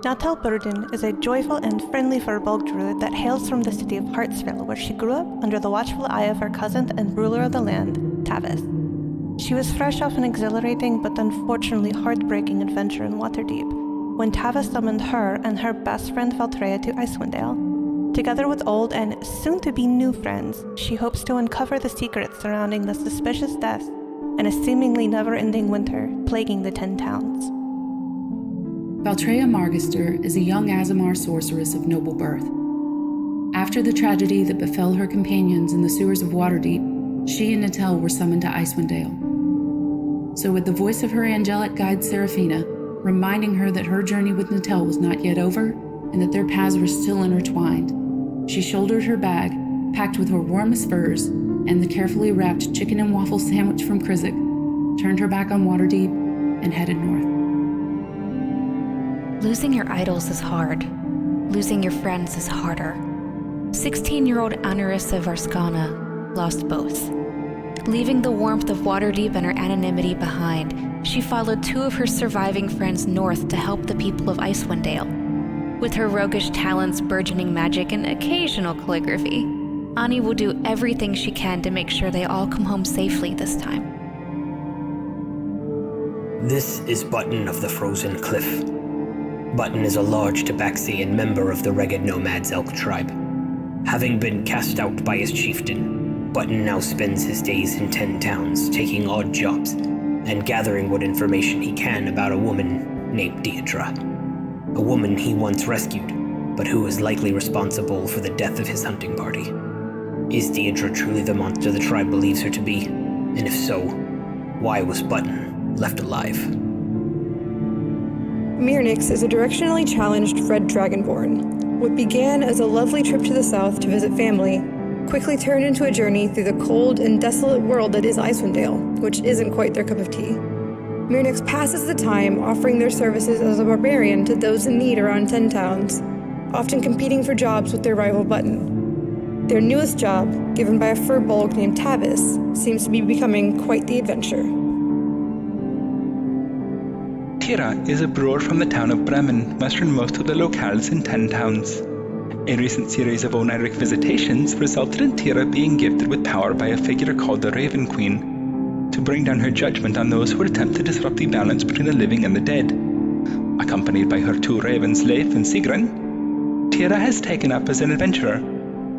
Natal Burden is a joyful and friendly Firbolg druid that hails from the city of Hartsville, where she grew up under the watchful eye of her cousin and ruler of the land, Tavis. She was fresh off an exhilarating but unfortunately heartbreaking adventure in Waterdeep, when Tavis summoned her and her best friend Valtreya to Icewind Dale. Together with old and soon-to-be new friends, she hopes to uncover the secrets surrounding the suspicious deaths and a seemingly never-ending winter plaguing the 10 towns. Valtreya Margister is a young Aasimar sorceress of noble birth. After the tragedy that befell her companions in the sewers of Waterdeep, she and Natel were summoned to Icewind Dale. So with the voice of her angelic guide Seraphina, reminding her that her journey with Natel was not yet over, and that their paths were still intertwined, she shouldered her bag, packed with her warmest furs, and the carefully wrapped chicken and waffle sandwich from Krizik, turned her back on Waterdeep, and headed north. Losing your idols is hard. Losing your friends is harder. 16-year-old Anarissa Varskana lost both. Leaving the warmth of Waterdeep and her anonymity behind, she followed 2 of her surviving friends north to help the people of Icewind Dale. With her roguish talents, burgeoning magic, and occasional calligraphy, Ani will do everything she can to make sure they all come home safely this time. This is Button of the Frozen Cliff. Button is a large Tabaxian member of the Ragged Nomads Elk tribe. Having been cast out by his chieftain, Button now spends his days in 10 towns, taking odd jobs, and gathering what information he can about a woman named Deidre. A woman he once rescued, but who is likely responsible for the death of his hunting party. Is Deidre truly the monster the tribe believes her to be? And if so, why was Button left alive? Myrnix is a directionally challenged red dragonborn. What began as a lovely trip to the south to visit family quickly turned into a journey through the cold and desolate world that is Icewind Dale, which isn't quite their cup of tea. Myrnix passes the time offering their services as a barbarian to those in need around 10 towns, often competing for jobs with their rival Button. Their newest job, given by a Firbolg named Tavis, seems to be becoming quite the adventure. Tira is a brewer from the town of Bremen, westernmost of the locales in 10 towns. A recent series of Oniric visitations resulted in Tira being gifted with power by a figure called the Raven Queen, to bring down her judgment on those who would attempt to disrupt the balance between the living and the dead. Accompanied by her 2 ravens, Leif and Sigrun, Tira has taken up as an adventurer,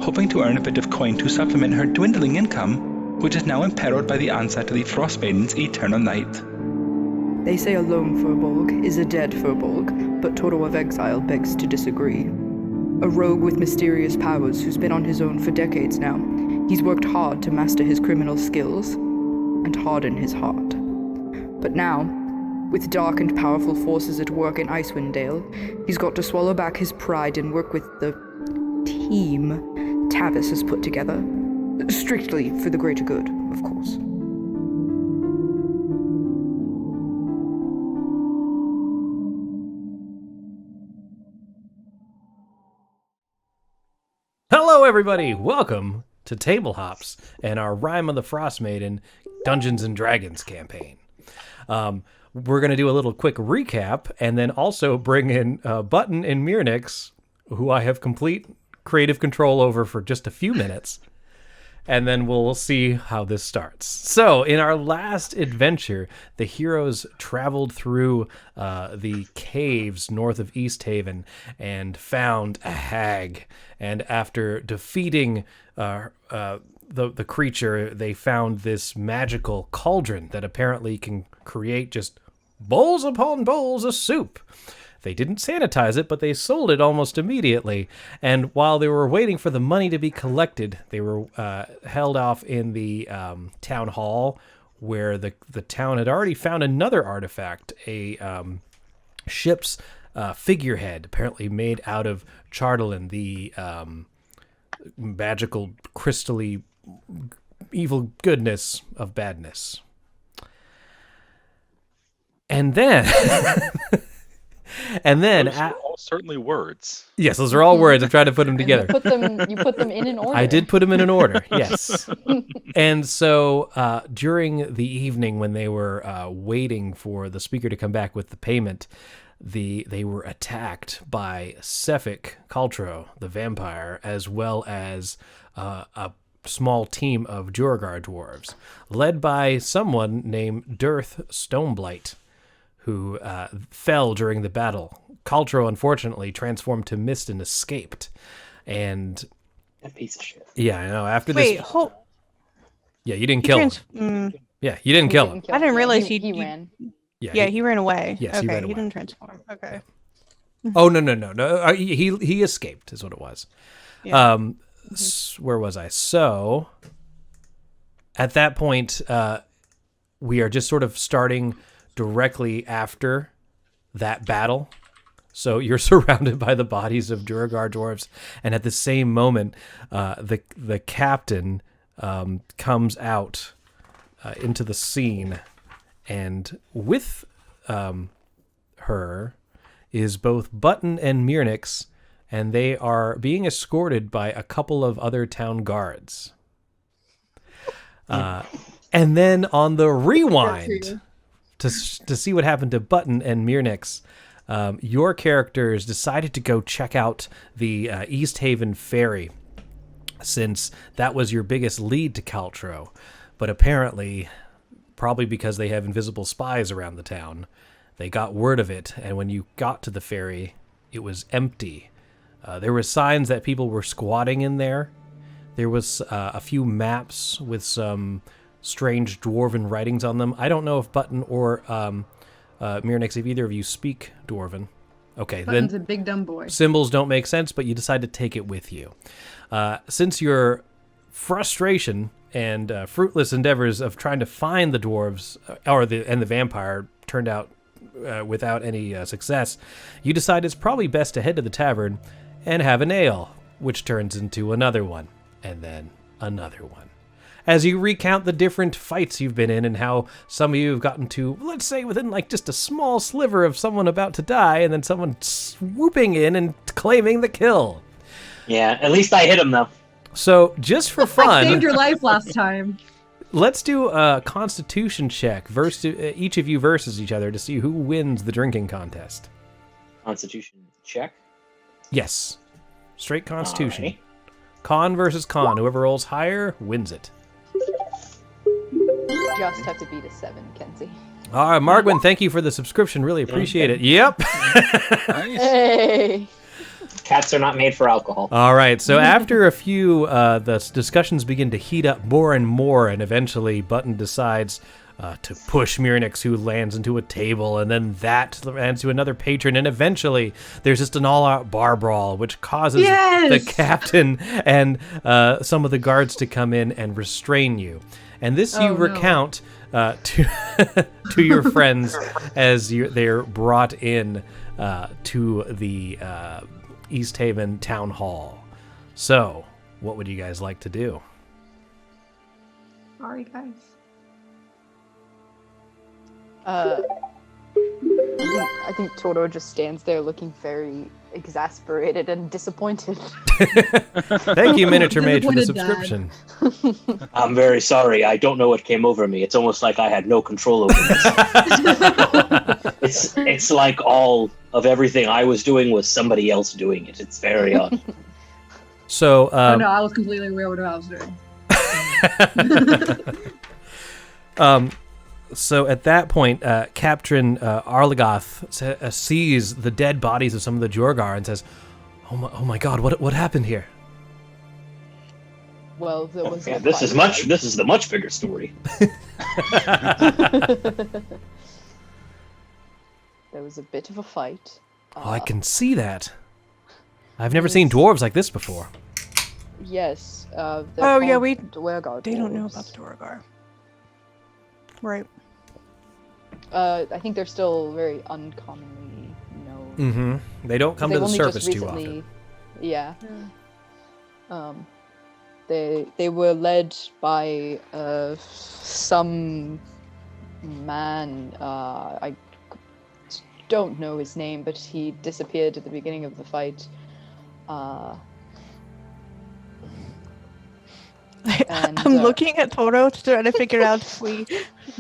hoping to earn a bit of coin to supplement her dwindling income, which is now imperiled by the onset of the Frostmaiden's eternal night. They say a lone Firbolg is a dead Firbolg, but Toro of Exile begs to disagree. A rogue with mysterious powers who's been on his own for decades now, he's worked hard to master his criminal skills and harden his heart. But now, with dark and powerful forces at work in Icewind Dale, he's got to swallow back his pride and work with the team Tavis has put together. Strictly for the greater good, of course. Hello everybody, welcome to Table Hops and our Rime of the Frostmaiden Dungeons & Dragons campaign. We're going to do a little quick recap and then also bring in Button and Myrnix, who I have complete creative control over for just a few minutes. And then we'll see how this starts. So, in our last adventure, the heroes traveled through the caves north of East Haven and found a hag. And after defeating the creature, they found this magical cauldron that apparently can create just bowls upon bowls of soup. They didn't sanitize it, but they sold it almost immediately. And while they were waiting for the money to be collected, they were held off in the town hall, where the town had already found another artifact, a ship's figurehead, apparently made out of Chardolin, the magical, crystally evil goodness of badness. And then... And then those are all certainly words. Yes, those are all words. I'm trying to put them together. You put them in an order. I did put them in an order, yes. And so during the evening when they were waiting for the speaker to come back with the payment, they were attacked by Cephik Caltro, the vampire, as well as a small team of duergar dwarves, led by someone named Dearth Stoneblight, who fell during the battle. Caltro, unfortunately, transformed to mist and escaped. And That piece of shit. yeah, I know. After Wait, this, hold. yeah, you didn't kill him. Yeah, you didn't kill him. I didn't realize he ran. Yeah, he ran away. Yes, okay, he ran away. He didn't transform. Okay. Oh no! He escaped is what it was. Yeah. Where was I? So at that point, we are just sort of starting directly after that battle. So you're surrounded by the bodies of duergar dwarves, and at the same moment, the captain comes out into the scene, and with her is both Button and Mirnix, and they are being escorted by a couple of other town guards. And then on the rewind to see what happened to Button and Mirnix, your characters decided to go check out the East Haven ferry, since that was your biggest lead to Caltro. But apparently, probably because they have invisible spies around the town, they got word of it, and when you got to the ferry, it was empty. There were signs that people were squatting in there. There was a few maps with some strange dwarven writings on them. I don't know if Button or Mirnix, if either of you speak Dwarven. Okay, Button's then a big dumb boy. symbols don't make sense, but you decide to take it with you. Since your frustration and fruitless endeavors of trying to find the dwarves and the vampire turned out without any success, you decide it's probably best to head to the tavern and have an ale, which turns into another one, and then another one. As you recount the different fights you've been in and how some of you have gotten to, let's say, within like just a small sliver of someone about to die, and then someone swooping in and claiming the kill. Yeah, at least I hit him, though. So, just for I fun, saved your life last time. let's do a Constitution check each of you versus each other to see who wins the drinking contest. Constitution check. Yes. Straight Constitution. Alright. Con versus con. Whoever rolls higher wins it. You just have to beat a 7, Kenzie. All right, Margwin, thank you for the subscription. Really appreciate it. Yep. Nice. Hey! Cats are not made for alcohol. All right, so after a few, the discussions begin to heat up more and more, and eventually Button decides to push Mirnix, who lands into a table, and then that lands to another patron, and eventually there's just an all-out bar brawl, which causes the captain and some of the guards to come in and restrain you. And this you recount to to your friends as they're brought in to the East Haven Town Hall. So, what would you guys like to do? Sorry, guys. I think Toro just stands there looking very exasperated and disappointed. Thank you, Miniature Mage, for the Disappointed subscription. I'm very sorry. I don't know what came over me. It's almost like I had no control over this. It's like all of everything I was doing was somebody else doing it. It's very odd. So, Oh no, I was completely aware of what I was doing. So at that point, Captain Arlagoth sees the dead bodies of some of the Duergar and says, "Oh my God! What happened here?" Well, there was. Yeah, this is the much bigger story. There was a bit of a fight. Oh, I can see that. I've never seen dwarves like this before. Yes. Oh, yeah, duergar. They don't know dwarves. about the Duergar. Right. I think they're still very uncommonly known. Mm-hmm. They don't come to They've the only surface just too recently, often. Yeah. They were led by some man. I don't know his name, but he disappeared at the beginning of the fight. And, I'm looking at Toro to try to figure out if we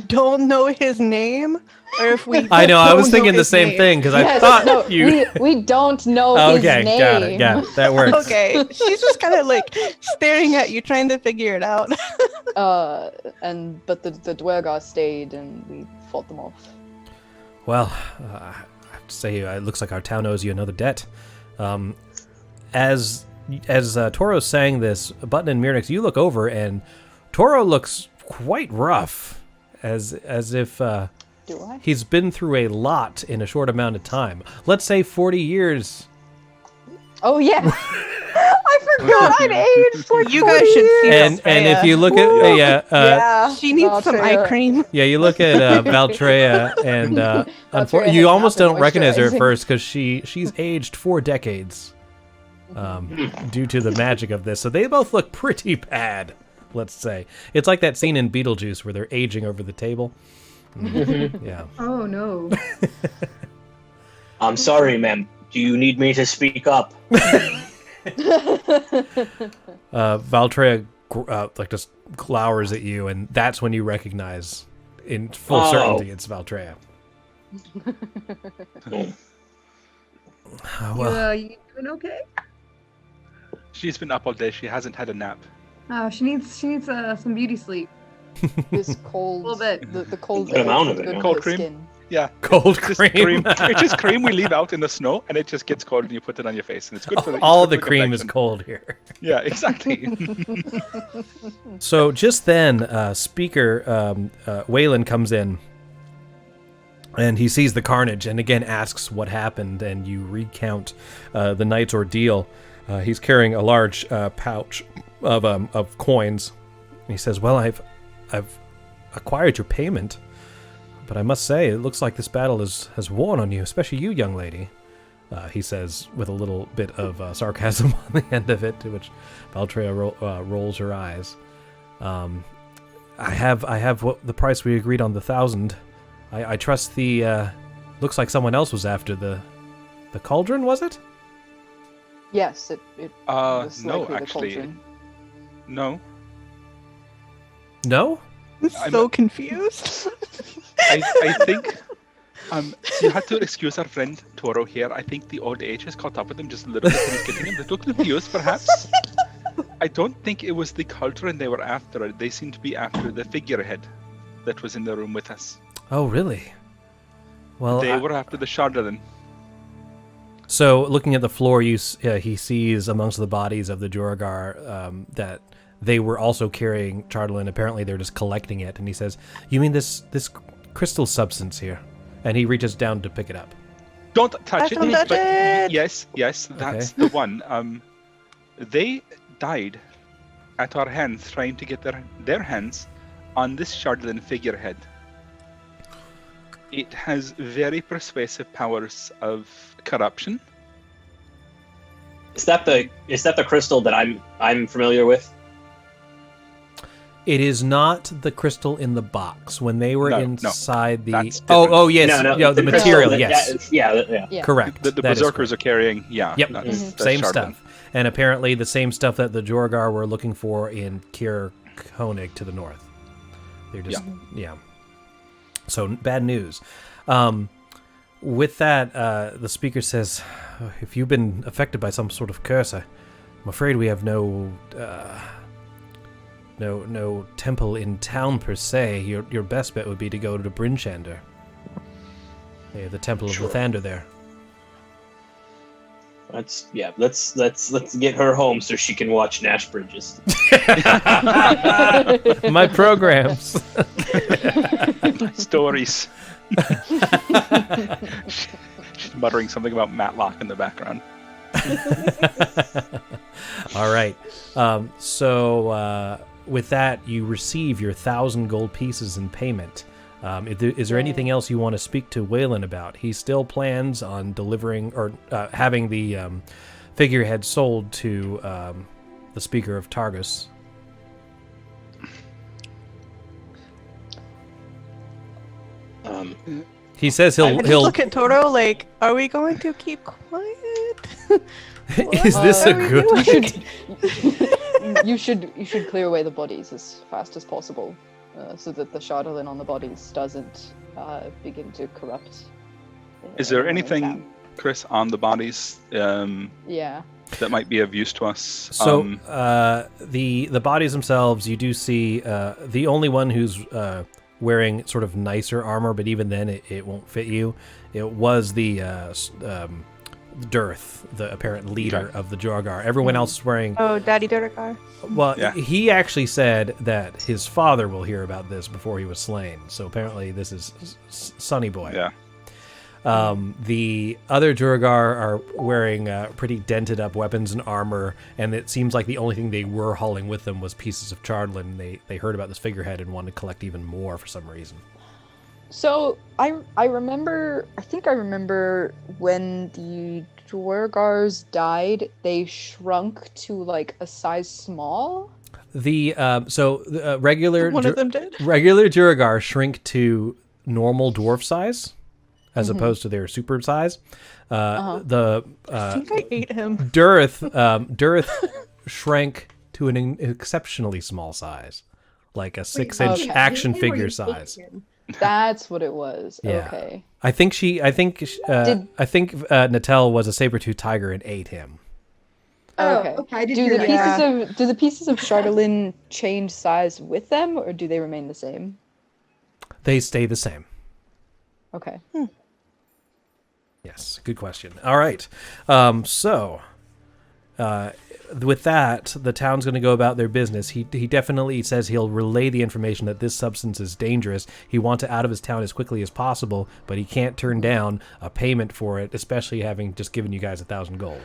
don't know his name or if we. I know. I was don't thinking know the his same name. thing because I Yes, thought no, you. we don't know his Okay, name. got it. Yeah, that works. Okay, she's just kind of like staring at you, trying to figure it out. But the duergar stayed, and we fought them off. Well, I have to say, it looks like our town owes you another debt. As Toro's saying this, Button and Mirnix, you look over, and Toro looks quite rough, as if Do I? he's been through a lot in a short amount of time. Let's say 40 years. Oh yeah, I forgot I'd aged like You guys should see And if you look at yeah, she needs some eye cream. yeah, you look at Valtreya, and Valtreya you has almost nothing don't recognize her at moisturizing. first because she's aged 4 decades due to the magic of this. So they both look pretty bad. Let's say it's like that scene in Beetlejuice where they're aging over the table. Yeah. Oh no. I'm sorry, ma'am. Do you need me to speak up? Valtreya like just glowers at you, and that's when you recognize in full certainty it's Valtreya. Well, You doing okay? She's been up all day. She hasn't had a nap. Oh, she needs some beauty sleep. This cold, A little bit. the cold Good amount of it, good yeah. for Cold the cream. skin. Yeah. cold Just cream. It's just cream we leave out in the snow, and it just gets cold, and you put it on your face, and it's good for the All it's good the for cream is complexion. cold here. Yeah, exactly. So just then, speaker Waylon comes in, and he sees the carnage, and again asks what happened, and you recount the night's ordeal. He's carrying a large pouch of coins. And he says, "Well, I've acquired your payment, but I must say it looks like this battle has worn on you, especially you, young lady." He says with a little bit of sarcasm on the end of it, to which Valtreya rolls her eyes. I have what the price we agreed on, the 1,000. I trust the. Looks like someone else was after the cauldron, was it? Yes, it was no, likely the actually. cauldron. No. No. I'm so confused. I think you had to excuse our friend Toro here. I think the old age has caught up with him just a little bit, and he's getting a little confused, perhaps. I don't think it was the cauldron they were after. They seemed to be after the figurehead that was in the room with us. Oh, really? Well, They were after the Xardorok. So, looking at the floor, he sees amongst the bodies of the duergar that they were also carrying Chardolin. Apparently, they're just collecting it. And he says, "You mean this crystal substance here?" And he reaches down to pick it up. Don't touch Don't it. touch but it! Yes, that's the one. They died at our hands trying to get their hands on this Chardolin figurehead. It has very persuasive powers of corruption. Is that the crystal that I'm familiar with? It is not the crystal in the box. When they were inside the... that's Oh, yes. No, the material, that- yes. Yeah. Correct. The That is berserkers are carrying, Yep. that's Same Chardolin. stuff. And apparently the same stuff that the duergar were looking for in Kier Koenig to the north. They're just... Yeah. So, bad news. With that, the speaker says, "If you've been affected by some sort of curse, I'm afraid we have no temple in town per se. Your best bet would be to go to Brinchander. They have the Temple of Lathander there." Let's get her home so she can watch Nash Bridges. My programs. Stories. She's muttering something about Matlock in the background. All right. So with that, you receive your 1,000 gold pieces in payment. Is there anything else you want to speak to Waylon about? He still plans on delivering or having the figurehead sold to the Speaker of Targus. He says he'll look at Toro like, are we going to keep quiet? Is this a good? You should clear away the bodies as fast as possible, so that the Shardolin on the bodies doesn't begin to corrupt. Is there anyone in anything, town. Chris, on the bodies Yeah. that might be of use to us? So the bodies themselves, you do see the only one who's wearing sort of nicer armor, but even then it won't fit you. It was the Dearth, the apparent leader of the duergar. Everyone else is wearing... Oh, Daddy Duergar. Well, he actually said that his father will hear about this before he was slain. So apparently this is Sonny Boy. Yeah. The other duergar are wearing pretty dented up weapons and armor, and it seems like the only thing they were hauling with them was pieces of Chardlin. They heard about this figurehead and wanted to collect even more for some reason. So I think I remember when the duergars died, they shrunk to like a size small. The regular One of them did. Regular duergar shrink to normal dwarf size, as opposed to their super size. I think I ate him. Dearth shrank to an exceptionally small size, like a 6-inch okay. action figure size. That's what it was. Yeah. Okay. I think Natel was a saber-toothed tiger and ate him. Okay. okay, I did Do hear the that. do the pieces of Shardolin change size with them, or do they remain the same? They stay the same. Okay. Yes, good question. All right. With that, the town's going to go about their business. He definitely says he'll relay the information that this substance is dangerous. He wants it out of his town as quickly as possible, but he can't turn down a payment for it, especially having just given you guys 1,000 gold.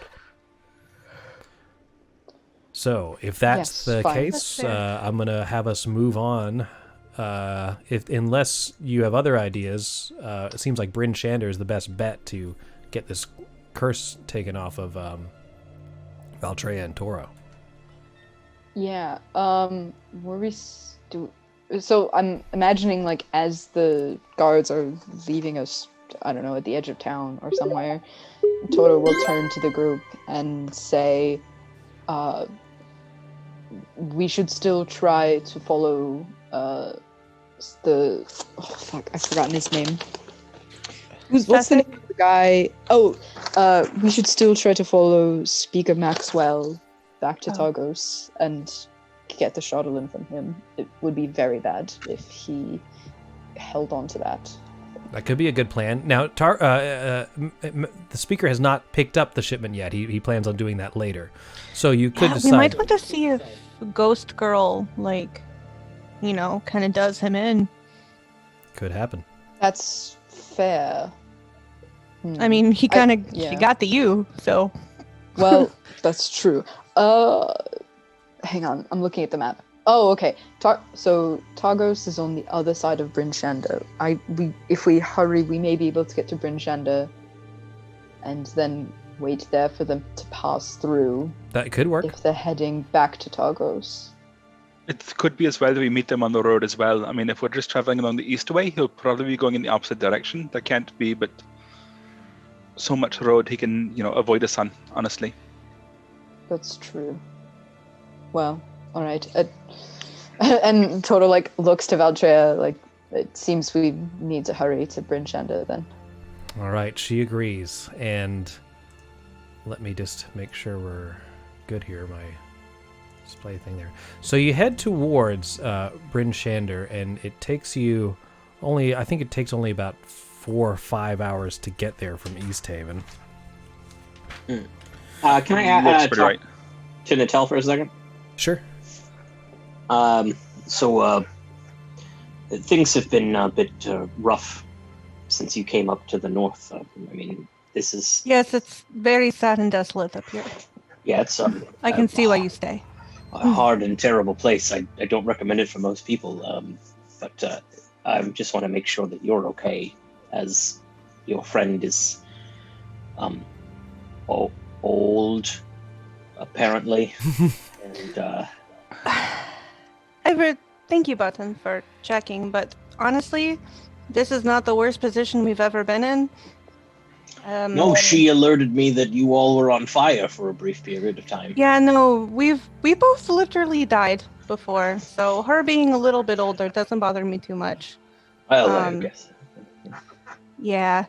So, if that's the case, I'm going to have us move on. Unless you have other ideas, it seems like Bryn Shander is the best bet to get this curse taken off of Valtreya and Toro. Yeah. Were we so I'm imagining like as the guards are leaving us, I don't know, at the edge of town or somewhere, Toro will turn to the group and say, we should still try to follow I've forgotten his name. What's the name of the guy? We should still try to follow Speaker Maxwell back to Targos and get the Shardolin from him. It would be very bad if he held on to that. That could be a good plan. Now, the speaker has not picked up the shipment yet. He plans on doing that later. So you could decide. We might want to see if Ghost Girl, kind of does him in. Could happen. That's fair. I mean, he kind of he got the U, so. Well, that's true. Hang on, I'm looking at the map. Oh, okay. So Targos is on the other side of Bryn Shander. If we hurry, we may be able to get to Bryn Shander, and then wait there for them to pass through. That could work. If they're heading back to Targos. It could be as well that we meet them on the road as well. I mean, if we're just traveling along the east way, he'll probably be going in the opposite direction. There can't be but so much road he can, avoid us on, honestly. That's true. Well, all right. And Toto looks to Valtreya it seems we need to hurry to Bryn Shander then. All right, she agrees. And let me just make sure we're good here. My display thing there. So you head towards Bryn Shander, and it takes you only about 4 or 5 hours to get there from East Haven. Can I add talk to Natel for a second? Sure. So things have been a bit rough since you came up to the north. I mean, this is... Yes, it's very sad and desolate up here. Yeah, it's... I can see why you stay. A hard and terrible place. I don't recommend it for most people, but I just want to make sure that you're okay, as your friend is old, apparently. And thank you, Button, for checking, but honestly, this is not the worst position we've ever been in. No, she alerted me that you all were on fire for a brief period of time. Yeah, no, we both literally died before, so her being a little bit older doesn't bother me too much. Well, I guess. Yeah,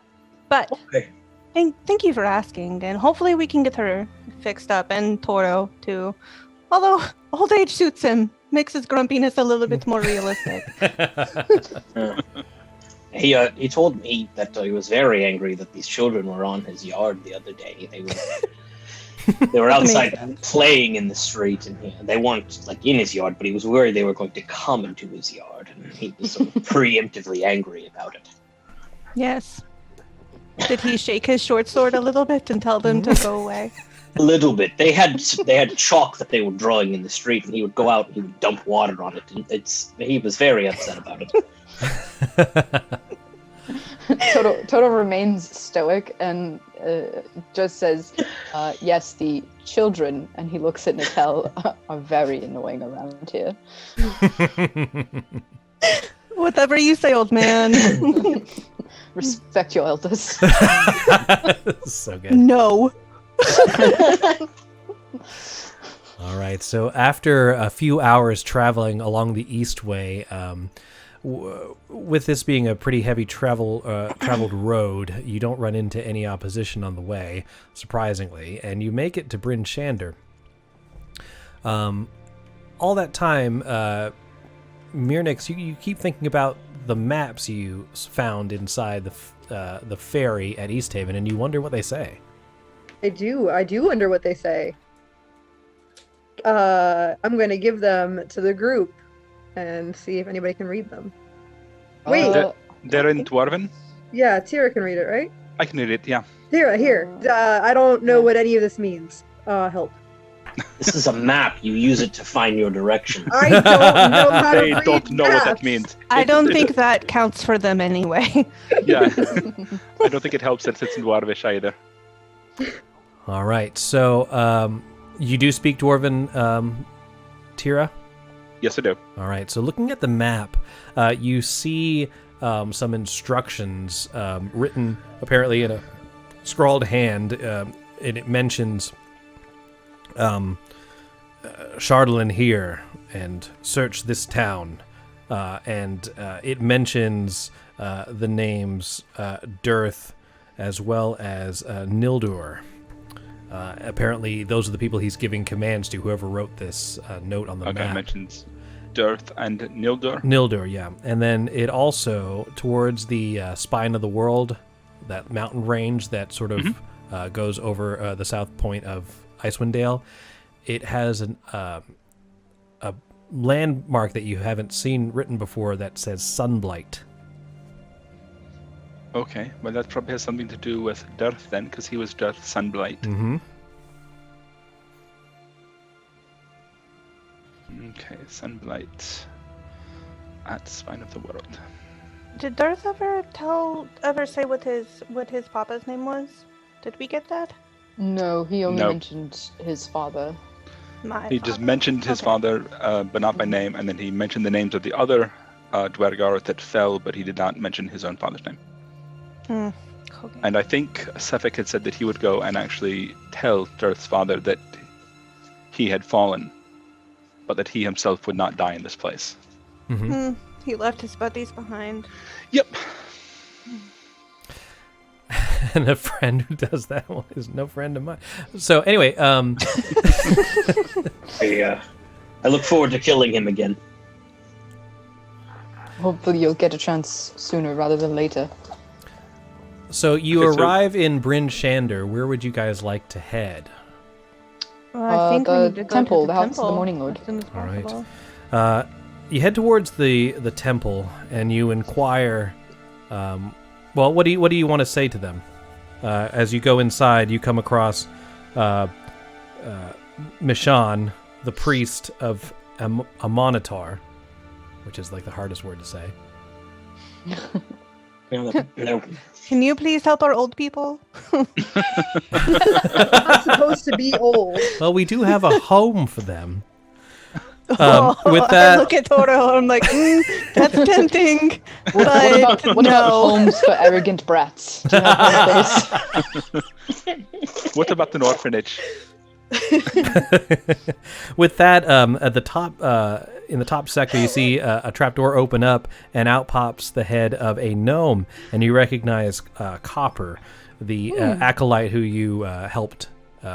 but Okay. thank you for asking, and hopefully we can get her fixed up, and Toro too. Although old age suits him, makes his grumpiness a little bit more realistic. He told me that he was very angry that these children were on his yard the other day. They were outside playing in the street, and they weren't like in his yard, but he was worried they were going to come into his yard, and he was sort of preemptively angry about it. Yes. Did he shake his short sword a little bit and tell them to go away? A little bit. They had chalk that they were drawing in the street, and he would go out and he would dump water on it. And he was very upset about it. Toto remains stoic and just says, yes, the children, and he looks at Natel, are very annoying around here. Whatever you say, old man. Respect your elders. So good. No. All right. So after a few hours traveling along the Eastway, with this being a pretty heavy traveled road, you don't run into any opposition on the way, surprisingly, and you make it to Bryn Shander. All that time, Mirnix, you keep thinking about the maps you found inside the ferry at East Haven, and you wonder what they say. I do wonder what they say. I'm going to give them to the group and see if anybody can read them. Wait. They're in Dwarven? Yeah, Tira can read it, right? I can read it, yeah. Tira, here. I don't know what any of this means. Help. This is a map. You use it to find your direction. I don't know how to read They don't know what that means. I don't think that counts for them anyway. Yeah. I don't think it helps that it's in Dwarvish either. All right. So you do speak Dwarven, Tira? Yes, I do. All right. So looking at the map, you see some instructions written apparently in a scrawled hand, and it mentions Chardolin here and search this town. And it mentions the names Dearth as well as Nildur. Apparently, those are the people he's giving commands to, whoever wrote this note on the map. Okay, it mentions Dearth and Nildur. Nildur, yeah. And then it also, towards the spine of the world, that mountain range that sort of goes over the south point of Icewind Dale, it has a landmark that you haven't seen written before that says Sunblight. Okay, well that probably has something to do with Dearth then, because he was Dearth Sunblight. Mm-hmm. Okay, Sunblight at Spine of the World. Did Darth ever say what his papa's name was? Did we get that? No, he only mentioned his father. He just mentioned his father, but not by name, and then he mentioned the names of the other duergar that fell, but he did not mention his own father's name. Okay. And I think Sefik had said that he would go and actually tell Dearth's father that he had fallen, but that he himself would not die in this place. Mm-hmm. He left his buddies behind. Yep. And a friend who does that one is no friend of mine. So anyway, I look forward to killing him again. Hopefully you'll get a chance sooner rather than later. So you arrive in Bryn Shander. Where would you guys like to head? I think we need to go temple, to the the House temple of the Morning Lord. as soon as All right. possible. You head towards the temple and you inquire. What do you want to say to them? As you go inside, you come across Mishan, the priest of Amonitar, which is like the hardest word to say. No. Can you please help our old people? I'm not supposed to be old. Well, we do have a home for them. With I that, look at Toro. I'm like, that's tempting. What But about no. homes for arrogant brats? Do you have one of those? What about an orphanage? with that, at the top, in the top sector, you see a trapdoor open up, and out pops the head of a gnome, and you recognize Copper, the acolyte who you helped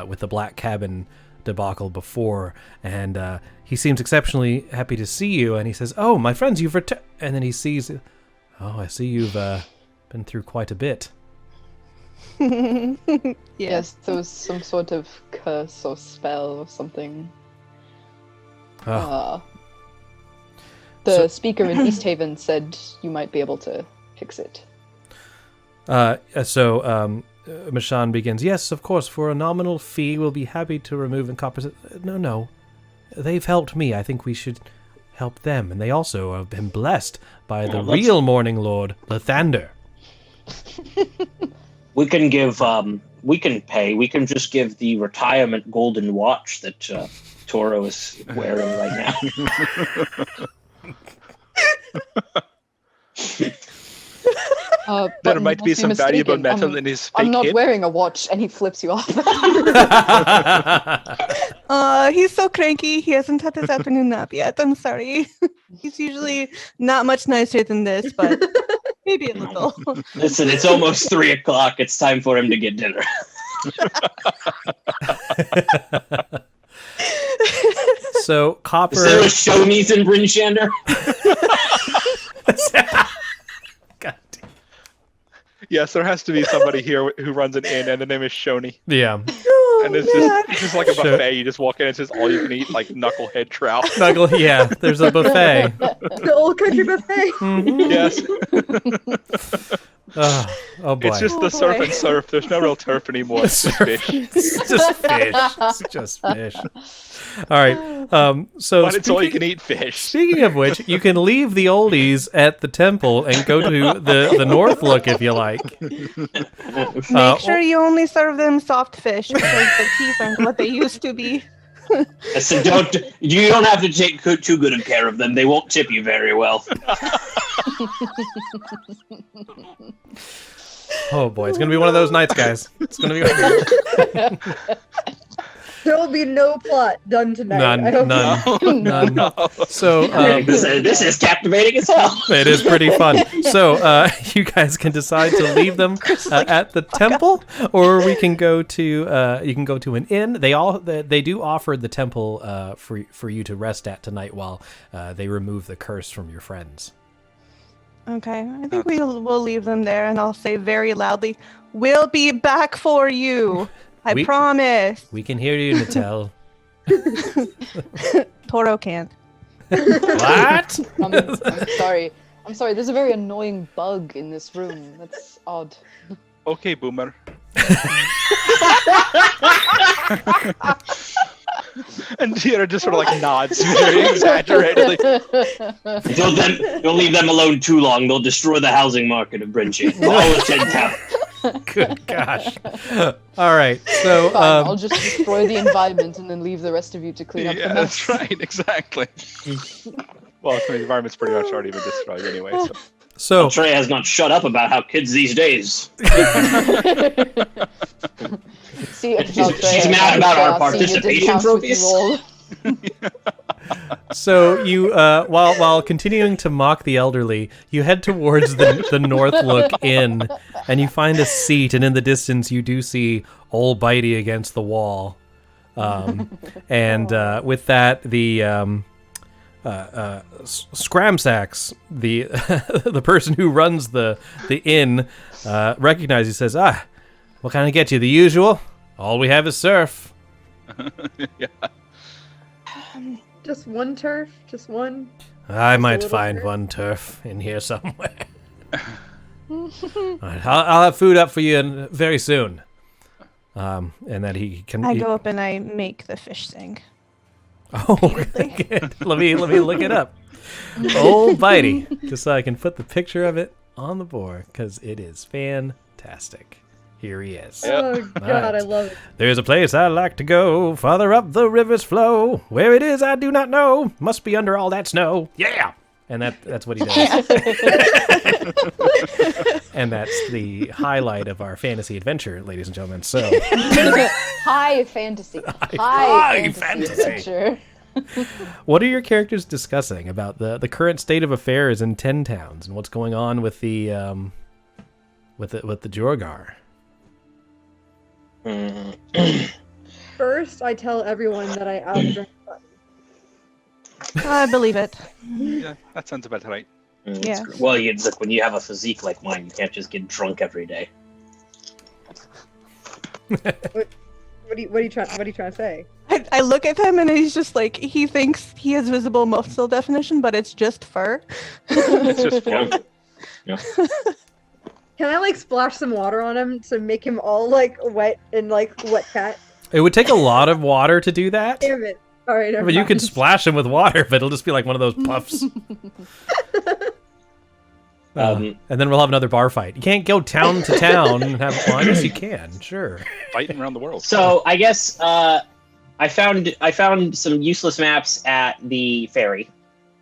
with the Black Cabin debacle before, and he seems exceptionally happy to see you, and he says, "Oh, my friends, you've returned," and then he sees, "Oh, I see you've been through quite a bit." Yes, there was some sort of curse or spell or something. Oh. The speaker in East Haven said you might be able to fix it. So Mishan begins, "Yes, of course, for a nominal fee, we'll be happy to remove." And Copper says, No. They've helped me. I think we should help them. And they also have been blessed by the real Morning Lord, Lathander. We can give, we can pay. We can just give the retirement golden watch that Toro is wearing right now. There might be some valuable metal in his fake I'm not hip. wearing a watch, and he flips you off. He's so cranky. He hasn't had his afternoon nap yet. I'm sorry. He's usually not much nicer than this, but maybe a little. Listen, it's almost 3 o'clock. It's time for him to get dinner. So Copper... Is there a Shoney's in Brinchander? God damn. Yes, there has to be somebody here who runs an inn, and the name is Shoney. Yeah. And it's just like a buffet. You just walk in, and it's just all you can eat, like knucklehead trout. Yeah, there's a buffet. The old country buffet. Yes. Oh boy. It's just the surf and surf. There's no real turf anymore. It's just fish. It's just fish. It's just fish. All right. So But it's all you can eat fish. Speaking of which, you can leave the oldies at the temple and go to the North Look if you like. Make sure you only serve them soft fish because the teeth aren't what they used to be. So you don't have to take too good of care of them. They won't tip you very well. Oh boy, it's gonna be one of those nights, guys. It's gonna be There will be no plot done tonight. none. So this is captivating as hell. it is pretty fun. So you guys can decide to leave them at the temple, or we can go to you can go to an inn. They do offer the temple for you to rest at tonight while they remove the curse from your friends. Okay, I think we'll leave them there, and I'll say very loudly, "We'll be back for you. I promise." We can hear you, Natel. Toro can't. What? I'm sorry. I'm sorry. There's a very annoying bug in this room. That's odd. Okay, Boomer. And Tira just sort of like nods very exaggeratedly. Don't leave them alone too long. They'll destroy the housing market of Brinchander. Good gosh. All right. So Fine, I'll just destroy the environment and then leave the rest of you to clean up the mess. That's right. Exactly. Well, the environment's pretty much already been destroyed anyway. So Trey has not shut up about how kids these days. She's mad about our participation trophies. So you, while continuing to mock the elderly, you head towards the North Look Inn, and you find a seat, and in the distance you do see Old Bitey against the wall, and with that the Scramsax, the person who runs the inn, recognizes you, says, "What can I get you? The usual? All we have is surf." Yeah. Just one turf? Just one? I might little find turf? one turf in here somewhere. All right, I'll have food up for you very soon. And that he can. I go up and I make the fish sing. Oh, good. Let me look it up. Old Bitey, just so I can put the picture of it on the board because it is fantastic. Here he is. Oh God, I love it. There's a place I'd like to go, farther up the river's flow. Where it is I do not know. Must be under all that snow. Yeah! And that's what he does. And that's the highlight of our fantasy adventure, ladies and gentlemen. So High fantasy. High fantasy adventure. what are your characters discussing about the current state of affairs in 10 towns and what's going on with the duergar? First, I tell everyone that I outdrank Button. I believe it. Yeah, that sounds about right. Yeah. Well, look, when you have a physique like mine, you can't just get drunk every day. What are you trying to say? I look at him and he's just like, he thinks he has visible muscle definition, but it's just fur. It's just fun. Yeah. Can I like splash some water on him to make him all like wet and like wet cat? It would take a lot of water to do that. Damn it! All right, But you can splash him with water, but it'll just be like one of those puffs. And then we'll have another bar fight. You can't go town to town and have fun. Yes, you can. Sure. Fighting around the world. So I guess I found some useless maps at the ferry.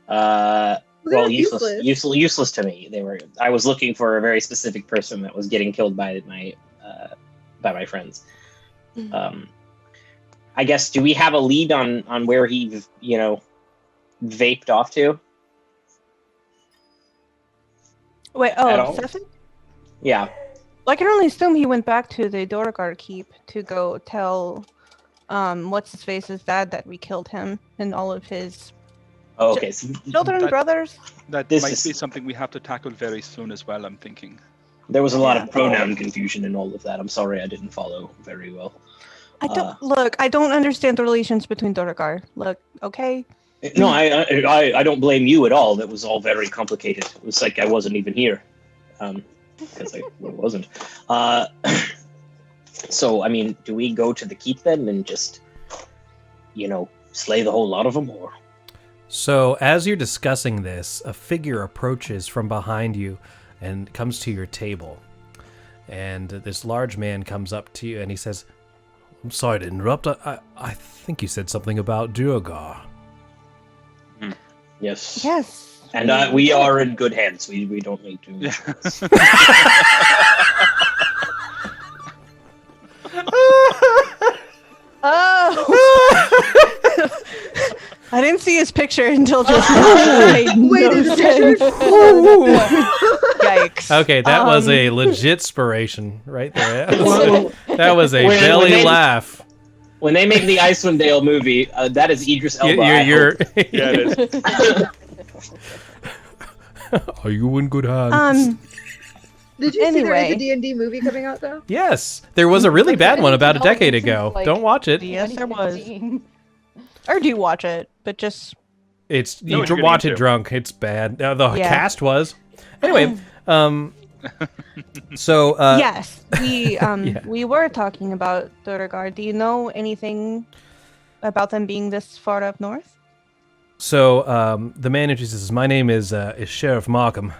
Well, useless to me. I was looking for a very specific person that was getting killed by my friends. I guess, do we have a lead on where he, vaped off to? Wait, Stefan? Yeah. Well, I can only assume he went back to the duergar keep to go tell what's his face's dad that we killed him and all of his Okay. So children, brothers. That This might is- be something we have to tackle very soon as well, I'm thinking. there was a lot of pronoun confusion in all of that. I'm sorry I didn't follow very well. I don't understand the relations between duergar. Look, okay. No, I don't blame you at all. That was all very complicated. It was like I wasn't even here, because I wasn't. So I mean, do we go to the keep then and just, slay the whole lot of them, or? So as you're discussing this, a figure approaches from behind you and comes to your table. And this large man comes up to you and he says, "I'm sorry to interrupt. I think you said something about duergar." Yes. Yes. And we are in good hands. We don't need to. Oh! I didn't see his picture until just now. I Wait, his noticed picture? it. Yikes. Okay, that was a legit spiration right there. Well, That was a when belly they- laugh. When they make the Icewind Dale movie, that is Idris Elba. I hope. Yeah, it is. Are you in good hands? Did you see there Anyway. is a D&D movie coming out though? Yes, there was a really bad one about a decade ago. Like- Don't watch it. Yes, there was. 2015. Or do watch it, but just It's No, you what you're watch getting it into. drunk. It's bad. The Yeah. cast was. Anyway, so yes. We Yeah. we were talking about duergar. Do you know anything about them being this far up north? So the manager says, "My name is Sheriff Markham.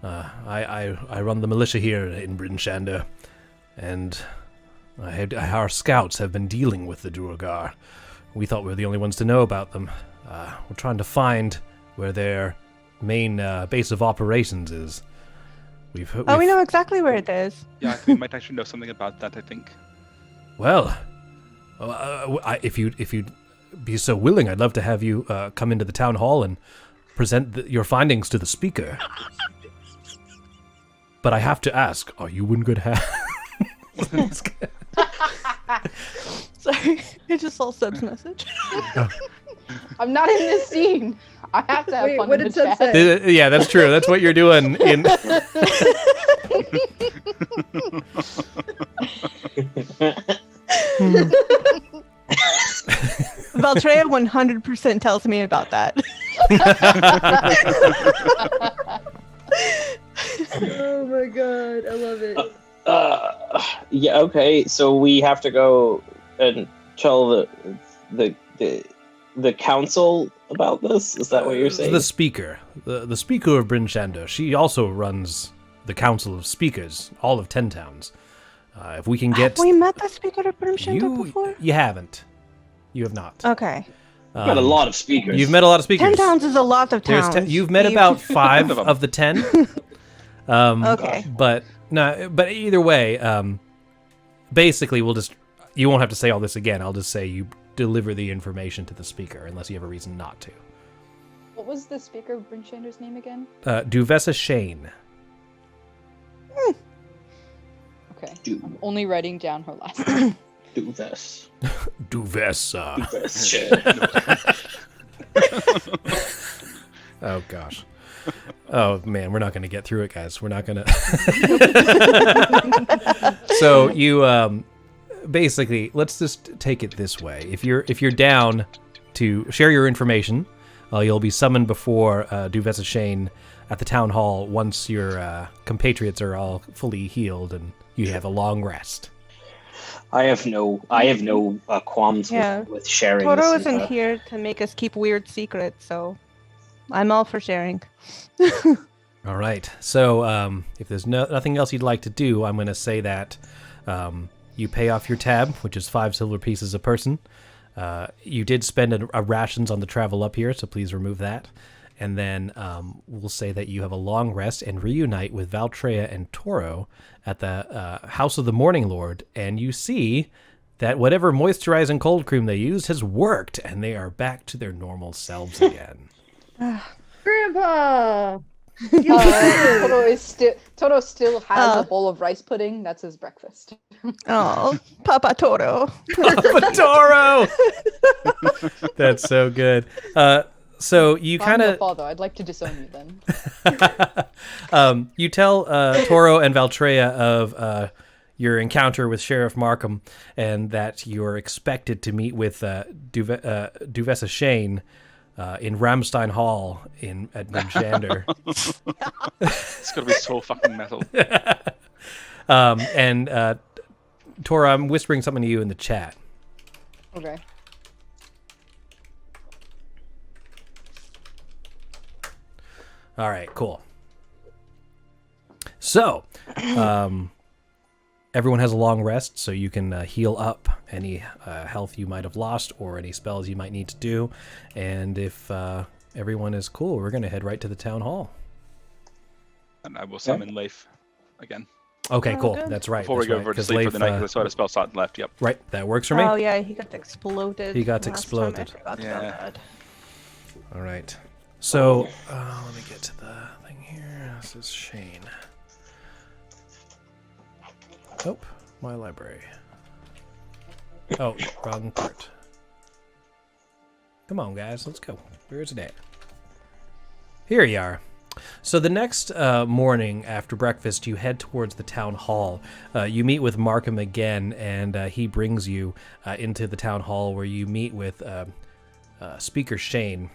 I run the militia here in Bryn Shander, and our scouts have been dealing with the duergar. We thought we were the only ones to know about them. We're trying to find where their main base of operations is. We know exactly where it is. Yeah, we might actually know something about that, I think. Well, if you'd be so willing, I'd love to have you come into the town hall and present your findings to the speaker. But I have to ask, are you in good hands?" Sorry, I just saw Seb's message. I'm not in this scene. I have to have Wait, fun what in did the Seb chat. say? Yeah, that's true. That's what you're doing in. Valtreya 100% tells me about that. Oh my god, I love it. Yeah. Okay. So we have to go and tell the council about this. Is that what you're saying? The speaker, the speaker of Bryn Shander, she also runs the Council of Speakers, all of 10 towns. If we can get... Have we met the Speaker of Brimshinder before? You haven't. You have not. Okay. You've met a lot of speakers. You've met a lot of speakers. 10 towns is a lot of towns. You've met about 5 of the 10. Okay. But either way, basically you won't have to say all this again. I'll just say you deliver the information to the speaker unless you have a reason not to. What was the speaker of Brimshinder's name again? Duvessa Shane. Okay. I'm only writing down her last name. Duvessa. Duvessa. Oh gosh. Oh man, we're not going to get through it, guys. We're not going to. So you basically, let's just take it this way. If you're down to share your information, you'll be summoned before Duvessa Shane at the town hall once your compatriots are all fully healed and you have a long rest. I have no qualms with sharing. Toro isn't here to make us keep weird secrets, so I'm all for sharing. All right. So if there's nothing else you'd like to do, I'm going to say that you pay off your tab, which is 5 silver pieces a person. You did spend a rations on the travel up here, so please remove that. And then we'll say that you have a long rest and reunite with Valtreya and Toro at the House of the Morning Lord, and you see that whatever moisturizing cold cream they used has worked, and they are back to their normal selves again. Grandpa! Toro still has a bowl of rice pudding. That's his breakfast. Oh, Papa Toro. Papa Toro! That's so good. So you kind of... Father, I'd like to disown you then. You tell Toro and Valtreya of your encounter with Sheriff Markham and that you're expected to meet with Duvessa Shane in Ramstein Hall at Brimshander. It's going to be so fucking metal. And Toro, I'm whispering something to you in the chat. Okay. All right, cool. So, everyone has a long rest, so you can heal up any health you might have lost or any spells you might need to do. And if everyone is cool, we're going to head right to the town hall. And I will summon Leif again. Okay, cool. That's right. Before we go over to sleep for the night, because I saw the spell slot left. Yep. Right, that works for me. Oh yeah, he got exploded. Last time. I forgot about that. All right. So, let me get to the thing here. This is Shane. Oh, my library. Oh, wrong part. Come on, guys, let's go. Where's it at? Here you are. So the next morning after breakfast, you head towards the town hall. You meet with Markham again, and he brings you into the town hall where you meet with Speaker Shane.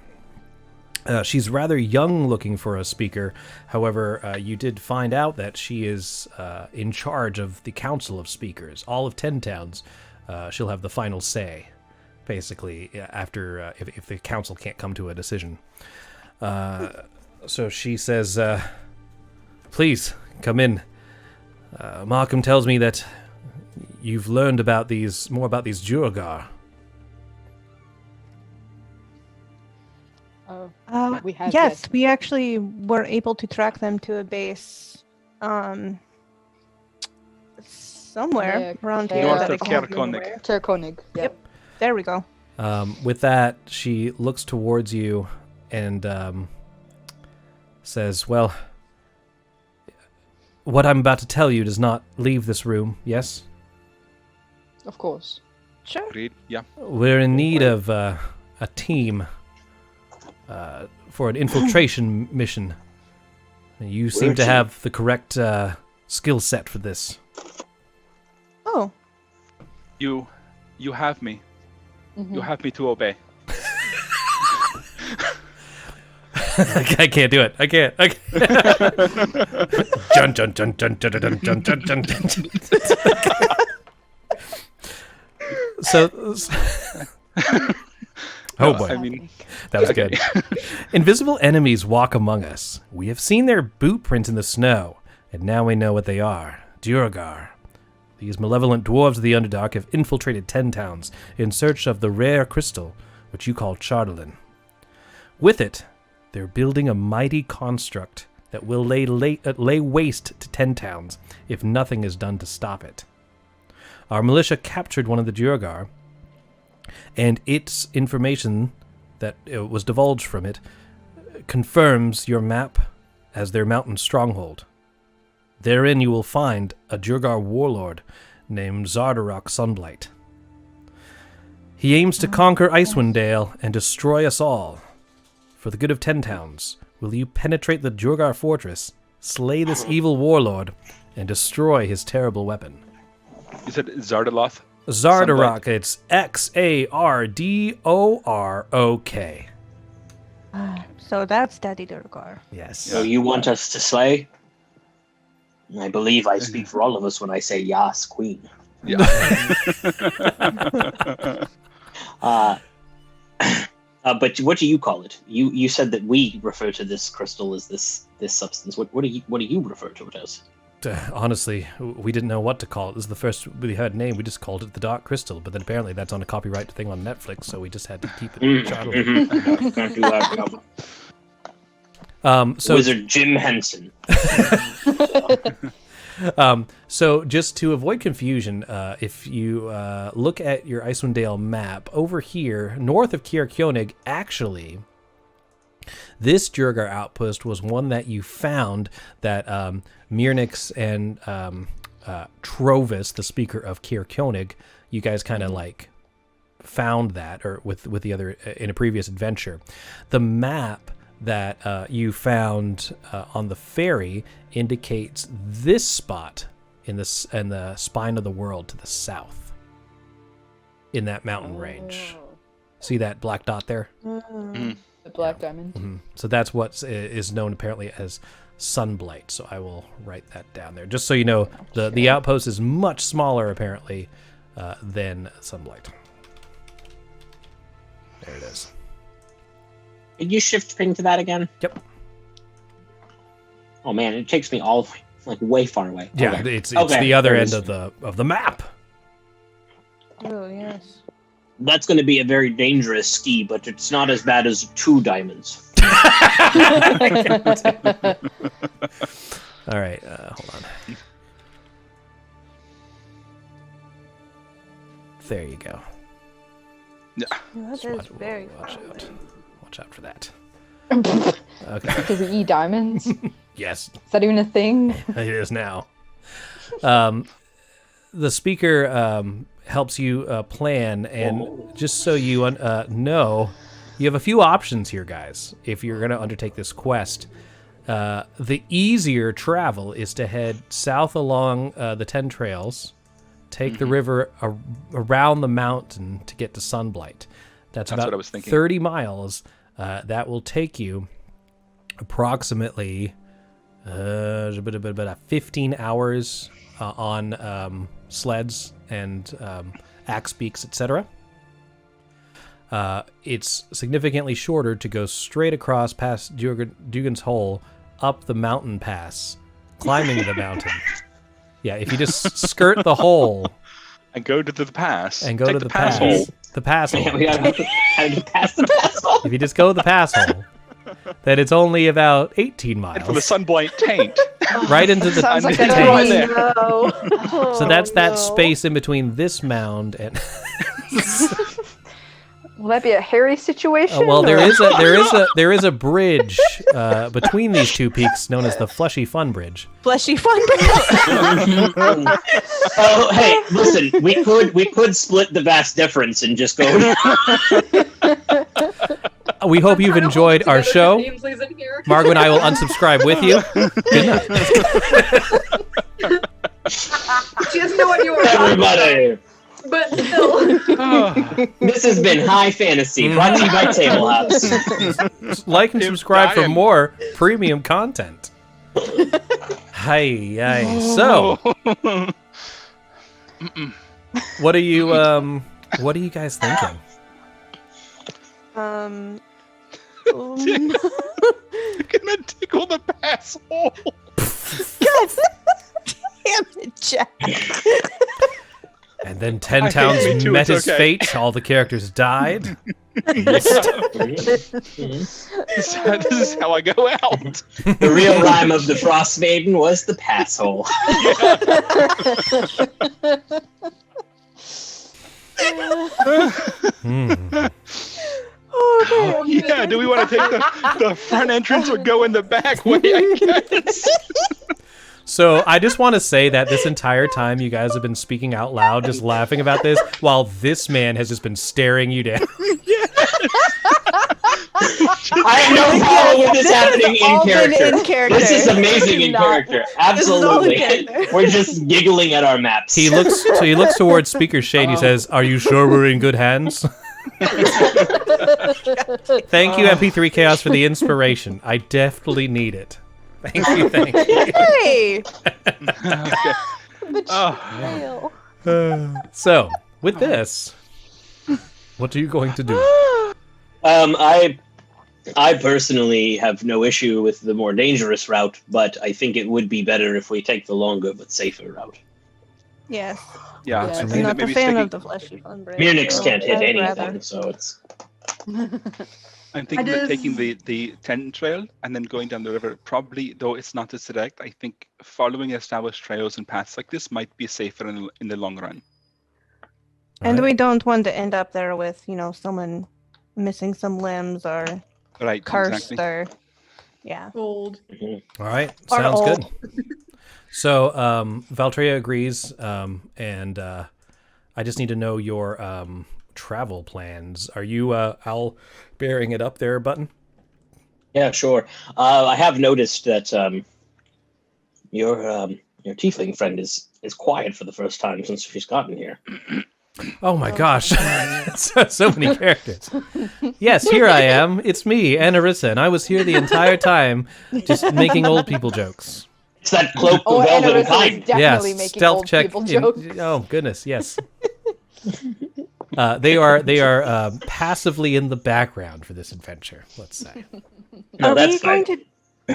She's rather young looking for a speaker. However, you did find out that she is in charge of the Council of Speakers. All of 10 towns, she'll have the final say, basically, after if the council can't come to a decision. So she says, please, come in. Markham tells me that you've learned more about these duergar. Yes, we actually were able to track them to a base somewhere around here. North of Kerkonig. Yep, there we go. With that, she looks towards you and says, well, what I'm about to tell you does not leave this room, yes? Of course. Sure. Agreed. Yeah. We're in need of a team for an infiltration mission. You seem to have the correct skill set for this. Oh. You have me. Mm-hmm. You have me to obey. I can't do it. I can't. Jun, jun, jun, jun, jun, jun, jun, jun, jun, jun. So, oh boy, I mean, that was good. Invisible enemies walk among us. We have seen their boot prints in the snow, and now we know what they are. Duergar, These malevolent dwarves of the Underdark have infiltrated 10 towns in search of the rare crystal, which you call Chardolin. With it, they're building a mighty construct that will lay waste to 10 towns if nothing is done to stop it. Our militia captured one of the duergar, and its information that was divulged from it confirms your map as their mountain stronghold. Therein you will find a duergar warlord named Xardorok Sunblight. He aims to conquer Icewind Dale and destroy us all. For the good of 10 towns, will you penetrate the duergar fortress, slay this evil warlord, and destroy his terrible weapon? You said Xardorok? Xardorok, it's Xardorok. So that's Daddy Duergar. Yes. So you want us to slay? I believe I speak for all of us when I say Yas, Queen. Yeah. But what do you call it? You said that we refer to this crystal as this substance. What do you refer to it as? Honestly, we didn't know what to call it. This is the first we had a name. We just called it the Dark Crystal, but then apparently that's on a copyright thing on Netflix, so we just had to keep it. Can't do that. So Wizard Jim Henson. So just to avoid confusion, if you look at your Icewind Dale map, over here, north of Kirkjonig, actually, this duergar outpost was one that you found that Mirnix and Trovis, the speaker of Kirkjonig, you guys kind of like found that, or with the other in a previous adventure. The map that you found on the ferry indicates this spot in the spine of the world to the south, in that mountain range. See that black dot there? The black diamond. Mm-hmm. So that's what is known apparently as Sunblight. So I will write that down there, just so you know. The outpost is much smaller apparently than Sunblight. There it is. Did you shift ping to that again? Yep. Oh man, it takes me all like way far away. Yeah, okay. it's the other end of the map. Oh yes. That's going to be a very dangerous ski, but it's not as bad as 2 diamonds. All right, hold on. There you go. Yeah. That is very watch out. Watch out for that. Okay. Does he eat diamonds? Yes. Is that even a thing? It is now. The speaker helps you plan, and just so you know, you have a few options here, guys, if you're going to undertake this quest. The easier travel is to head south along the 10 trails, take the river around the mountain to get to Sunblight. That's about what I was thinking. 30 miles. That will take you approximately 15 hours on sleds and axe beaks, etc. It's significantly shorter to go straight across past Dugan's Hole, up the mountain pass, climbing the mountain. Yeah, if you just skirt the hole and go to the pass, and go take to the pass hole. The pass hole. We gotta pass the pass hole. If you just go to the pass hole, then it's only about 18 miles. And from the Sunblight taint. Right into the Sounds like tank. a dream. So that's that space in between this mound and. Will that be a hairy situation? Well, there is a bridge between these two peaks known as the Fleshy Fun Bridge. Fleshy Fun. Oh, hey, listen, we could split the vast difference and just go. We hope you've enjoyed our show. Margo and I will unsubscribe with you. Good night. She doesn't know what you were Everybody. but still. This has been High Fantasy, brought to you by Table Hops. Like and subscribe for more premium content. Hi. So, what are you guys thinking? You're gonna tickle the pass hole. God damn it, Jack. And then 10 towns met his fate. All the characters died. This is how I go out. The real rhyme of the Frostmaiden was the pass hole. Oh, yeah, do we want to take the front entrance or go in the back way, I guess? So I just want to say that this entire time you guys have been speaking out loud, just laughing about this, while this man has just been staring you down. I have no problem with this happening in character. This is amazing in character. Absolutely. We're just giggling at our maps. He looks towards Speaker Shade. He says, "Are you sure we're in good hands?" Thank you, MP3 Chaos, for the inspiration. I definitely need it. Thank you. Hey! So, with this, what are you going to do? I personally have no issue with the more dangerous route, but I think it would be better if we take the longer but safer route. Yes. Yeah, Yes. I I'm think not that a maybe fan sticking- of the fleshy Sunblight. Munich can't hit I'd anything, rather- so it's... I'm thinking that taking the tent trail and then going down the river, probably, though it's not as direct, I think following established trails and paths like this might be safer in the long run. And Right. we don't want to end up there with, someone missing some limbs or Right, cursed exactly. or... Yeah. Old. All right, Or sounds old. good. So, Valtreya agrees, and I just need to know your travel plans. Are you Al bearing it up there, Button? Yeah, sure. I have noticed that your tiefling friend is quiet for the first time since she's gotten here. Oh my gosh, so many characters. Yes, here I am. It's me, Anarissa, and I was here the entire time, just making old people jokes. It's that cloak Oh, of elven Anarissa is kind. definitely Yes, making stealth old check. people jokes. Oh goodness, yes. They are passively in the background for this adventure. Let's say. No, Are that's we fine. going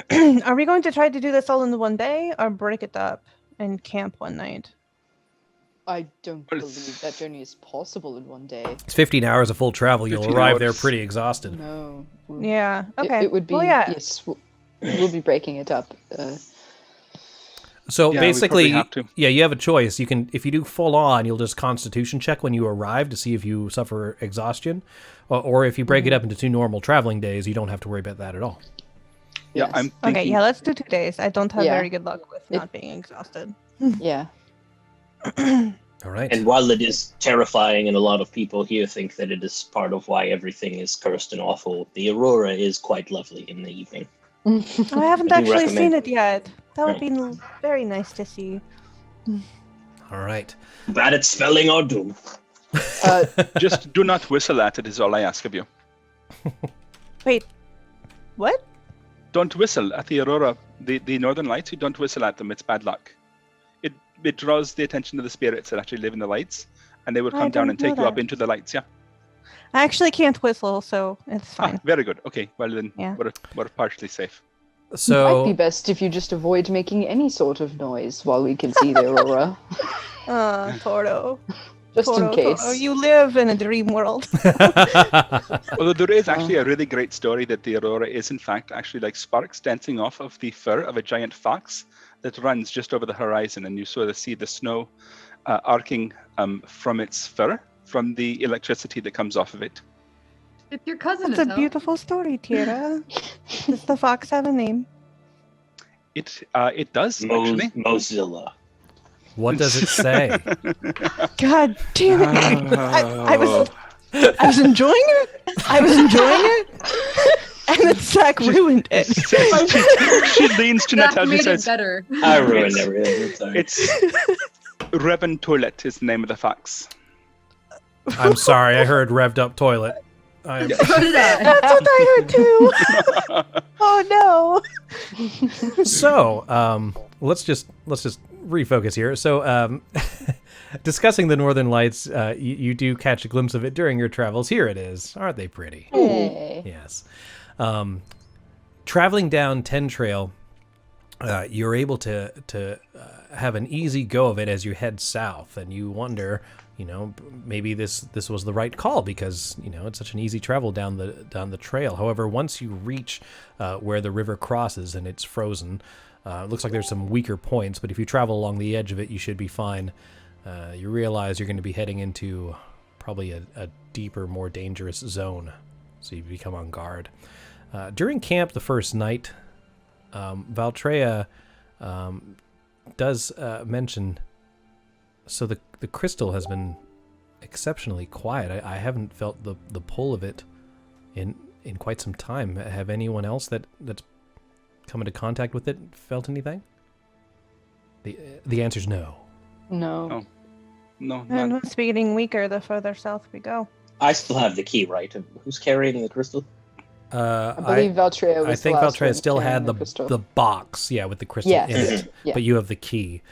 to Are we going to try to do this all in the one day or break it up and camp one night? I don't believe that journey is possible in one day. It's 15 hours of full travel. You'll 15 arrive there hours. pretty exhausted. No. Yeah. Okay. It would be, Well, yeah. yes, we'll be breaking it up. So Yeah, we basically, probably have to. yeah, you have a choice. You can, if you do full on, you'll just Constitution check when you arrive to see if you suffer exhaustion, or if you break it up into 2 normal traveling days, you don't have to worry about that at all. Yeah, Yes. I'm thinking. Okay, yeah, let's do 2 days. I don't have Yeah. very good luck with not being exhausted. Yeah. All right. And while it is terrifying and a lot of people here think that it is part of why everything is cursed and awful, the aurora is quite lovely in the evening. Oh, I haven't I do actually seen recommend- it yet. That would be very nice to see. All right. Bad at spelling or doom. Just do not whistle at it is all I ask of you. Wait, what? Don't whistle at the aurora, the northern lights. You don't whistle at them. It's bad luck. It draws the attention of the spirits that actually live in the lights, and they would I come down and didn't take know you up that. into the lights. Yeah. I actually can't whistle, so it's fine. Ah, very good. Okay. Well then, Yeah. we're partially safe. Might be So best if you just avoid making any sort of noise while we can see the aurora. Toro. Just in case. Toro, you live in a dream world. Although there is actually a really great story that the aurora is in fact actually like sparks dancing off of the fur of a giant fox that runs just over the horizon, and you sort of see the snow arcing from its fur, from the electricity that comes off of it. It's your cousin. That's a beautiful story, Tira. Does the fox have a name? It does actually. Mozilla. what does it say? God damn it! I was enjoying it. And then Zach ruined it. She leans to That Natalia made and it says, better. I ruined everything. Sorry. "It's Revan Toilet is the name of the fox." I'm sorry, I heard revved up toilet. I am, So did I. That's what I heard too. Oh no. so let's just refocus here. So discussing the Northern Lights, you do catch a glimpse of it during your travels. Here it is. Aren't they pretty? Hey. Yes. Traveling down Ten Trail, you're able to have an easy go of it as you head south, and you wonder, maybe this was the right call because it's such an easy travel down the trail. However, once you reach where the river crosses and it's frozen, it looks like there's some weaker points, but if you travel along the edge of it, you should be fine. You realize you're going to be heading into probably a deeper, more dangerous zone, so you become on guard. During camp the first night, Valtreya does mention, so the crystal has been exceptionally quiet. I haven't felt the pull of it in quite some time. Have anyone else that's come into contact with it felt anything? The answer's no. No. No. And it's getting weaker the further south we go. I still have the key, right? Who's carrying the crystal? I believe Valtreya was I think the last Valtreya one still carrying had the box, with the crystal in it, Yeah. but you have the key.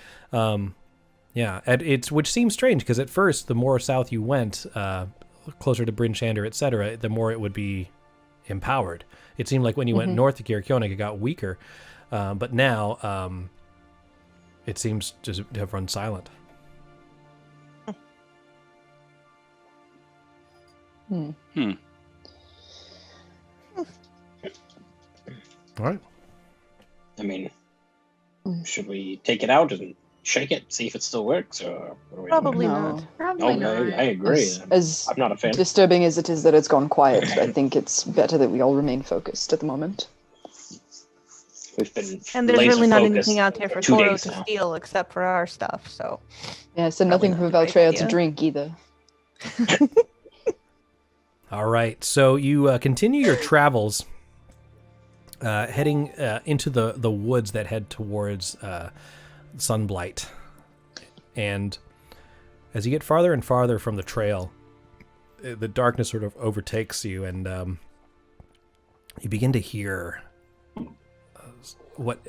Which seems strange because at first, the more south you went, closer to Bryn Shander, etc., the more it would be empowered. It seemed like when you went north to Kirkionig, it got weaker, but now it seems to have run silent. All right. I mean, should we take it out and shake it, see if it still works, or what do we Probably do? not. Probably not. I agree. As I'm not a fan. disturbing as it is that it's gone quiet, I think it's better that we all remain focused at the moment. We've been And there's really not anything out here for 2 Toro days to now. steal except for our stuff, so. Yeah, so nothing for not a great Valtreya to idea. drink either. All right, so you continue your travels, heading into the woods that head towards Sunblight. And as you get farther and farther from the trail, the darkness sort of overtakes you, and you begin to hear what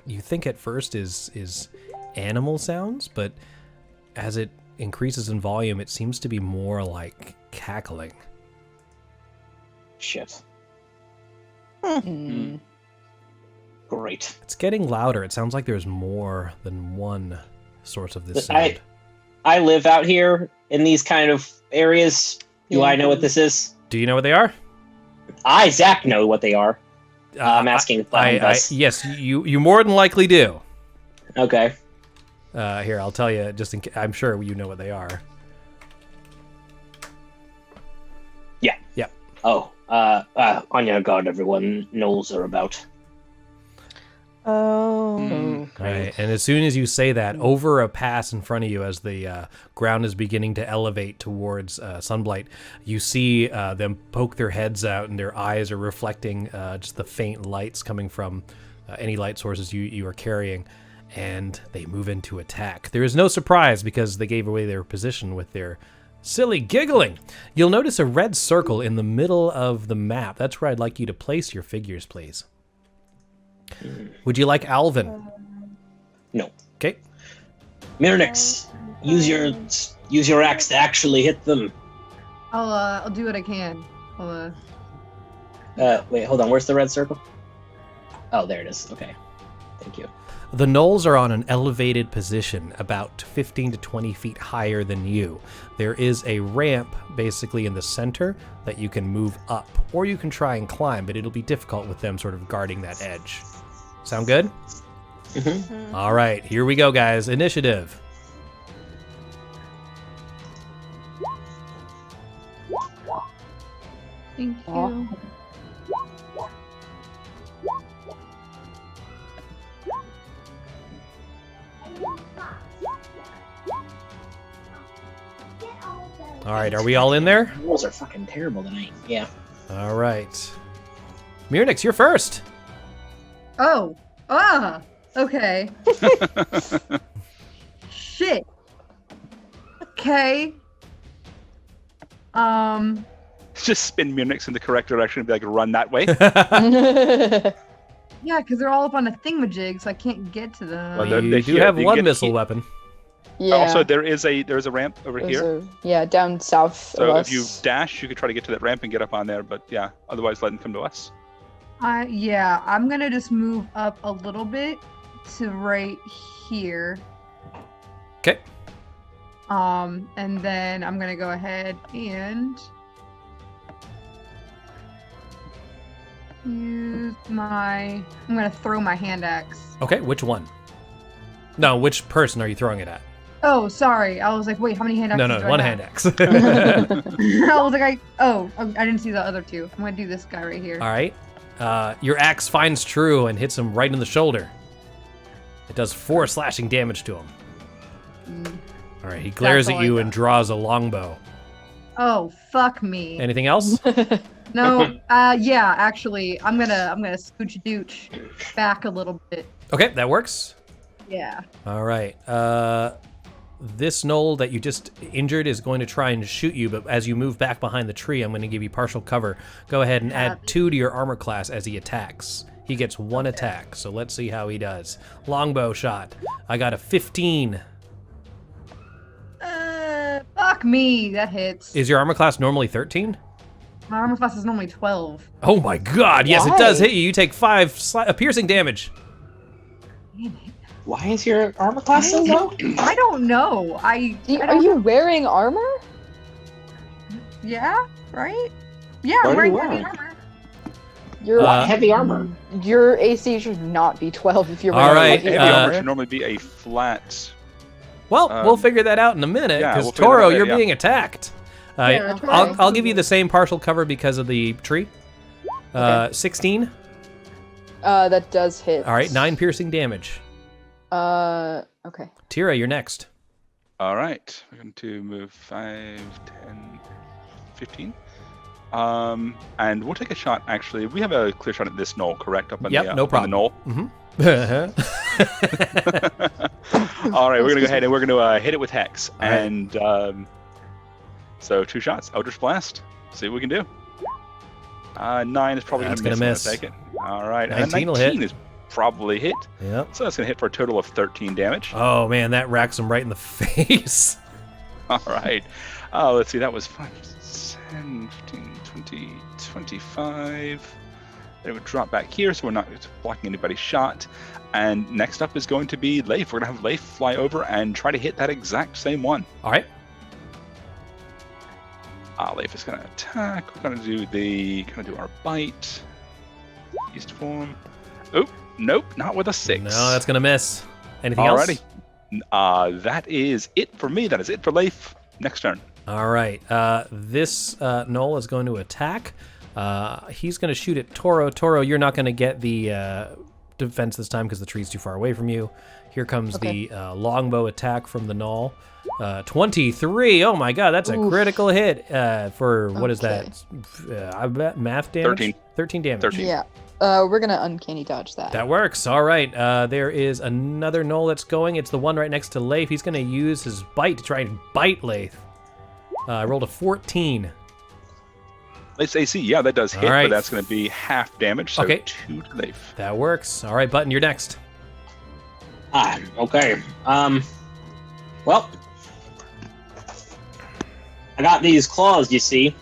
you think at first is animal sounds, but as it increases in volume, it seems to be more like cackling. Shit. Hmm. Great. It's getting louder. It sounds like there's more than one source of this I- sound. I live out here in these kind of areas. Do I know what this is? Do you know what they are? Zach, know what they are. I'm asking. Yes, you more than likely do. Okay. Here, I'll tell you. I'm sure you know what they are. Yeah. Yep. Oh, on your guard, everyone. Gnolls are about. Oh. Right, and as soon as you say that, over a pass in front of you, as the ground is beginning to elevate towards Sunblight, you see them poke their heads out, and their eyes are reflecting just the faint lights coming from any light sources you are carrying, and they move into attack. There is no surprise because they gave away their position with their silly giggling. You'll notice a red circle in the middle of the map. That's where I'd like you to place your figures, please. Would you like Alvin? No. Okay. Mirnix, use your axe to actually hit them. I'll do what I can. Wait, hold on. Where's the red circle? Oh, there it is. Okay. Thank you. The gnolls are on an elevated position, about 15 to 20 feet higher than you. There is a ramp basically in the center that you can move up, or you can try and climb, but it'll be difficult with them sort of guarding that edge. Sound good? Mm-hmm. All right, here we go, guys. Initiative. Thank you. All right, are we all in there? Gnolls are fucking terrible tonight. Yeah. All right. Mirnix, you're first. Oh. Okay. Shit. Okay. Just spin Munich in the correct direction and be like, run that way. Yeah, because they're all up on a thingamajig, so I can't get to them. Well, You do have one missile weapon. Yeah. Also, there is a ramp over here. Down south. So of if you us. dash, you could try to get to that ramp and get up on there. But yeah, otherwise let them come to us. Yeah, I'm gonna just move up a little bit to right here. Okay. And then I'm gonna go ahead and use I'm gonna throw my hand axe. Okay, which one? No, which person are you throwing it at? Oh, sorry. I was like, wait, how many hand axes? No, do I one have? hand axe. I was like, I didn't see the other two. I'm gonna do this guy right here. All right. Your axe finds true and hits him right in the shoulder. It does 4 slashing damage to him. All right, he glares That's at all you I and got. draws a longbow. Oh, fuck me. Anything else? No, yeah, actually, I'm gonna scooch dooch back a little bit. Okay, that works. Yeah. All right. This gnoll that you just injured is going to try and shoot you, but as you move back behind the tree, I'm going to give you partial cover. Go ahead and add 2 to your armor class as he attacks. He gets 1 attack, so let's see how he does. Longbow shot. I got a 15. Fuck me, that hits. Is your armor class normally 13? My armor class is normally 12. Oh my god, yes, it does hit you. You take 5 piercing damage. Why is your armor class so low? I don't know. Are you wearing armor? Yeah, right? Yeah, What I'm are you wearing heavy wearing? armor. Your heavy armor. Your AC should not be 12 if you're All wearing right, heavy Heavy armor. armor should normally be a flat. Well, we'll figure that out in a minute, yeah, because we'll figure that Toro, out later, you're yeah. being attacked. Yeah, I'll give you the same partial cover because of the tree. 16. That does hit. All right, 9 piercing damage. Okay. Tira, you're next. All right, we're going to move 5, 10, 15. And we'll take a shot, actually. We have a clear shot at this knoll, correct? Up on Yep, the, no up problem. on the knoll. All right, we're going to go ahead and we're going to hit it with Hex. All right. And so 2 shots. Eldritch Blast. See what we can do. 9 is probably That's going to gonna miss. miss. Take it. All right. 19 will 19 hit. is probably hit. Yep. So that's going to hit for a total of 13 damage. Oh man, that racks him right in the face. All right. Let's see. That was 5, 10, 15, 20, 25. Then it would drop back here, so we're not blocking anybody's shot. And next up is going to be Leif. We're going to have Leif fly over and try to hit that exact same one. All right. Leif is going to attack. We're going to do our bite. Beast form. Oh, nope, not with a 6. No, that's gonna miss. Anything else? Alrighty. That is it for me. That is it for Leif. Next turn. All right. This Knoll is going to attack. He's going to shoot at Toro. Toro, you're not going to get the defense this time because the tree's too far away from you. Here comes the longbow attack from the Knoll. 23. Oh my god, that's a critical hit for, what is that? I bet math damage? 13 damage. 13. Yeah. We're gonna uncanny dodge that. That works. All right. There is another Knoll that's going. It's the one right next to Leif. He's going to use his bite to try and bite Leif. I rolled a 14. Let's AC. Yeah, that does hit, All right. but that's going to be half damage. So Okay. 2 to Leif. That works. All right, Button, you're next. Okay. Well, I got these claws, you see.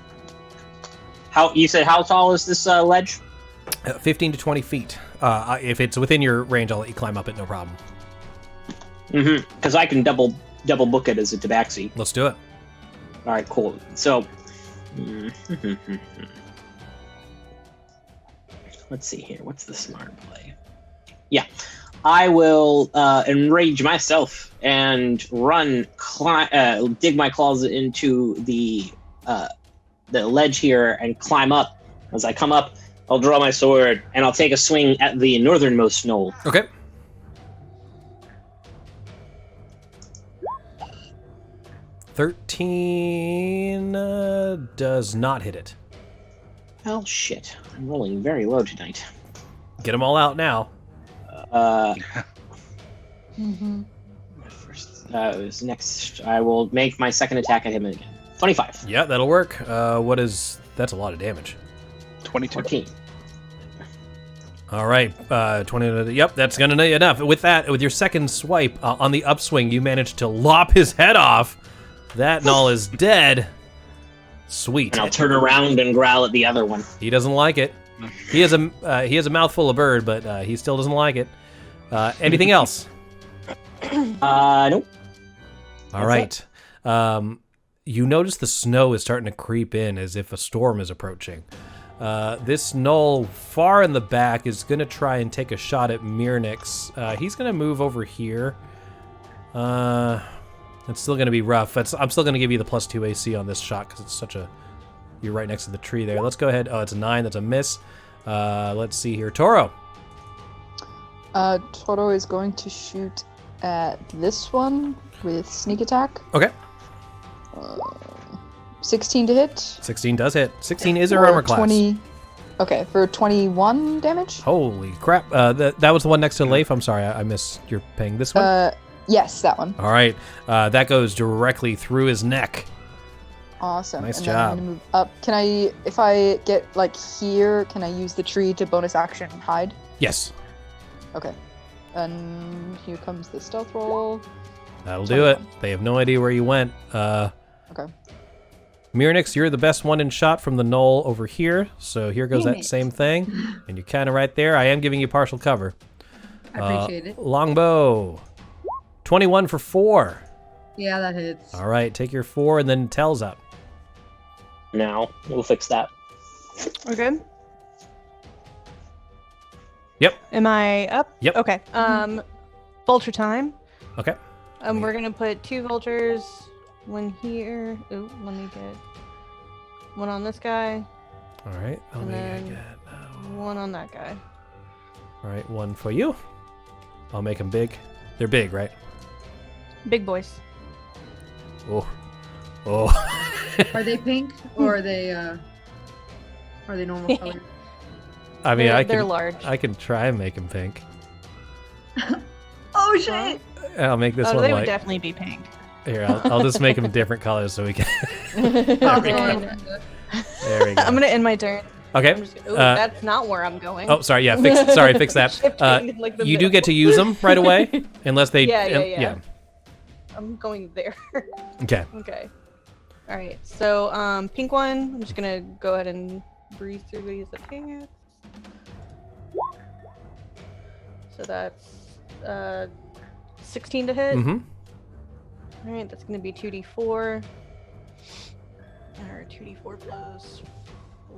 You said how tall is this ledge? 15 to 20 feet. If it's within your range, I'll let you climb up it, no problem. Because I can double book it as a tabaxi. Let's do it. All right, cool. So, let's see here. What's the smart play? Yeah, I will enrage myself and dig my claws into the ledge here and climb up. As I come up, I'll draw my sword and I'll take a swing at the northernmost knoll. Okay. $13 does not hit it. Well, shit. I'm rolling very low tonight. Get them all out now. First, next, I will make my second attack at him again. 25. Yeah, that'll work. That's a lot of damage. 22. 14. All right, 20. Yep, that's gonna be enough. With that, with your second swipe on the upswing, you manage to lop his head off. That Null is dead. Sweet. And I'll turn around and growl at the other one. He doesn't like it. He has a mouthful of bird, but he still doesn't like it. Anything else? Nope. All right. You notice the snow is starting to creep in as if a storm is approaching. This gnoll far in the back is going to try and take a shot at Mirnix. He's going to move over here. It's still going to be rough. I'm still going to give you the +2 AC on this shot because it's such a... You're right next to the tree there. Let's go ahead. Oh, it's a 9. That's a miss. Let's see here. Toro. Toro is going to shoot at this one with sneak attack. Okay. 16 to hit. 16 does hit. 16 is her armor class. 20. Okay, for 21 damage. Holy crap. That was the one next to Leif. I'm sorry, I missed your ping. This one? Yes, that one. All right. That goes directly through his neck. Awesome. Nice and job. Then I'm gonna move up. Can I, if I get like here, can I use the tree to bonus action hide? Yes. Okay. And here comes the stealth roll. That'll do it. They have no idea where you went. Okay. Mirnix, you're the best one in shot from the knoll over here. So here goes that same thing. And you're kind of right there. I am giving you partial cover. I appreciate it. Longbow. 21 for 4. Yeah, that hits. All right, take your 4 and then Tell's up. Now, we'll fix that. Okay. Yep. Am I up? Yep. Okay. Vulture time. Okay. We're gonna put 2 vultures. One here. Ooh, let me get one on this guy. All right. And then one on that guy. All right, one for you. I'll make them big. They're big, right? Big boys. Oh. Oh. Are they pink or are they normal color? I mean, they're large. I can try and make them pink. Oh shit! I'll make this one they light. would definitely be pink. Here, I'll just make them different colors so we can. There we go. I'm gonna end my turn. Okay. That's not where I'm going. Oh, sorry. Yeah, fix that. Shifting, like, the you do middle. get to use them right away, unless they. Yeah. I'm going there. Okay. Okay. All right. So, pink one. I'm just gonna go ahead and breeze through these attacks. So that's 16 to hit. Mm-hmm. All right. That's gonna be 2d4. Or 2d4 plus 4.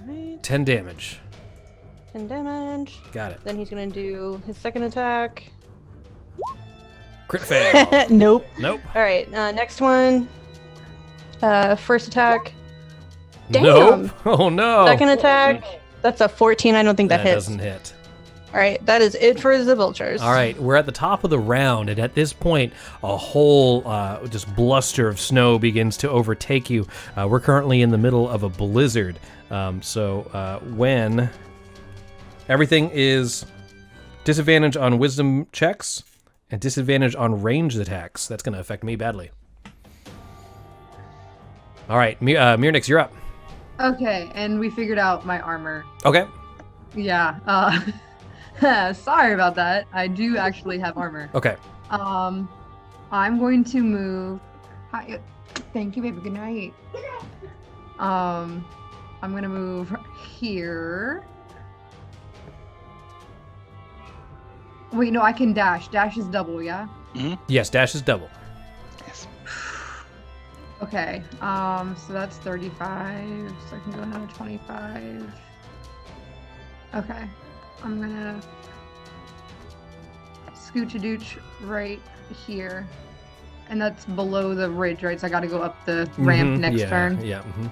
Right. 10 damage. 10 damage. Got it. Then he's gonna do his second attack. Crit fail. Nope. Nope. All right. Next one. First attack. Damn. Nope. Oh no. Second attack. That's a 14. I don't think that hits. Doesn't hit. All right. That is it for the vultures. All right, we're at the top of the round, and at this point, a whole just bluster of snow begins to overtake you. We're currently in the middle of a blizzard, so when everything is disadvantage on wisdom checks and disadvantage on ranged attacks, that's going to affect me badly. All right, Mirnix, you're up. Okay, and we figured out my armor. Okay. Yeah. Sorry about that. I do actually have armor. Okay. I'm going to move. Hi. Thank you, baby. Good night. I'm gonna move here. Wait, no, I can dash. Dash is double, yeah? Mm-hmm. Yes, dash is double. Yes. Okay. So that's 35. So I can go another 25. Okay. I'm gonna scooch-a-dooch right here. And that's below the ridge, right? So I gotta go up the ramp next turn. Yeah. Mm-hmm.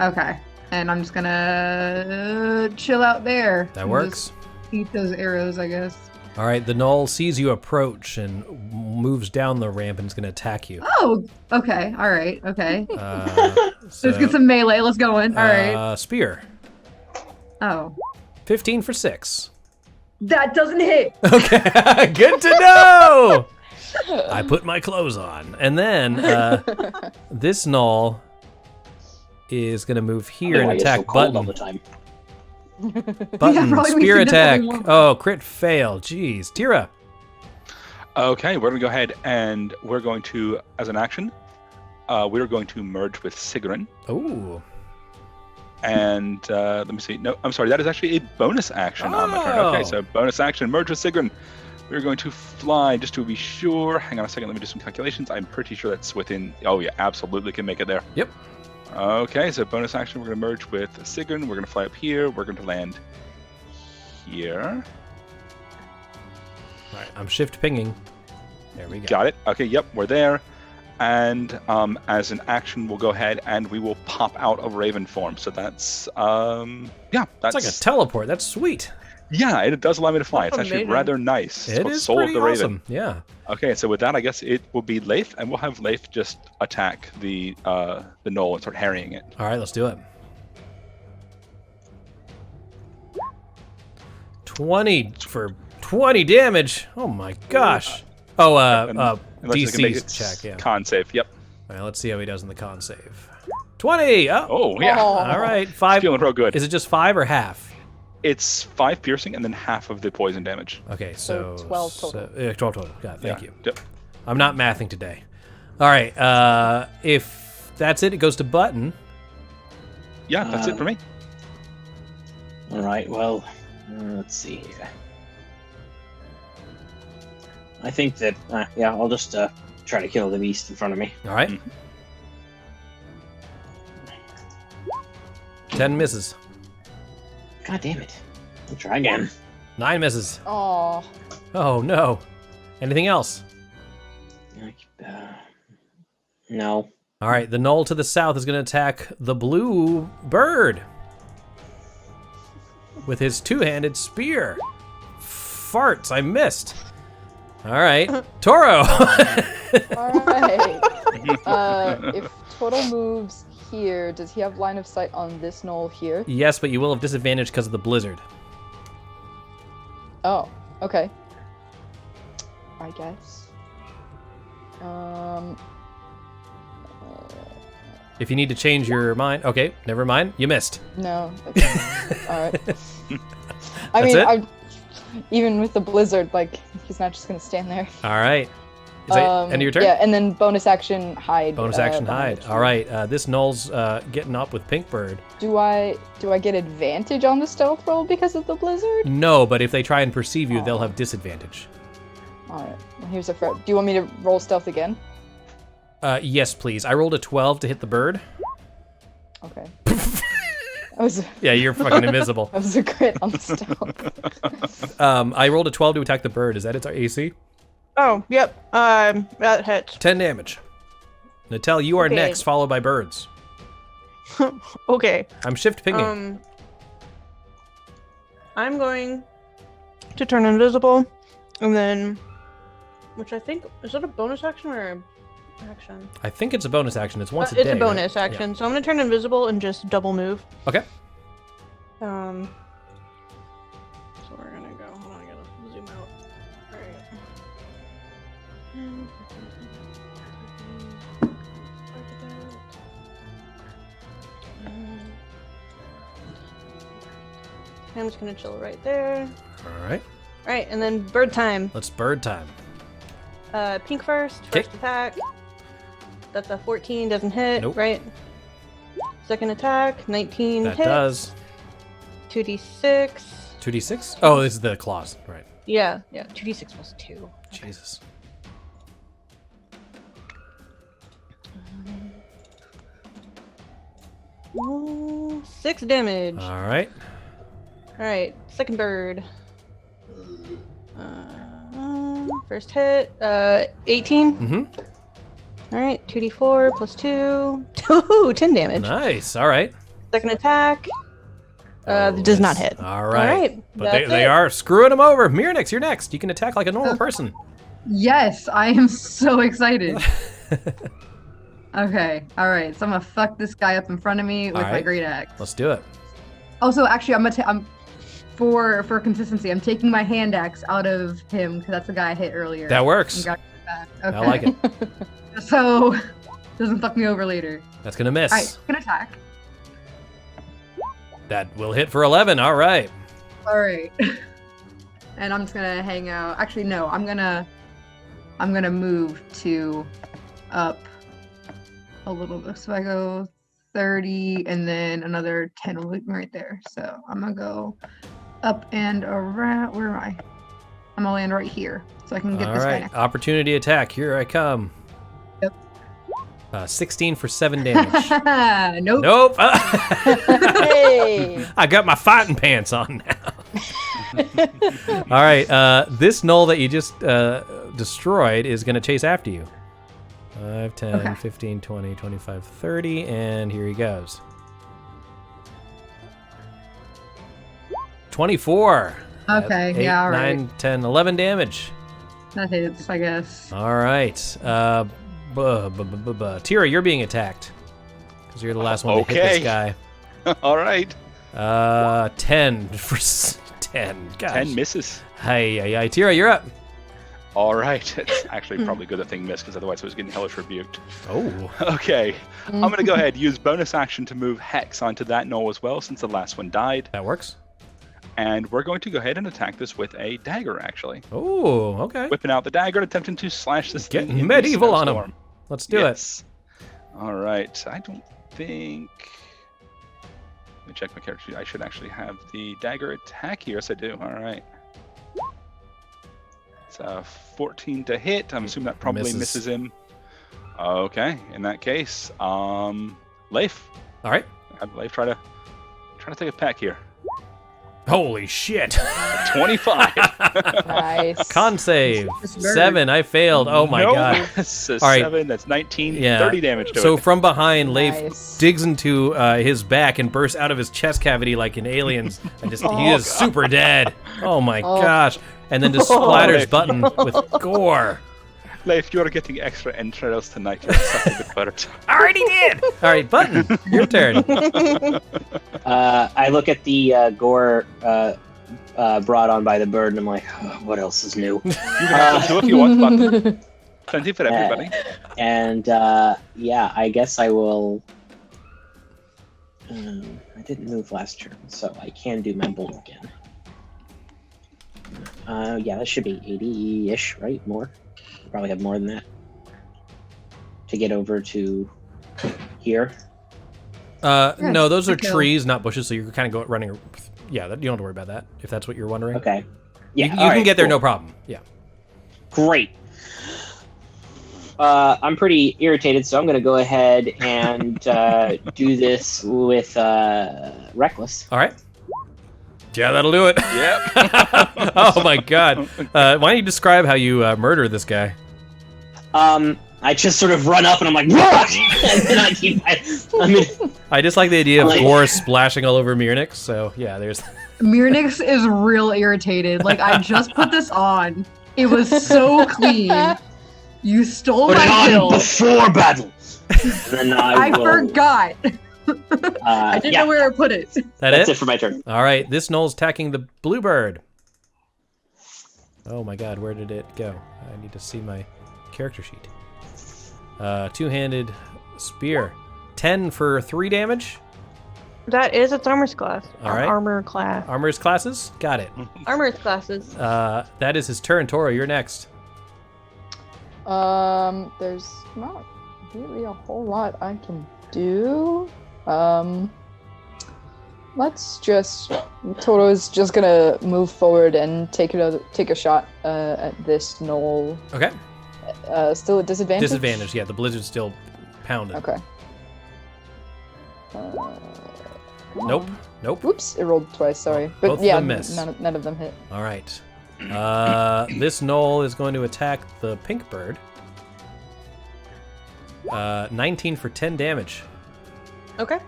Okay. And I'm just gonna chill out there. That works. Eat those arrows, I guess. All right, the gnoll sees you approach and moves down the ramp and is going to attack you. Oh, okay. All right. Okay. So, Let's get some melee. Let's go in. All right. Spear. Oh. 15 for 6. That doesn't hit. Okay, good to know. I put my clothes on. And then this gnoll is going to move here and attack Button. All the time. Button, Yeah, spear attack. Oh, crit fail. Jeez. Tira. Okay, we're going to go ahead and we're going to, as an action, we're going to merge with Sigrun. Ooh. And let me see. No, I'm sorry. That is actually a bonus action on my turn. Okay, so bonus action, merge with Sigrun. We're going to fly just to be sure. Hang on a second. Let me do some calculations. I'm pretty sure that's within. Oh, yeah, absolutely can make it there. Yep. Okay, so bonus action. We're going to merge with Sigrun. We're going to fly up here. We're going to land here. All right, I'm shift pinging. There we go. Got it. Okay, yep, we're there. And as an action, we'll go ahead and we will pop out of Raven form. So that's, yeah. That's like a teleport. That's sweet. Yeah, it does allow me to fly. That's it's actually amazing. rather nice. It is Soul pretty of the Raven. awesome. Yeah. Okay, so with that, I guess it will be Leif, and we'll have Leif just attack the knoll and start harrying it. All right, let's do it. 20 for 20 damage. Oh my gosh. Oh, Unless you can make DC's it check, yeah. Con save, yep. All right, let's see how he does in the con save. 20! Oh, yeah. All right, 5. Feeling real good. Is it just 5 or half? It's 5 piercing and then half of the poison damage. Okay, so 12 total. 12 total. Got it. Thank you. Yep. I'm not mathing today. All right, if that's it, it goes to Button. Yeah, that's it for me. All right. Well, let's see here. I think that yeah, I'll just try to kill the beast in front of me. All right. 10 misses. God damn it! I'll try again. 9 misses. Oh. Oh no. Anything else? No. All right, the knoll to the south is going to attack the blue bird with his two-handed spear. Farts, I missed. All right, Toro. All right. If Total moves here, does he have line of sight on this knoll here? Yes, but you will have disadvantage because of the blizzard. Oh, okay. I guess. If you need to change your mind, okay, never mind. You missed. No. That's all right. I That's mean, it? even with the blizzard, like he's not just gonna stand there. All right. Is that end of your turn? Yeah, and then bonus action hide. Bonus action behind hide. the All right. This knoll's getting up with Pink Bird. Do I get advantage on the stealth roll because of the blizzard? No, but if they try and perceive you, they'll have disadvantage. All right. Well, here's a threat. Do you want me to roll stealth again? Yes, please. I rolled a 12 to hit the bird. Okay. Yeah, you're fucking invisible. That was a crit on the stealth. I rolled a 12 to attack the bird. Is that its AC? Oh, yep. That hits. 10 damage. Natel, you are Okay. next, followed by birds. Okay. I'm shift pinging. I'm going to turn invisible, and then, which I think is that a bonus action or a action? I think it's a bonus action. It's once a day. It's a bonus right? action, so I'm gonna turn invisible and just double move. Okay. So we're gonna go. Hold on, I gotta zoom out. I'm just gonna chill right there. All right. All right, and then bird time. Let's bird time. Pink first. Okay. First attack. That's a 14, doesn't hit. Nope. Right. Second attack, 19 That hits. does. 2d6. 2d6? Oh, this is the claws. Right. Yeah, 2d6 plus 2. Jesus. Ooh, 6 damage. All right. Alright, second bird. First hit, 18. Mm-hmm. Alright, 2d4 plus 2. Ooh, 10 damage. Nice. All right. Second attack. Does not hit. All right. Alright, But that's they it. are screwing him over. Mirnix, you're next. You can attack like a normal person. Yes, I am so excited. Okay, alright, so I'm gonna fuck this guy up in front of me with my Alright. great axe. Let's do it. Also, actually, I'm for consistency, I'm taking my hand axe out of him because that's the guy I hit earlier. That works. And got it back. I Okay. like it. So, doesn't fuck me over later. That's going to miss. Alright, can attack. That will hit for 11. All right. Alright. And I'm just gonna hang out. Actually, no, I'm gonna I'm gonna move to up a little bit. So I go 30 and then another 10 will leave me right there. So I'm gonna go up and around. Where am I? I'm gonna land right here so I can get this guy next. Opportunity attack. Here I come. Yep. 16 for 7 damage. Nope. Nope. Hey! I got my fighting pants on now. All right. This gnoll that you just destroyed is going to chase after you. 5, 10, 15, 20, 25, 30, and here he goes. 24. Okay, 8, yeah, all right. 9, 10, 11 damage. That hits, I guess. All right. Tira, you're being attacked. Because you're the last one to hit this guy. All right. 10 for 10. Gosh. 10 misses. Hey, Tira, you're up. All right. It's actually probably good that thing missed, because otherwise I was getting hellish rebuked. Oh. Okay. I'm going to go ahead and use bonus action to move Hex onto that gnoll as well, since the last one died. That works. And we're going to go ahead and attack this with a dagger, actually. Oh, okay. Whipping out the dagger, attempting to slash this thing. Getting medieval on him. Let's do it. All right. I don't think... Let me check my character sheet. I should actually have the dagger attack here. Yes, I do. All right. It's a 14 to hit. I'm assuming that probably misses him. Okay. In that case, Leif. All right. Have Leif try to take a peck here. Holy shit. 25. Nice. Con save. 7. I failed. Oh my god. So all right. 7. That's 19. Yeah. 30 damage to it. So from behind, Leif digs into his back and bursts out of his chest cavity like in Aliens. And just he is super dead. Oh my gosh. And then just splatters Button with gore. Leif, you are getting extra entrails tonight. You're such a good butter. I already did. All right, Button, your turn. I look at the gore brought on by the bird, and I'm like, oh, what else is new? You can have some too if you want, Button. Plenty for everybody. And yeah, I guess I will. I didn't move last turn, so I can do my bolt again. Yeah, that should be 80-ish, right? More. Probably have more than that to get over to here. No, those are trees, not bushes. So you're kind of running. Yeah, you don't have to worry about that if that's what you're wondering. Okay. Yeah, you can get there, no problem. Yeah. Great. I'm pretty irritated, so I'm going to go ahead and do this with Reckless. All right. Yeah, that'll do it. Yep. Oh my god. Why don't you describe how you murder this guy? I just sort of run up and I'm like, what? And then I just like the idea of gore splashing all over Mirnix. So yeah, there's. Mirnix is real irritated. Like, I just put this on. It was so clean. You stole my kill before battle. Then I forgot. I didn't know where I put it. That's it for my turn. All right, this gnoll's attacking the bluebird. Oh my god, where did it go? I need to see my character sheet. Two-handed spear. 10 for 3 damage. That is its armor's class. All right. Armor class. Armor's classes? Got it. Armor's classes. That is his turn. Toro, you're next. There's not really a whole lot I can do. Let's just... Toro's just gonna move forward and take a shot at this gnoll. Okay. Still at disadvantage? Disadvantage, yeah. The blizzard's still pounding. Okay. Nope. Oops, it rolled twice, sorry. But both yeah, of them miss. None of them hit. All right. This gnoll is going to attack the pink bird. 19 for 10 damage. Okay.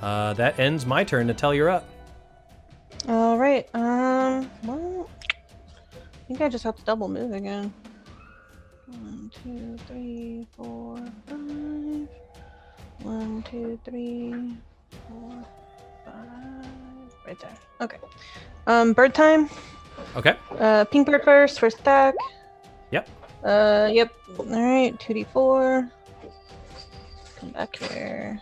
That ends my turn. Natel, you're up. All right. Well, I think I just have to double move again. 1, 2, 3, 4, 5. 1, 2, 3, 4, 5. Right there. Okay. Bird time. Okay. Pink bird first attack. Yep. Yep. All right. 2d4. Come back here.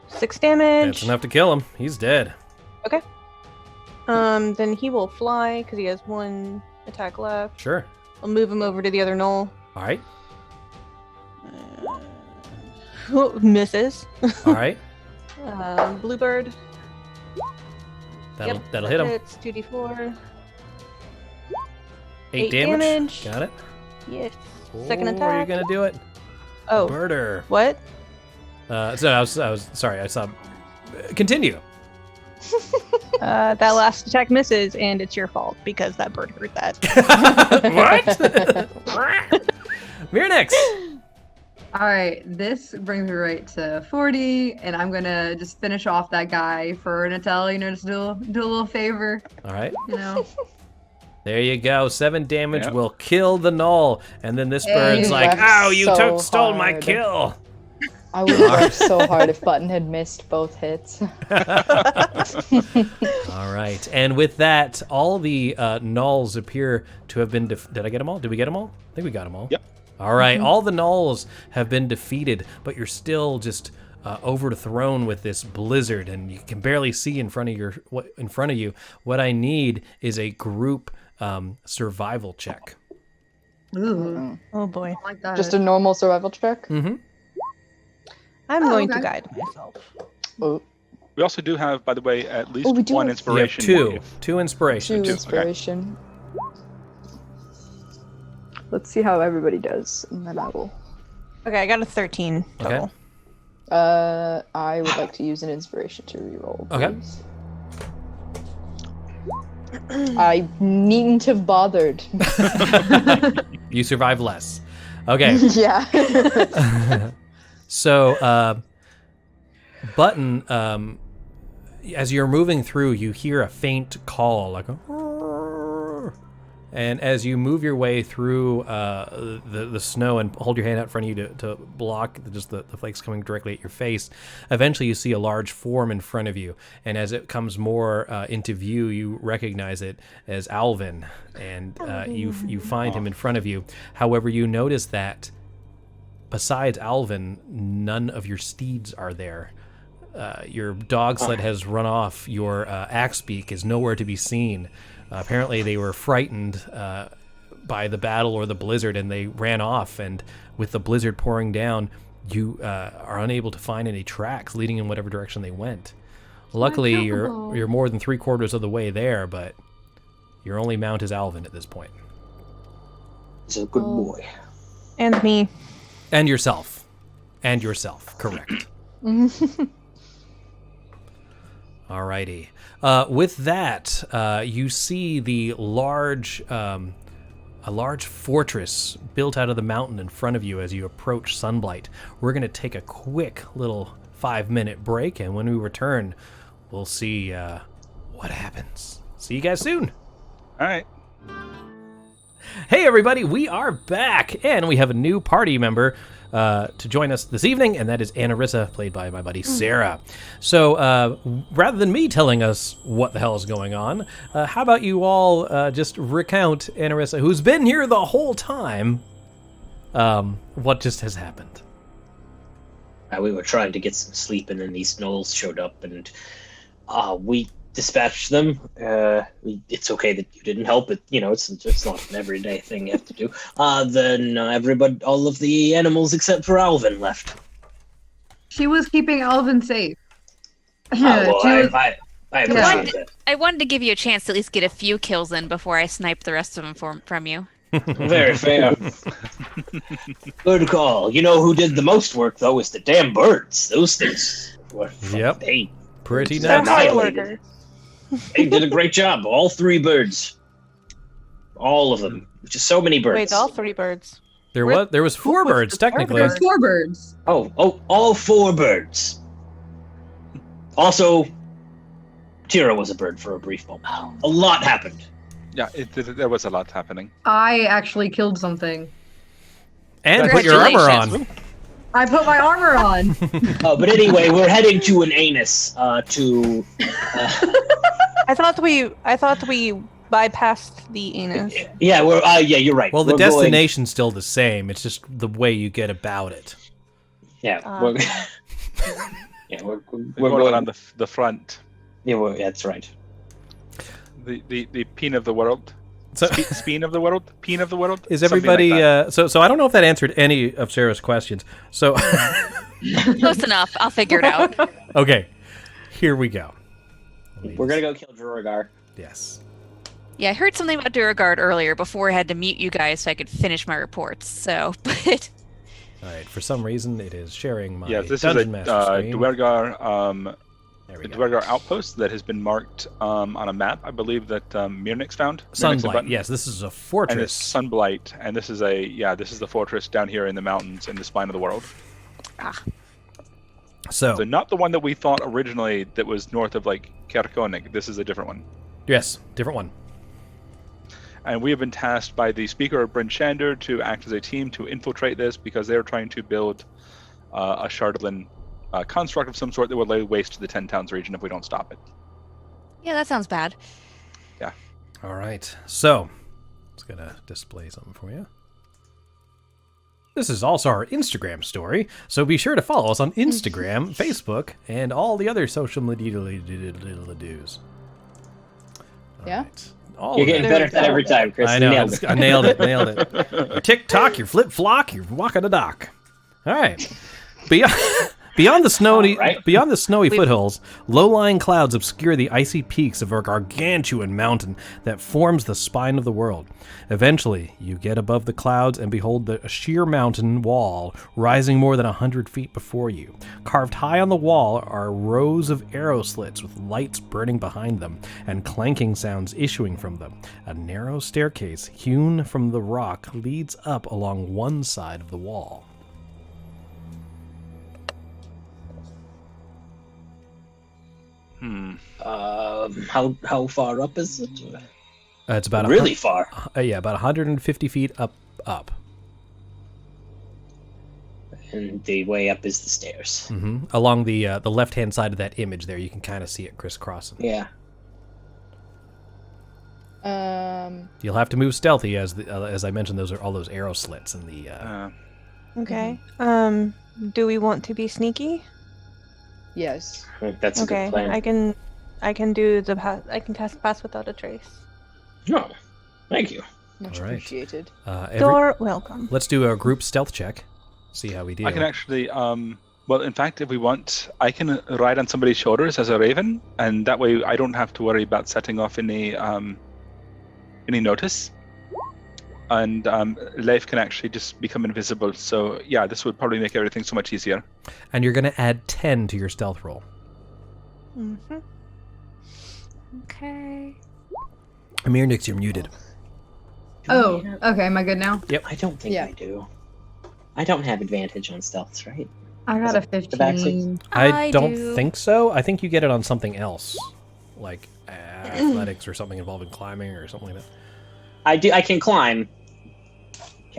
6 damage. That's enough to kill him. He's dead. Okay. Then he will fly because he has 1 attack left. Sure. I'll move him over to the other knoll. All right. Misses. All right. Bluebird. That'll that hit him. It's 2d4. 8 damage. Got it. Yes. Second attack. Are you gonna do it? Oh. Murder. What? So I was sorry. I saw. Continue. That last attack misses, and it's your fault because that bird hurt that. What? Mirnix. All right, this brings me right to 40, and I'm gonna just finish off that guy for Natal. You know, just do a little favor. All right. You know. There you go. 7 damage will kill the Gnoll, and then this Hey, bird's like, that's "Ow! You so stole my hard. kill." I would have worked so hard if Button had missed both hits. All right, and with that, all the Gnolls appear to have been. Did I get them all? Did we get them all? I think we got them all. Yep. All right, all the Gnolls have been defeated, but you're still just overthrown with this blizzard, and you can barely see in front of you. What I need is a group survival check. Ooh. Oh boy. I like that. Just a normal survival check? Mm-hmm. I'm going to okay. guide myself. Oh, We also do have, by the way, at least we do one have- inspiration. You have two inspiration. 2 inspiration. Let's see how everybody does in the battle. Okay, I got a 13 total. Okay. I would like to use an inspiration to reroll. Okay. Please. I needn't have bothered. You survive less. Okay. Yeah. So, Button, as you're moving through, you hear a faint call, like a... And as you move your way through the snow and hold your hand out in front of you to block just the flakes coming directly at your face, eventually you see a large form in front of you. And as it comes more into view, you recognize it as Alvin, and you find him in front of you. However, you notice that besides Alvin, none of your steeds are there. Your dog sled has run off. Your Axebeak is nowhere to be seen. Apparently they were frightened by the battle or the blizzard, and they ran off. And with the blizzard pouring down, you are unable to find any tracks leading in whatever direction they went. Luckily, you're more than 3/4 of the way there, but your only mount is Alvin at this point. He's a good boy. And me. And yourself. And yourself, correct. Alrighty. With that, you see the a large fortress built out of the mountain in front of you as you approach Sunblight. We're going to take a quick little 5-minute break, and when we return, we'll see what happens. See you guys soon. All right. Hey everybody, we are back, and we have a new party member to join us this evening, and that is Anarissa, played by my buddy Sarah. So rather than me telling us what the hell is going on, how about you all just recount, Anarissa, who's been here the whole time, what just has happened? We were trying to get some sleep, and then these gnolls showed up, and we dispatched them. It's okay that you didn't help it. You know, it's not an everyday thing you have to do. Then everybody, all of the animals except for Alvin left. She was keeping Alvin safe. Well, I appreciate that. I wanted to give you a chance to at least get a few kills in before I sniped the rest of them from you. Very fair. Good call. You know who did the most work, though, is the damn birds. Those things were pretty annihilated. They did a great job. All 3 birds. All of them. Just so many birds. Wait, all 3 birds. There was 4 birds, technically. There were 4 birds. Oh, all 4 birds. Also, Tira was a bird for a brief moment. A lot happened. Yeah, there was a lot happening. I actually killed something. And put your armor on. I put my armor on. But anyway, we're heading to an anus to... I thought we bypassed the anus. Yeah, yeah, you're right. Well, the We're destination's still the same. It's just the way you get about it. Yeah, we're going on the front. Yeah, that's right. The peen of the world. Speen of the world? Peen of the world? Is Something everybody... like that. So I don't know if that answered any of Sarah's questions. So... Close enough. I'll figure it out. Okay. Here we go. We're going to go kill duergar. Yes. Yeah, I heard something about duergar earlier before I had to mute you guys so I could finish my reports. So, but... All right. For some reason, it is sharing my This Dungeon is a Master screen. duergar... There the we go. duergar outpost that has been marked on a map, I believe that Mirnix found. Sunblight. Yes, this is a fortress. And it's Sunblight, and this is the fortress down here in the mountains in the spine of the world. So not the one that we thought originally that was north of like Kerkonik. This is a different one. Yes, different one. And we have been tasked by the Speaker of Bryn Shander to act as a team to infiltrate this because they're trying to build a Shardolin construct of some sort that would lay waste to the 10 Towns region if we don't stop it. Yeah, that sounds bad. Yeah. All right. So, it's going to display something for you. This is also our Instagram story, so be sure to follow us on Instagram, Facebook, and all the other social media do's. Yeah? You're getting better at that every time, Chris. I know. I nailed it. it. Your TikTok, your flip-flop, you're walking the dock. All right. Beyond the snowy foothills, low-lying clouds obscure the icy peaks of a gargantuan mountain that forms the spine of the world. Eventually, you get above the clouds and behold the sheer mountain wall rising more than 100 feet before you. Carved high on the wall are rows of arrow slits with lights burning behind them and clanking sounds issuing from them. A narrow staircase hewn from the rock leads up along one side of the wall. How far up is it? It's about really far. About 150 feet up. And the way up is the stairs. Mm-hmm. Along the left-hand side of that image there, you can kind of see it crisscrossing. Yeah. You'll have to move stealthy, as I mentioned. Those are all those arrow slits in the. Okay. Do we want to be sneaky? Yes. I think that's a good plan. I can do I can cast Pass Without a Trace. No, thank you. Much All right. appreciated. You're welcome. Let's do a group stealth check. See how we do. I can actually, well, in fact, if we want, I can ride on somebody's shoulders as a raven, and that way I don't have to worry about setting off any notice. And Leif can actually just become invisible. So yeah, this would probably make everything so much easier. And you're going to add 10 to your stealth roll. Mm-hmm. Okay. Mirnix, you're muted. Oh, okay. Am I good now? Yep. I don't think I do. I don't have advantage on stealths, right? I got a 15. I don't think so. I think you get it on something else, like athletics or something involving climbing or something like that. I can climb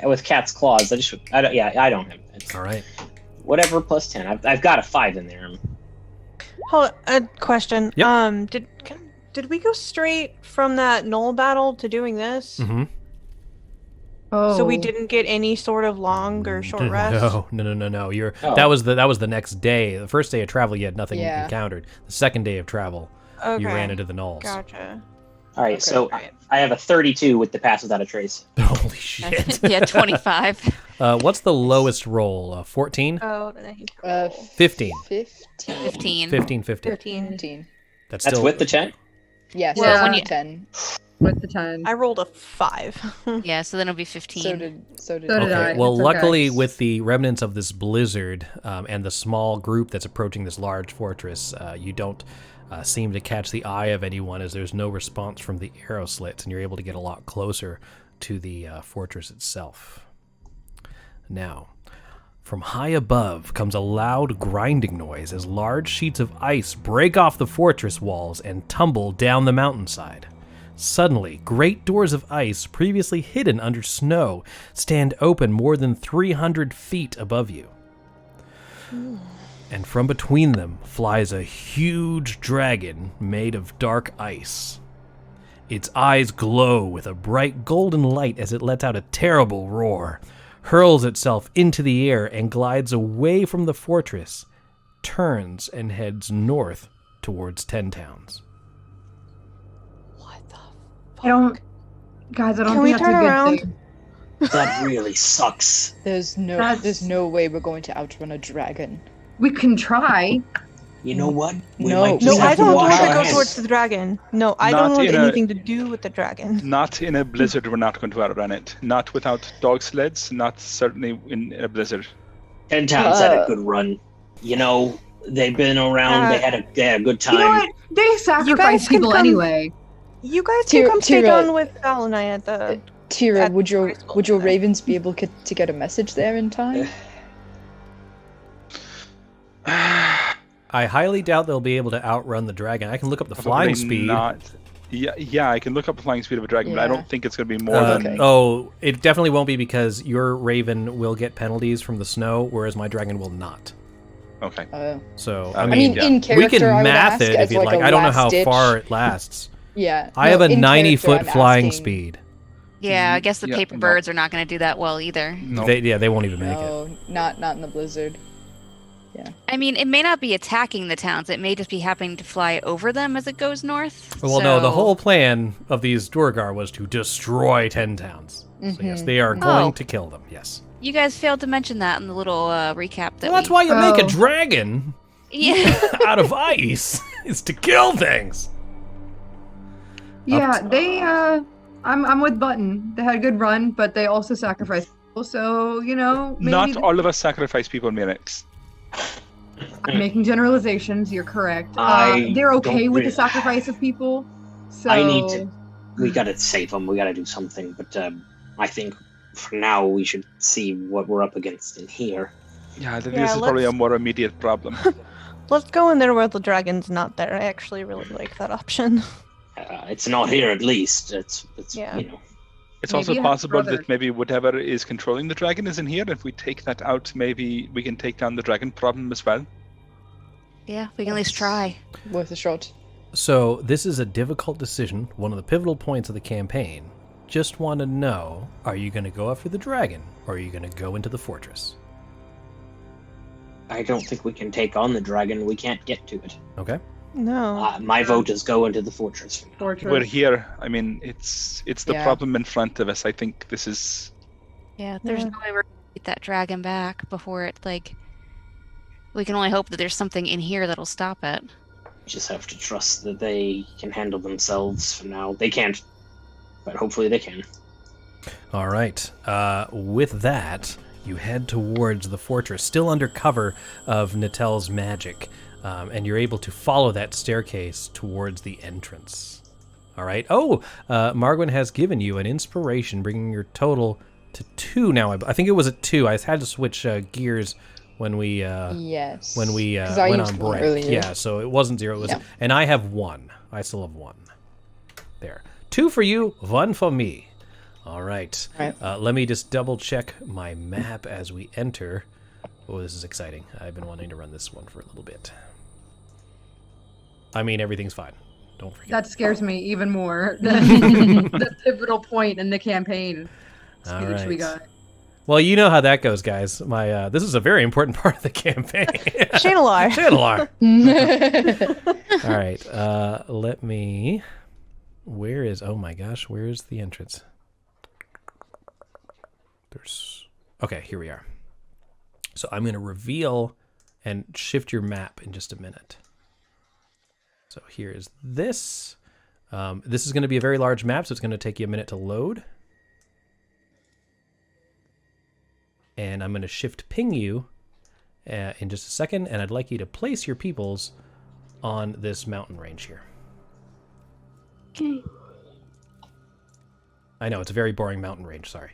with cat's claws. I don't have it. All right. Whatever plus 10. I've got a 5 in there. Hold a question. Yep. Did we go straight from that Knoll battle to doing this? Mm-hmm. Oh. So we didn't get any sort of long or short rest? No. That was the next day. The first day of travel, you had nothing encountered. The second day of travel, you ran into the Knolls. Gotcha. All right, so I have a 32 with the Pass Without a Trace. Holy shit. Yeah, 25. What's the lowest roll? 14? 15. 15. That's still with the 10? Yes, Well, when you 10. With the 10. I rolled a 5. Yeah, so then it'll be 15. So did Okay. I. Well, It's luckily, okay. with the remnants of this blizzard and the small group that's approaching this large fortress, you don't seem to catch the eye of anyone as there's no response from the arrow slits, and you're able to get a lot closer to the fortress itself. Now, from high above comes a loud grinding noise as large sheets of ice break off the fortress walls and tumble down the mountainside. Suddenly, great doors of ice, previously hidden under snow, stand open more than 300 feet above you. And from between them flies a huge dragon made of dark ice. Its eyes glow with a bright golden light as it lets out a terrible roar, hurls itself into the air and glides away from the fortress, turns and heads north towards 10 Towns. I don't Guys, I don't Can we think that's turn a good around? thing. That really sucks. There's no way we're going to outrun a dragon. We can try. You know what? We No. might just No, have I to don't wash want to our go hands. towards the dragon. No, I Not don't want in a- anything to do with the dragon. Not in a blizzard, we're not going to outrun it. Not without dog sleds, not certainly in a blizzard. 10 Towns had a good run. You know, they've been around. They had a good time. You know what? They sacrifice can people come- anyway. You guys can come stay Tira- down with Val and I at the... Tira, at would your high school would your then. ravens be able to get a message there in time? I highly doubt they'll be able to outrun the dragon. I can look up the flying Probably speed. Not. Yeah, I can look up the flying speed of a dragon, but I Yeah. don't think it's going to be more Uh, than. Oh, it definitely won't be because your raven will get penalties from the snow, whereas my dragon will not. Okay. So, I I mean, mean, in we character, can I would math ask it as if you'd like like. a I don't know last how ditch. far it lasts. Yeah. I have a in 90-foot character, I'm flying asking- speed. Yeah, I guess the Yeah, paper no. birds are not going to do that well either. No. They won't even make it. No, not in the blizzard. I mean, it may not be attacking the towns. It may just be happening to fly over them as it goes north. Well, no, the So- whole plan of these duergar was to destroy 10 towns. So yes, they are going Oh. to kill them. Yes. You guys failed to mention that in the little recap that Well, that's we... why you make a Oh. dragon Yeah. out of ice is to kill things. Yeah, they I'm with Button. They had a good run, but they also sacrificed people, so you know, maybe Not all of us sacrifice people in minutes. I'm making generalizations, you're correct. I They're okay don't with the really- sacrifice of people. So I need to. We gotta save them. We gotta do something. But I think for now we should see what we're up against in here. Yeah, this Yeah, is probably a let's- more immediate problem. Let's go in there where the dragon's not there. I actually really like that option. It's not here, at least. It's Yeah. you know. It's Maybe also you have possible brother. that maybe whatever is controlling the dragon is in here. If we take that out, maybe we can take down the dragon problem as well. Yeah, we can at least try. Worth a shot. So this is a difficult decision, one of the pivotal points of the campaign. Just want to know, are you going to go after the dragon, or are you going to go into the fortress? I don't think we can take on the dragon. We can't get to it. Okay. No. My vote is go into the fortress. Fortress. We're here. I mean, it's the Yeah. problem in front of us. I think this is. Yeah, there's Yeah. no way we're going to get that dragon back before it, like... We can only hope that there's something in here that'll stop it. Just have to trust that they can handle themselves for now. They can't, but hopefully they can. All right. With that, you head towards the fortress, still under cover of Natel's magic, and you're able to follow that staircase towards the entrance. All right. Oh, Margwin has given you an inspiration, bringing your total to 2 now. I think it was at 2. I had to switch gears when we Yes. when we 'Cause I went used on one break. earlier. Yeah, so it wasn't 0. It was, Yeah. and I have 1. I still have 1. There. 2 for you, 1 for me. All right. Right. Let me just double check my map as we enter. Oh, this is exciting. I've been wanting to run this one for a little bit. I mean, everything's fine. Don't forget. That scares me even more than the pivotal point in the campaign All speech we right. got. Well, you know how that goes, guys. My this is a very important part of the campaign. Shanalar. Shanalar. All right. Let me. Where is? Oh my gosh. Where is the entrance? There's. Okay, here we are. So I'm going to reveal and shift your map in just a minute. So here is this. This is going to be a very large map, so it's going to take you a minute to load. And I'm going to shift ping you in just a second, and I'd like you to place your peoples on this mountain range here. Okay. I know, it's a very boring mountain range, sorry.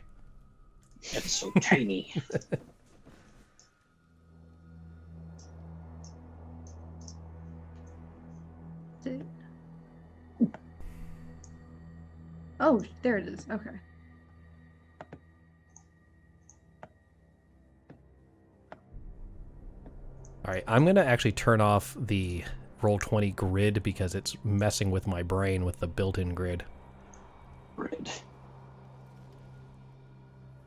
It's so tiny. Oh, there it is. Okay. All right, I'm going to actually turn off the Roll20 grid because it's messing with my brain with the built-in grid. Grid.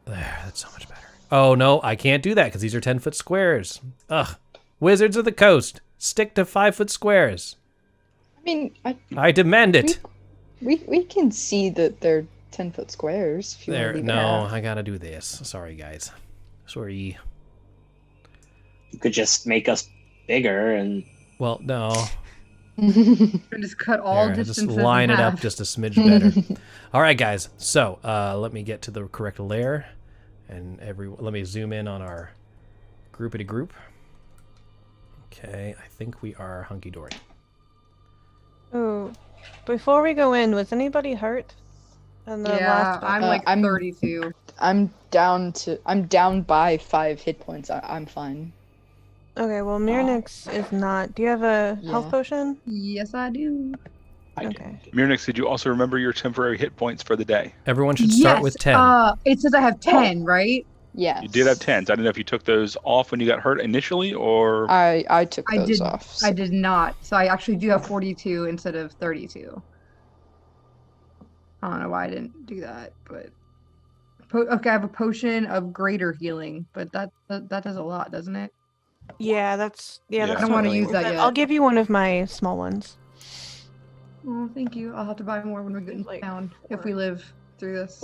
There, that's so much better. Oh, no, I can't do that because these are 10-foot squares. Ugh. Wizards of the Coast, stick to 5-foot squares. I mean, I demand it. we can see that they're 10-foot squares. If you There, want to leave no, it at. I gotta do this. Sorry, guys. Sorry. You could just make us bigger and. Well, no. And just cut all There, distances just line in it up half. just a smidge better. All right, guys. So let me get to the correct layer, and let me zoom in on our groupity group. Okay, I think we are hunky dory. Oh, before we go in, was anybody hurt? In the last I'm like 32. I'm down by 5 hit points. I'm fine. Okay, well, Mirnix is not. Do you have a health Yeah. potion? Yes, I do. Okay. Mirnix, did you also remember your temporary hit points for the day? Everyone should start with 10. It says I have 10, right? Yeah. You did have 10s. I don't know if you took those off when you got hurt initially, or I took I those did. off. I did not. So I actually do have 42 instead of 32. I don't know why I didn't do that, but okay, I have a potion of greater healing, but that does a lot, doesn't it? Yeah, that's Yeah. that's I don't not want to really use worth that it. yet. I'll give you one of my small ones. Oh, thank you. I'll have to buy more when we get in town if we live through this.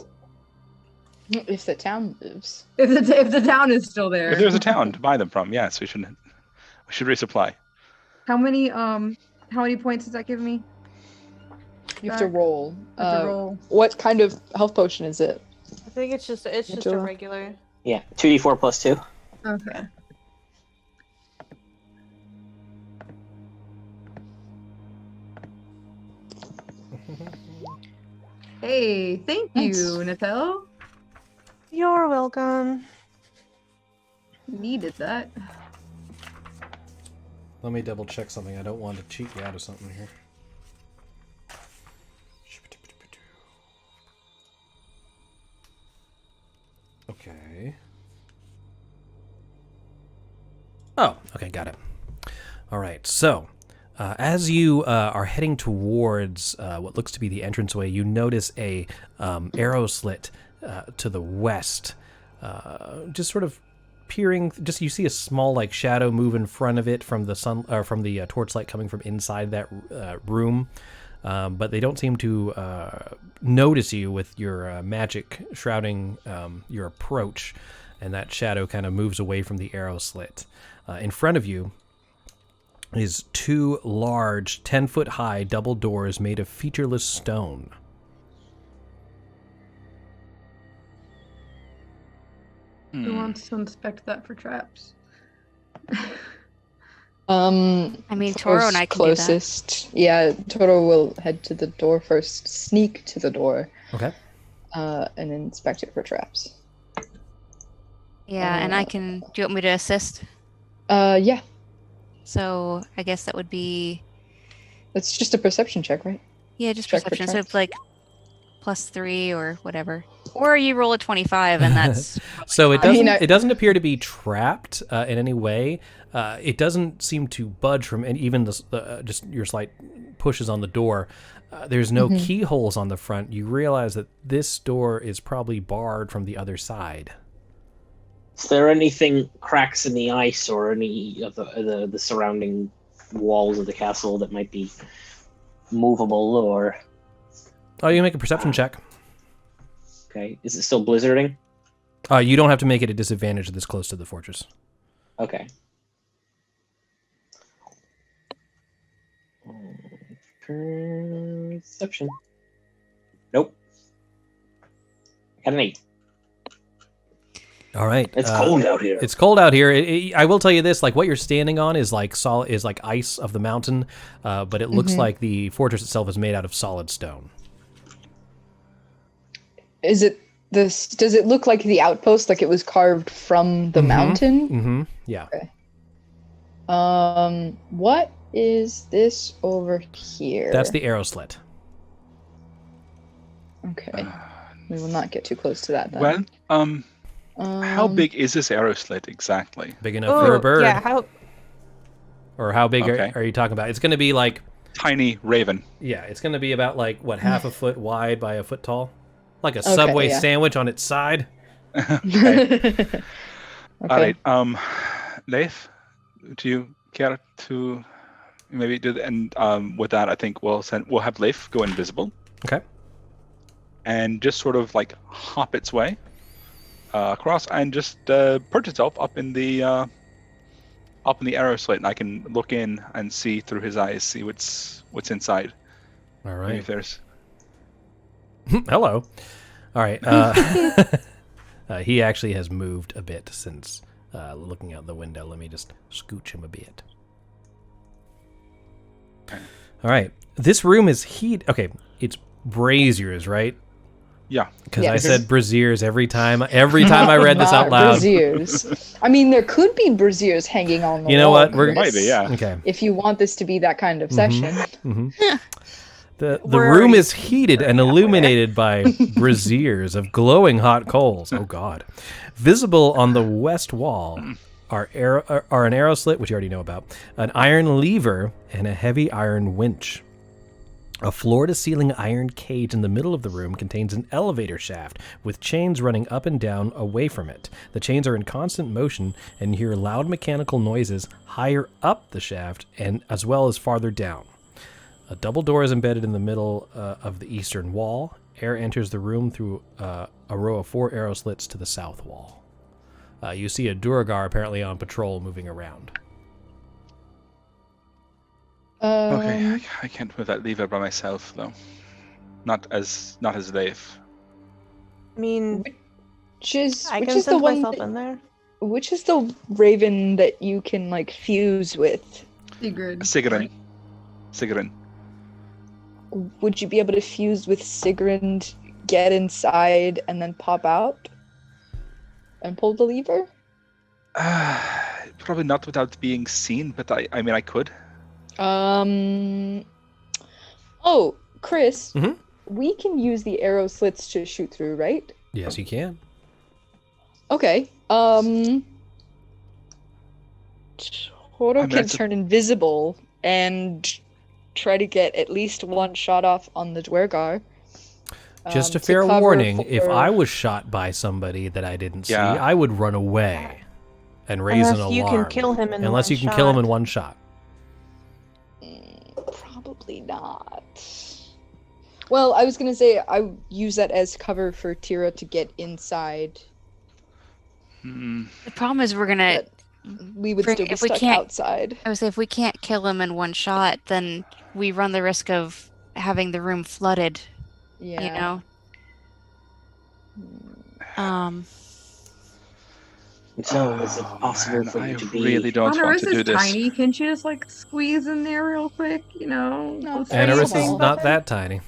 If the town lives. If the town is still there. if there's a town to buy them from, yes, we should resupply. How many points does that give me? You have to roll. I have to roll. What kind of health potion is it? I think it's just a Angela? regular. Yeah, 2d4 plus 2. Okay. Hey, thank you, Natel. You're welcome. Needed that. Let me double check something. I don't want to cheat you out of something here. Okay. Oh, okay, got it. All right, so as you are heading towards what looks to be the entranceway, you notice a arrow slit to the west, just sort of peering. Just you see a small like shadow move in front of it from the sun or from the torchlight coming from inside that room, but they don't seem to notice you with your magic shrouding your approach, and that shadow kind of moves away from the arrow slit. In front of you is two large 10-foot high double doors made of featureless stone. Who wants to inspect that for traps? I mean, Toro and I can closest. Yeah, Toro will head to the door first, sneak to the door. Okay. And inspect it for traps. Yeah, and I can. Do you want me to assist? Yeah. So I guess that would be. It's just a perception check, right? Yeah, just Check for perception. So traps. it's like +3 or whatever. Or you roll a 25 and that's. So it doesn't. It doesn't appear to be trapped in any way. It doesn't seem to budge from, and even just your slight pushes on the door. There's no keyholes on the front. You realize that this door is probably barred from the other side. Is there anything cracks in the ice or any of the surrounding walls of the castle that might be movable or? Oh, you make a perception check. Okay, is it still blizzarding? You don't have to make it a disadvantage this close to the fortress. Okay. Perception. Nope. Got an 8. All right. It's cold out here. It's cold out here. I will tell you this: like what you're standing on is like solid, is like ice of the mountain, but it looks like the fortress itself is made out of solid stone. Is it this? Does it look like the outpost, like it was carved from the mountain? Mm-hmm. Yeah. Okay. What is this over here? That's the arrow slit. Okay. We will not get too close to that then. Well, how big is this arrow slit exactly? Big enough for a bird? Yeah, how... Or how big Okay. are you talking about? It's going to be like... Tiny raven. Yeah, it's going to be about like, what, half a foot wide by a foot tall? Like a Subway sandwich on its side? Okay. All right. Leif, do you care to maybe do that? And with that, I think we'll have Leif go invisible. Okay. and just sort of like hop its way across and just perch itself up in the arrow slit, and I can look in and see through his eyes, see what's inside. All right. Maybe if there's Hello. All right. He actually has moved a bit since looking out the window. Let me just scooch him a bit. Okay. All right. This room is heat. Okay, it's braziers, right? Yeah. Because I said braziers every time I read this out loud. Braziers. I mean, there could be braziers hanging on the wall. You know what? There might be, yeah. Okay. If you want this to be that kind of session. The room is heated and illuminated by braziers of glowing hot coals. Oh, God. Visible on the west wall are an arrow slit, which you already know about, an iron lever, and a heavy iron winch. A floor-to-ceiling iron cage in the middle of the room contains an elevator shaft with chains running up and down away from it. The chains are in constant motion, and you hear loud mechanical noises higher up the shaft and as well as farther down. A double door is embedded in the middle of the eastern wall. Air enters the room through a row of 4 arrow slits to the south wall. You see a duergar apparently on patrol moving around. Okay, I can't move that lever by myself though. Not as they've. I mean, I can can send the one myself that- in there. Which is the raven that you can like fuse with? Sigrun. Would you be able to fuse with Sigrun, get inside, and then pop out? And pull the lever? Probably not without being seen, but I mean I could. Oh, Chris, we can use the arrow slits to shoot through, right? Yes, you can. Okay. Toro can turn invisible and try to get at least one shot off on the duergar. Just a fair warning, if I was shot by somebody that I didn't see, I would run away and raise an alarm. Unless you can kill him in Unless you can kill him in one shot. Probably not. Well, I was gonna say I would use that as cover for Tira to get inside. The problem is we're gonna. We would still be stuck outside. I would say if we can't kill him in one shot, then we run the risk of having the room flooded. Yeah. You know. So is it possible for you to be? Really don't want to do this. Tiny. Can't you just like squeeze in there real quick? You know. No, Anerissa's not that tiny.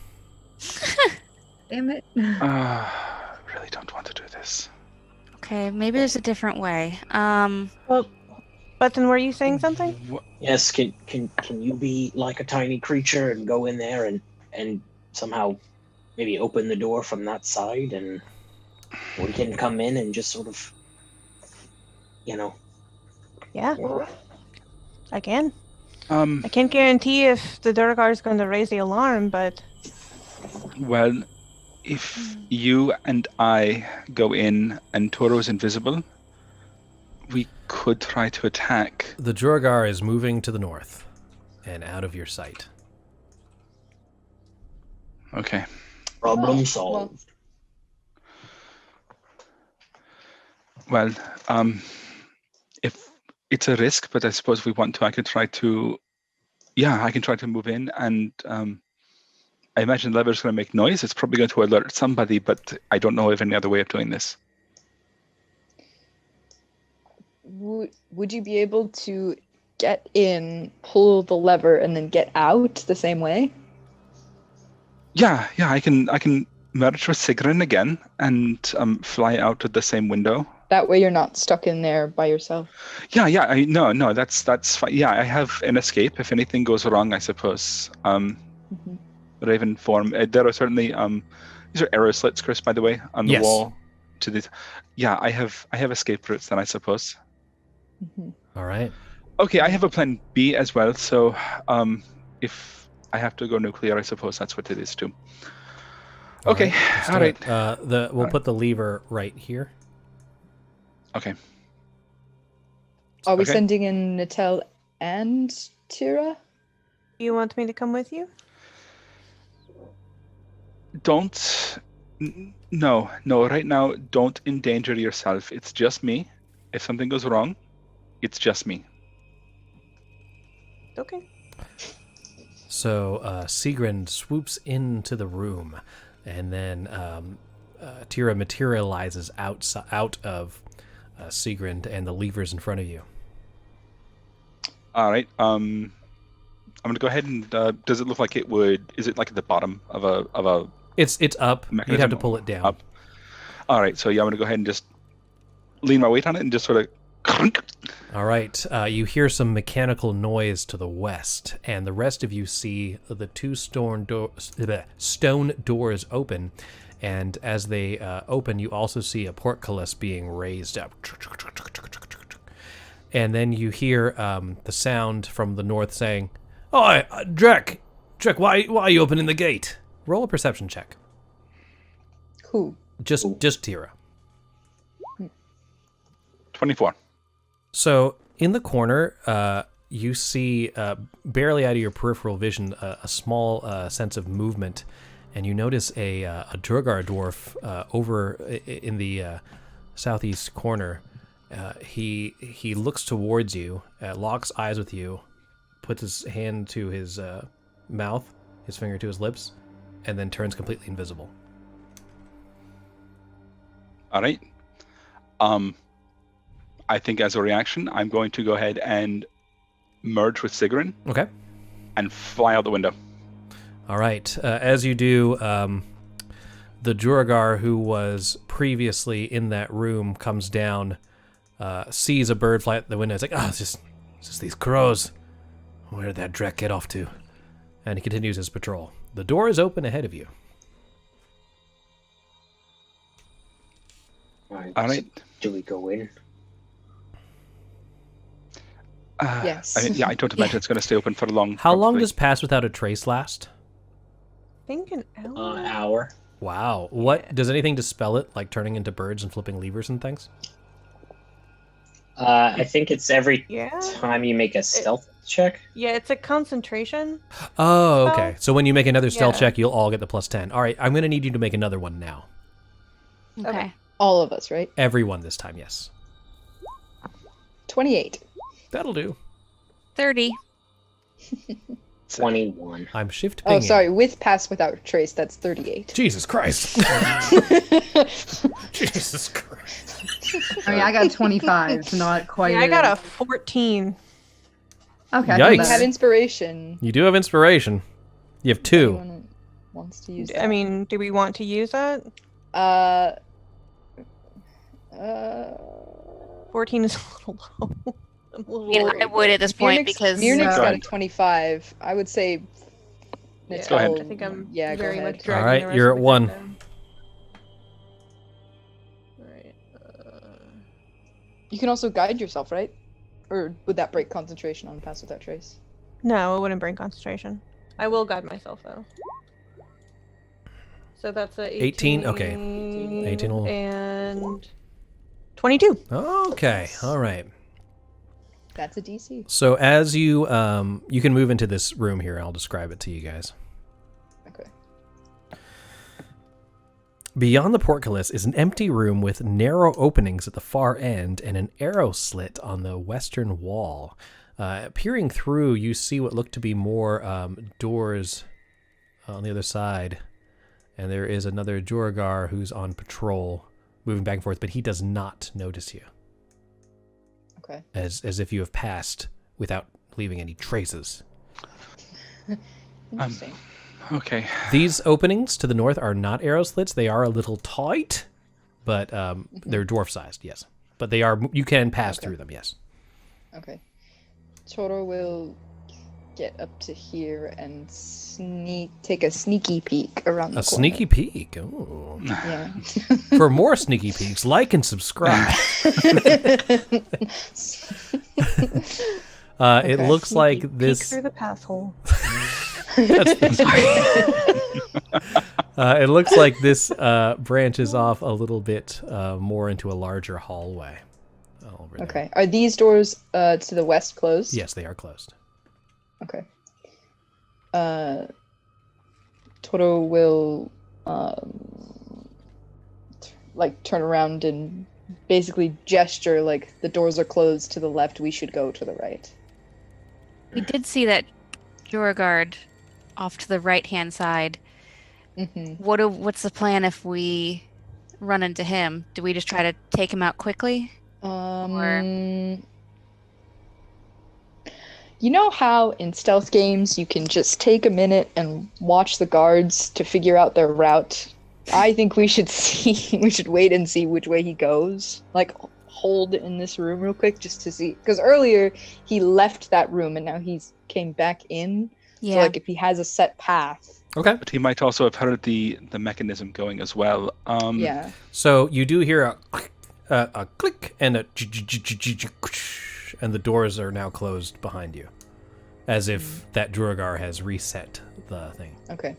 Damn it. Really don't want to do this. Okay, maybe there's a different way. Well, Button, were you saying something? Yes. Can you be like a tiny creature and go in there and somehow maybe open the door from that side, and we can come in and just sort of, you know. Yeah, I can. I can't guarantee if the duergar is going to raise the alarm, but. Well, if you and I go in and Toro's invisible, we could try to attack. The duergar is moving to the north and out of your sight. Okay. Problem solved. Well, if it's a risk, but I suppose if we want to, I can try to move in, and I imagine the lever's going to make noise. It's probably going to alert somebody, but I don't know of any other way of doing this. Would you be able to get in, pull the lever, and then get out the same way? Yeah, I can merge with Sigrun again and fly out to the same window. That way you're not stuck in there by yourself. Yeah. No, that's fine. Yeah, I have an escape if anything goes wrong, I suppose. Raven form. There are certainly these are arrow slits, Chris, by the way, on the wall. To this. Yeah, I have escape routes then, I suppose. All right. Okay, I have a plan B as well. So, if I have to go nuclear, I suppose that's what it is too. Okay. All right. We'll put the lever right here. Okay. Are we sending in Natel and Tira? You want me to come with you? Don't No, right now, don't endanger yourself. It's just me. If something goes wrong, it's just me. Okay. So Sigrun swoops into the room, and then Tira materializes out of Sigrun and the levers in front of you. All right. I'm gonna go ahead and. Does it look like it would? Is it like at the bottom of a? It's up. Mechanism? You'd have to pull it down. Up. All right. So yeah, I'm gonna go ahead and just lean my weight on it and just sort of. All right. You hear some mechanical noise to the west, and the rest of you see the two stone doors open. And as they open, you also see a portcullis being raised up. And then you hear the sound from the north saying, "Oh, Drek, why are you opening the gate?" Roll a perception check. Who? Just Tira. 24. So in the corner, you see barely out of your peripheral vision a small sense of movement, and you notice a duergar dwarf over in the southeast corner. He looks towards you, locks eyes with you, puts his hand to his mouth, his finger to his lips, and then turns completely invisible. All right. I think as a reaction, I'm going to go ahead and merge with Sigrun. Okay. And fly out the window. All right. As you do, the duergar who was previously in that room comes down, sees a bird fly out the window. It's like, it's just these crows. Where did that Drek get off to? And he continues his patrol. The door is open ahead of you. All right. Do we go in? Yes. I don't imagine it's going to stay open for long. How long does Pass Without a Trace last? I think an hour. Hour. Wow. What does anything dispel it, like turning into birds and flipping levers and things? I think it's every Yeah. time you make a stealth check. Yeah, it's a concentration. Oh, okay. So when you make another stealth Yeah. check, you'll all get the +10. All right, I'm going to need you to make another one now. Okay. All of us, right? Everyone this time, yes. 28. That'll do. 30. 21. I'm shift Oh, pinging. sorry. With Pass Without Trace, that's 38. Jesus Christ. Jesus Christ. Oh, yeah, I got 25, so not quite. Yeah, I got a 14. Okay. Yikes. You have inspiration. You do have inspiration. You have 2. Anyone wants to use I that? mean, do we want to use that? 14 is a little low. I would at this point because Mirnik's got a 25. I would say. Yeah, Go ahead. I think I'm Yeah, go very ahead. much dragging All right, the rest you're of at the 1. deck down. Alright, You can also guide yourself, right? Or would that break concentration on Pass Without Trace? No, it wouldn't break concentration. I will guide myself though. So that's a 18? Okay. 18 will... and 22. Okay, all right. That's a DC. So as you you can move into this room here, I'll describe it to you guys. Okay. Beyond the portcullis is an empty room with narrow openings at the far end and an arrow slit on the western wall. Peering through, you see what look to be more doors on the other side. And there is another duergar who's on patrol, moving back and forth, but he does not notice you. Okay. As if you have passed without leaving any traces. Interesting. Okay. These openings to the north are not arrow slits. They are a little tight, but they're dwarf-sized, yes. But they are. You can pass through them, yes. Okay. Toro will get up to here and take a sneaky peek around the A corner. sneaky peek. Oh. Yeah. For more sneaky peeks, like and subscribe. It looks like this. Peek through the path hole. It looks like this branches off a little bit more into a larger hallway. Over there. Okay. Are these doors to the west closed? Yes, they are closed. Okay. Toro will like turn around and basically gesture like the doors are closed to the left, we should go to the right. We did see that duergar off to the right-hand side. Mm-hmm. What's the plan if we run into him? Do we just try to take him out quickly? You know how in stealth games you can just take a minute and watch the guards to figure out their route? I think we should wait and see which way he goes. Like, hold in this room real quick just to see. Because earlier he left that room and now he's came back in. Yeah. So, like, if he has a set path. Okay. But he might also have heard the mechanism going as well. Yeah. So you do hear a click and a and the doors are now closed behind you, as if that duergar has reset the thing. Okay.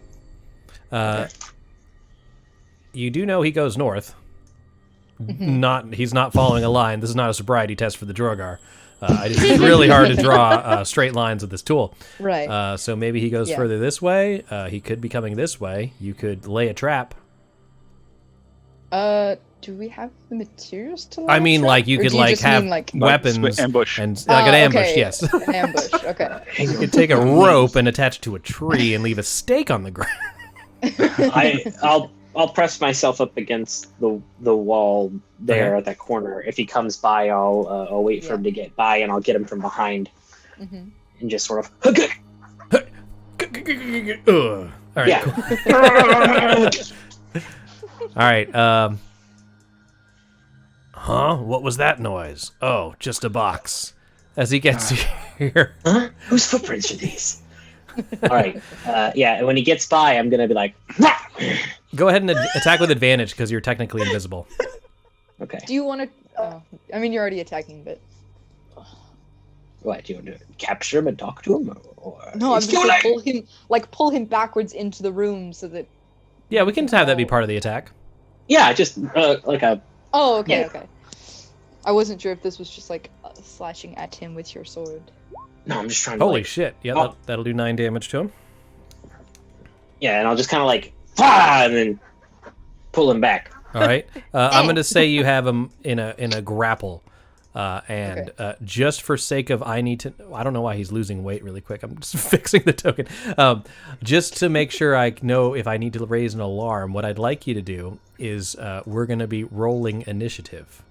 You do know he goes north. He's not following a line. This is not a sobriety test for the duergar. It's really hard to draw straight lines with this tool. Right. So maybe he goes further this way. He could be coming this way. You could lay a trap. Do we have the materials to lay I mean, a trap? like, you Or could, do like, just have mean, like, weapons ambush. And like an ambush, okay. yes. An ambush, okay. You could take a rope and attach it to a tree and leave a stake on the ground. I'll press myself up against the wall there at that corner. If he comes by, I'll wait for him to get by, and I'll get him from behind, and just sort of. All right. Yeah. Cool. All right. What was that noise? Oh, just a box. As he gets here. Huh? Whose footprints are these? All right. And when he gets by, I'm gonna be like. Go ahead and attack with advantage because you're technically invisible. Okay. Do you want to? I mean, you're already attacking, but. What do you want to capture him and talk to him, or No, I'm just gonna pull him backwards into the room so that. Yeah, we can have that be part of the attack. Yeah, just like a. Oh, okay, Yeah. okay. I wasn't sure if this was just like slashing at him with your sword. No, I'm just trying to. Holy shit! Yeah, that'll do 9 damage to him. Yeah, and I'll just kind of like, and then pull him back. All right. I'm going to say you have him in a grapple, and just for sake of, I don't know why he's losing weight really quick. I'm just fixing the token. Just to make sure I know if I need to raise an alarm, what I'd like you to do is we're going to be rolling initiative.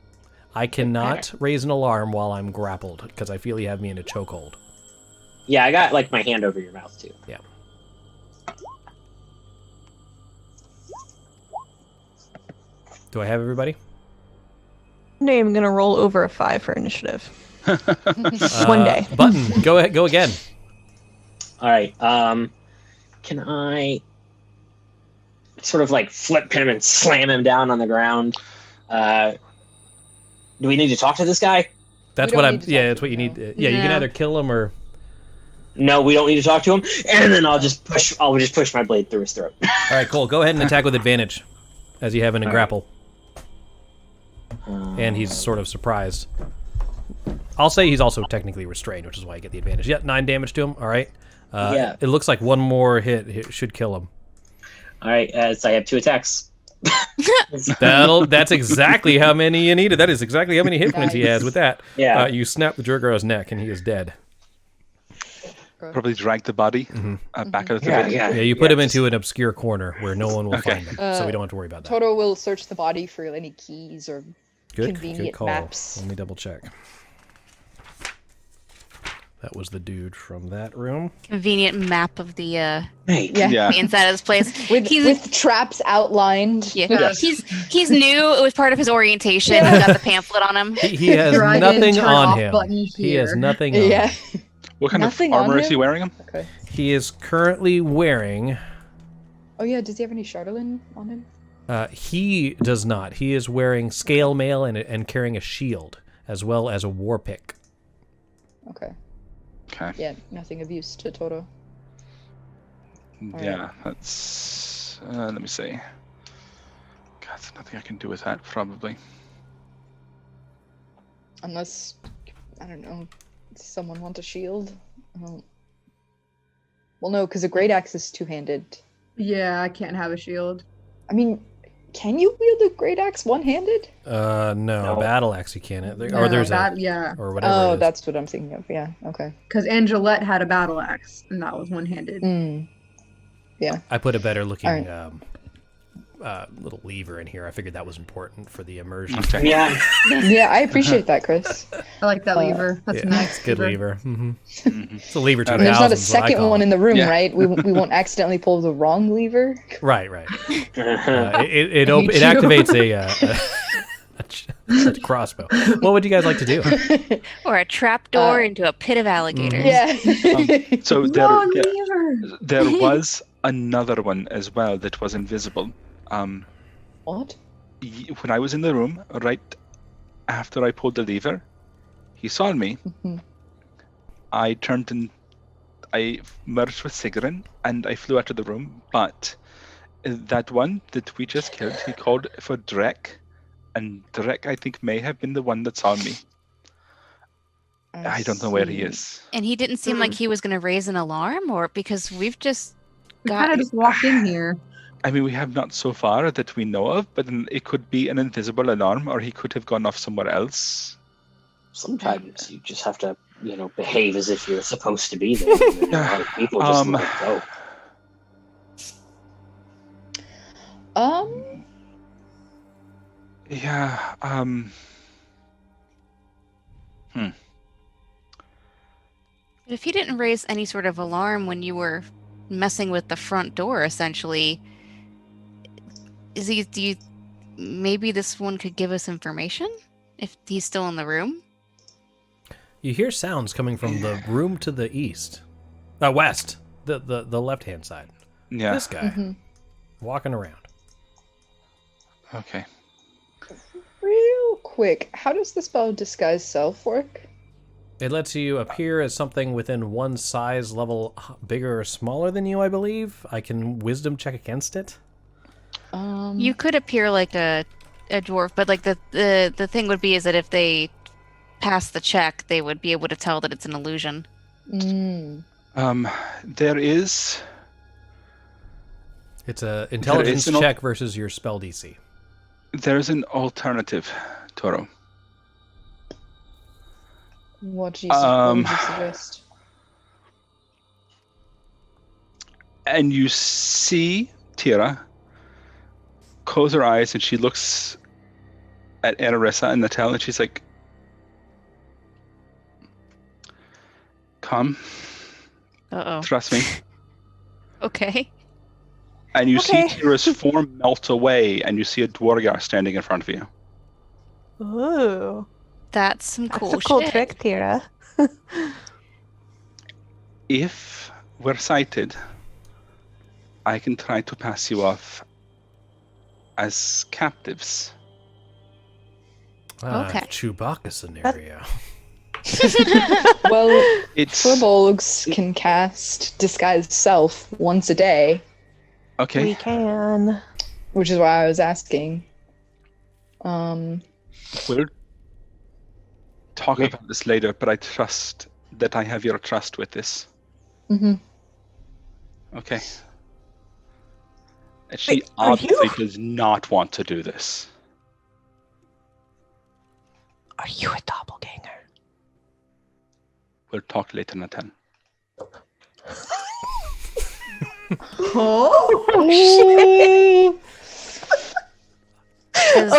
I cannot raise an alarm while I'm grappled because I feel you have me in a chokehold. Yeah, I got like my hand over your mouth too. Yeah. Do I have everybody? Today I'm gonna roll over a 5 for initiative. One day. Button, go ahead, go again. All right. Can I sort of like flip him and slam him down on the ground? Do we need to talk to this guy? That's what I'm. Yeah, that's what you need. Yeah, you can either kill him or. No, we don't need to talk to him. And then I'll just push my blade through his throat. All right, cool. Go ahead and attack with advantage, as you have in a grapple. And he's sort of surprised. I'll say he's also technically restrained, which is why I get the advantage. Yeah, 9 damage to him. All right. Yeah. It looks like one more hit should kill him. All right, so I have 2 attacks. That's exactly how many you needed. That is exactly how many hit points he has with that. Yeah. You snap the duergar's neck and he is dead. Probably drag the body back out of the room. Yeah, you put him into an obscure corner where no one will find him, so we don't have to worry about that. Toto will search the body for any keys or Good convenient call. maps. Let me double check. That was the dude from that room. Convenient map of the Yeah. the inside of this place. With traps outlined. Yeah. Yes. He's new. It was part of his orientation. He got the pamphlet on him. He has Dragon nothing turn on off him. button He has here. nothing on Yeah. him. What kind Nothing of on armor is he him? wearing? Okay. He is currently wearing... Oh yeah, does he have any Chardolin on him? He does not. He is wearing scale mail and carrying a shield, as well as a war pick. Okay. Okay. Yeah, nothing of use to Toto. Yeah, that's... let me see. God, there's nothing I can do with that, probably. Unless, I don't know, does someone want a shield? Well, no, because a great axe is two-handed. Yeah, I can't have a shield. I mean, Can you wield a great axe one-handed? No, battle axe you can't. No, Or there's yeah. or whatever. Oh, it is. that's what I'm thinking of. Yeah. Okay. Because Angelette had a battle axe, and that was one-handed. Yeah. I put a better looking All little lever in here. I figured that was important for the immersion. Yeah. Yeah, I appreciate that, Chris. I like that lever. That's a nice Good lever. It's a lever 2000. And there's not a is what I second call one it. in the room, right? We won't accidentally pull the wrong lever. Right. It activates a crossbow. What would you guys like to do? Or a trapdoor into a pit of alligators. Yeah. So Wrong there lever. was another one as well that was invisible. What? When I was in the room, right after I pulled the lever, he saw me. I turned and I merged with Sigrun, and I flew out of the room. But that one that we just killed, he called for Drek, and Drek, I think, may have been the one that saw me. I don't know where he is. And he didn't seem like he was going to raise an alarm, or because we've just We kind of just walked in here. I mean, we have not so far that we know of, but then it could be an invisible alarm, or he could have gone off somewhere else. Sometimes you just have to, behave as if you're supposed to be there. And a lot of people just let it go. Yeah. But if he didn't raise any sort of alarm when you were messing with the front door, essentially, maybe this one could give us information if he's still in the room? You hear sounds coming from the room to the east, west, the left-hand side. Yeah. This guy walking around. Okay. Real quick, how does the spell Disguise Self work? It lets you appear as something within one size level bigger or smaller than you, I believe. I can wisdom check against it. You could appear like a dwarf, but like the thing would be is that if they pass the check, they would be able to tell that it's an illusion. There is. It's a intelligence check versus your spell DC. There's an alternative, Toro. What would you suggest? And you see Tira close her eyes, and she looks at Anarissa and Natel, and she's like, "Come, trust me." Okay. And you see Tira's form melt away, and you see a duergar standing in front of you. Ooh. That's some cool shit. That's a cool trick, Tira. If we're sighted, I can try to pass you off as captives. Okay. Chewbacca scenario. Well, Furbolgs can cast Disguise Self once a day. Okay. We can. Which is why I was asking. We'll talk about this later, but I trust that I have your trust with this. Okay. And she obviously does not want to do this. Are you a doppelganger? We'll talk later, Nathan. Oh,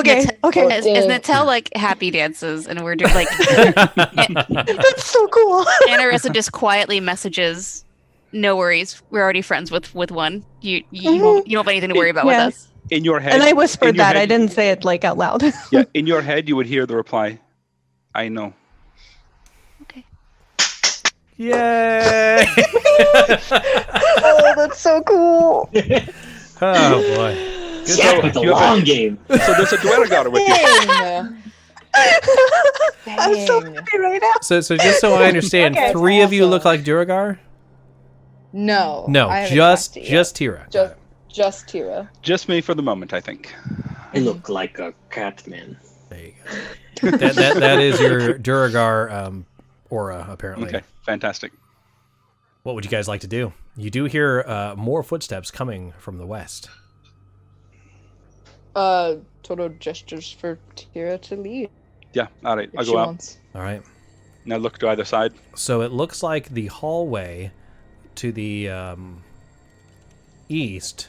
shit. Okay. As Natel like happy dances, and we're doing like That's so cool. Anarissa just quietly messages, "No worries, we're already friends with one. You don't have anything to worry about with us." In your head, And I whispered that. head, I didn't say it like out loud. Yeah, in your head, you would hear the reply, "I know." Okay. Yay! Oh, that's so cool. Oh boy. Yeah, with the long game. So there's a duergar with you. I'm so happy right now. So just so I understand, Okay, three of you look like duergar? No. No, I haven't just cast it yet. Tira. Just Tira. Just me for the moment, I think. I look like a cat man. There you go. that is your duergar aura, apparently. Okay, fantastic. What would you guys like to do? You do hear more footsteps coming from the west. Toto gestures for Tira to lead. Yeah, all right, If I'll she go out. wants. All right. Now look to either side. So it looks like the hallway to the east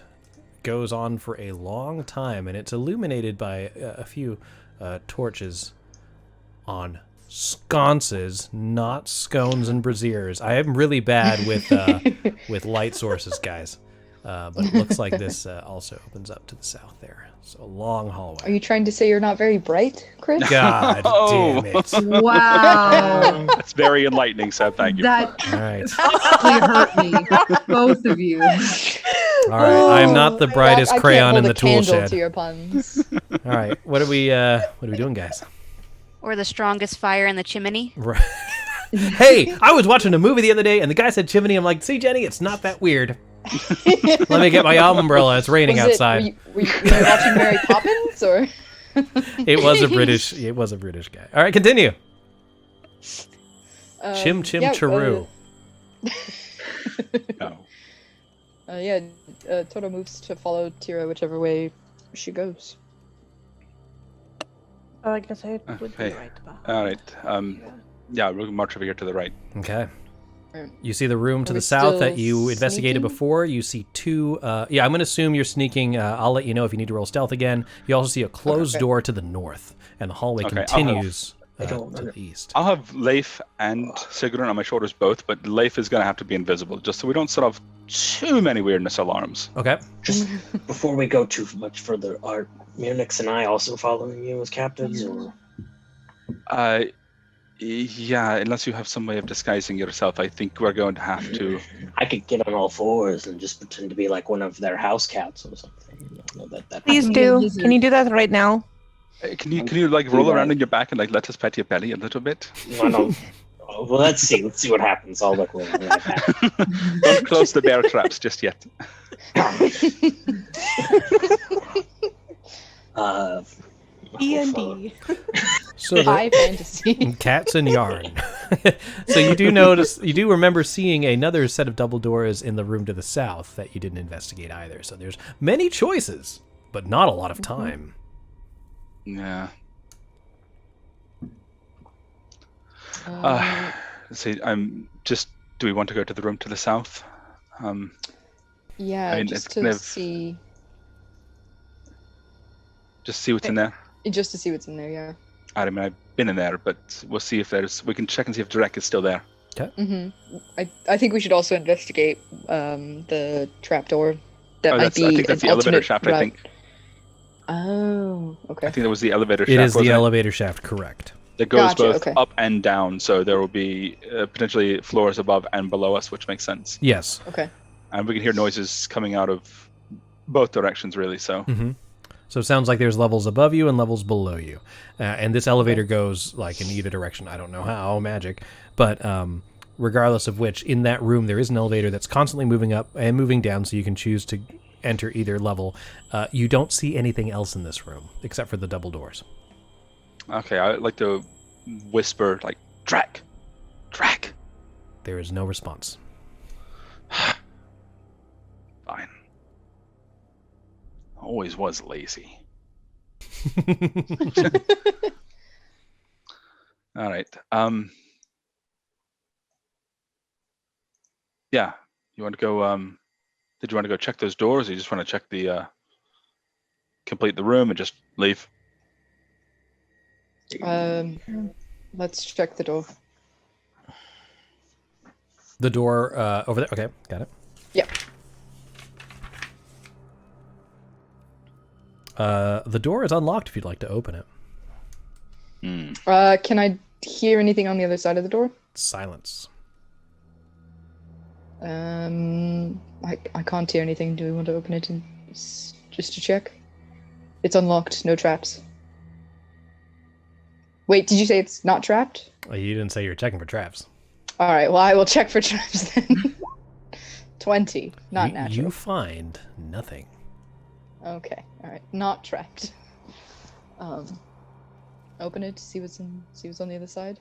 goes on for a long time, and it's illuminated by a few torches on sconces, not scones and braziers. I am really bad with light sources, guys. But it looks like this also opens up to the south there. So a long hallway. Are you trying to say you're not very bright, Chris? God damn it. Wow. That's very enlightening, Seb. Thank you. That All right. actually hurt me. Both of you. All right. I'm not the brightest I crayon can't in hold the a tool candle shed. to your puns. All right. What are we doing, guys? Or the strongest fire in the chimney. Right. Hey, I was watching a movie the other day, and the guy said chimney. I'm like, see, Jenny, it's not that weird. Let me get my umbrella. It's raining outside. Were you watching Mary Poppins, or? It was a British guy. All right, continue. Chim chim yeah, chiroo. No. Yeah, Toto moves to follow Tira whichever way she goes. Oh, I guess I would be Okay. right about. All right. Yeah, we'll march over here to the right. Okay. You see the room to Are the we south that still you investigated sneaking? before. You see two. Yeah, I'm going to assume you're sneaking. I'll let you know if you need to roll stealth again. You also see a closed Okay. door to the north, and the hallway Okay, continues I to don't- the east. I'll have Leif and Sigrun on my shoulders both, but Leif is going to have to be invisible, just so we don't set off too many weirdness alarms. Okay. Just before we go too much further, are Mirnix and I also following you as captives, or? Yeah, unless you have some way of disguising yourself, I think we're going to have to. I could get on all fours and just pretend to be like one of their house cats or something. You know, that Please do. Can you do that right now? Can you like roll around on your back and like let us pet your belly a little bit? I don't. Oh, well, let's see. Let's see what happens. I'll look like that. Don't close the bear traps just yet. E&D. So High fantasy. cats and yarn. So you do remember seeing another set of double doors in the room to the south that you didn't investigate either. So there's many choices, but not a lot of time. Yeah. Um, Let's see. Do we want to go to the room to the south? yeah, I mean, just it's to kind of- see. Just see what's in there. Just to see what's in there, yeah. I mean, I've been in there, but we'll see if we can check and see if Drek is still there. Mm-hmm. I think we should also investigate the trapdoor. That might be I think that's an the elevator alternate shaft, route. I think. Oh, okay. I think that was the elevator It shaft. is the wasn't it? elevator shaft, correct? That goes Gotcha, both okay. up and down, so there will be potentially floors above and below us, which makes sense. Yes. Okay. And we can hear noises coming out of both directions, really. So Mm-hmm. So it sounds like there's levels above you and levels below you. And this elevator goes like in either direction. I don't know how, magic. But regardless of which, in that room, there is an elevator that's constantly moving up and moving down, so you can choose to enter either level. You don't see anything else in this room except for the double doors. okay, I'd like to whisper like Drek. There is no response. Fine. Always was lazy. All right. Yeah. You want to go? Did you want to go check those doors, or you just want to check the complete the room and just leave? Let's check the door. The door over there. Okay, got it. Yep. The door is unlocked if you'd like to open it. Can I hear anything on the other side of the door? Silence. I can't hear anything. Do we want to open it and just to check? It's unlocked. No traps. Wait, did you say it's not trapped? You didn't say you were checking for traps. All right. Well, I will check for traps then. 20, not natural. You find nothing. Okay. All right. Not trapped. Open it. See what's on the other side.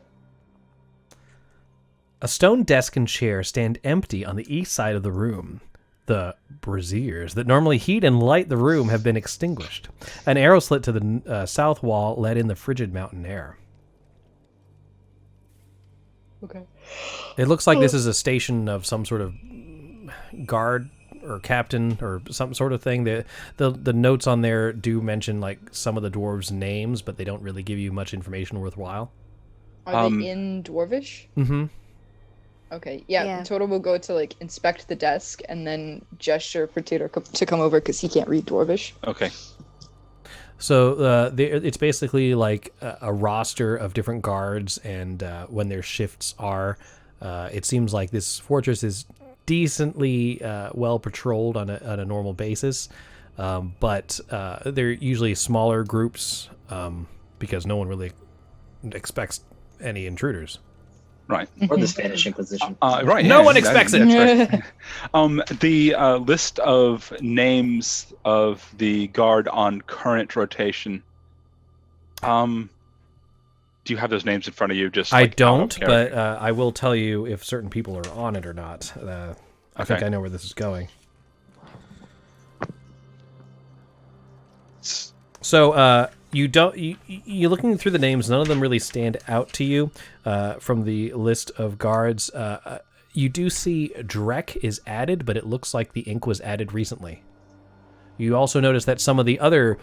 A stone desk and chair stand empty on the east side of the room. The braziers that normally heat and light the room have been extinguished. An arrow slit to the south wall let in the frigid mountain air. Okay. It looks like this is a station of some sort of guard or captain or some sort of thing. The notes on there do mention like some of the dwarves' names, but they don't really give you much information worthwhile. Are they in Dwarvish? Mm-hmm. Okay, yeah. Toto will go to like inspect the desk and then gesture for Tater to come over because he can't read Dwarvish. Okay. So it's basically like a roster of different guards, and when their shifts are, it seems like this fortress is decently well patrolled on a normal basis, but they're usually smaller groups because no one really expects any intruders. Right. Or the Spanish Inquisition. Right. No one expects it. Right. The list of names of the guard on current rotation. Do you have those names in front of you? Just I don't, but I will tell you if certain people are on it or not. I think I know where this is going. So you're looking through the names. None of them really stand out to you from the list of guards. You do see Drek is added, but it looks like the ink was added recently. You also notice that some of the other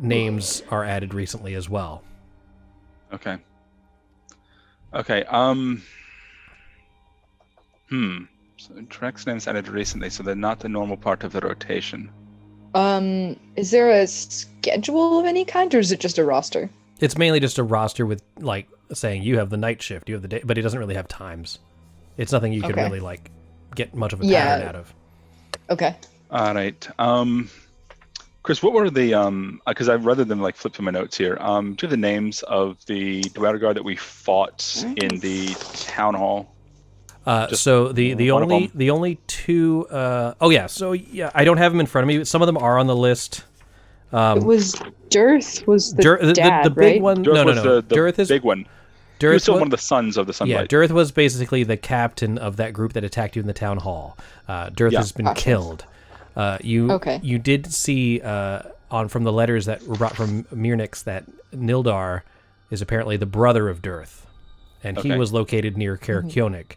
names are added recently as well. Okay. Okay. So Drek's name's added recently, so they're not the normal part of the rotation. Is there a schedule of any kind, or is it just a roster? It's mainly just a roster with, like, saying you have the night shift, you have the day, but it doesn't really have times. It's nothing you can really, like, get much of a pattern out of. Okay. All right. Chris, what were the, because I've rather than, like, flip through my notes here, do you have the names of the duergar that we fought in the town hall? So the only two I don't have them in front of me. Some of them are on the list. It was Dearth was the dad, the big right? one. Dearth No. The Dearth is big one. He was still one of the sons of the Sunblight. Yeah, Dearth was basically the captain of that group that attacked you in the town hall. Dearth has been killed. You did see from the letters that were brought from Mirnix that Nildar is apparently the brother of Dearth, and he was located near Karakionik.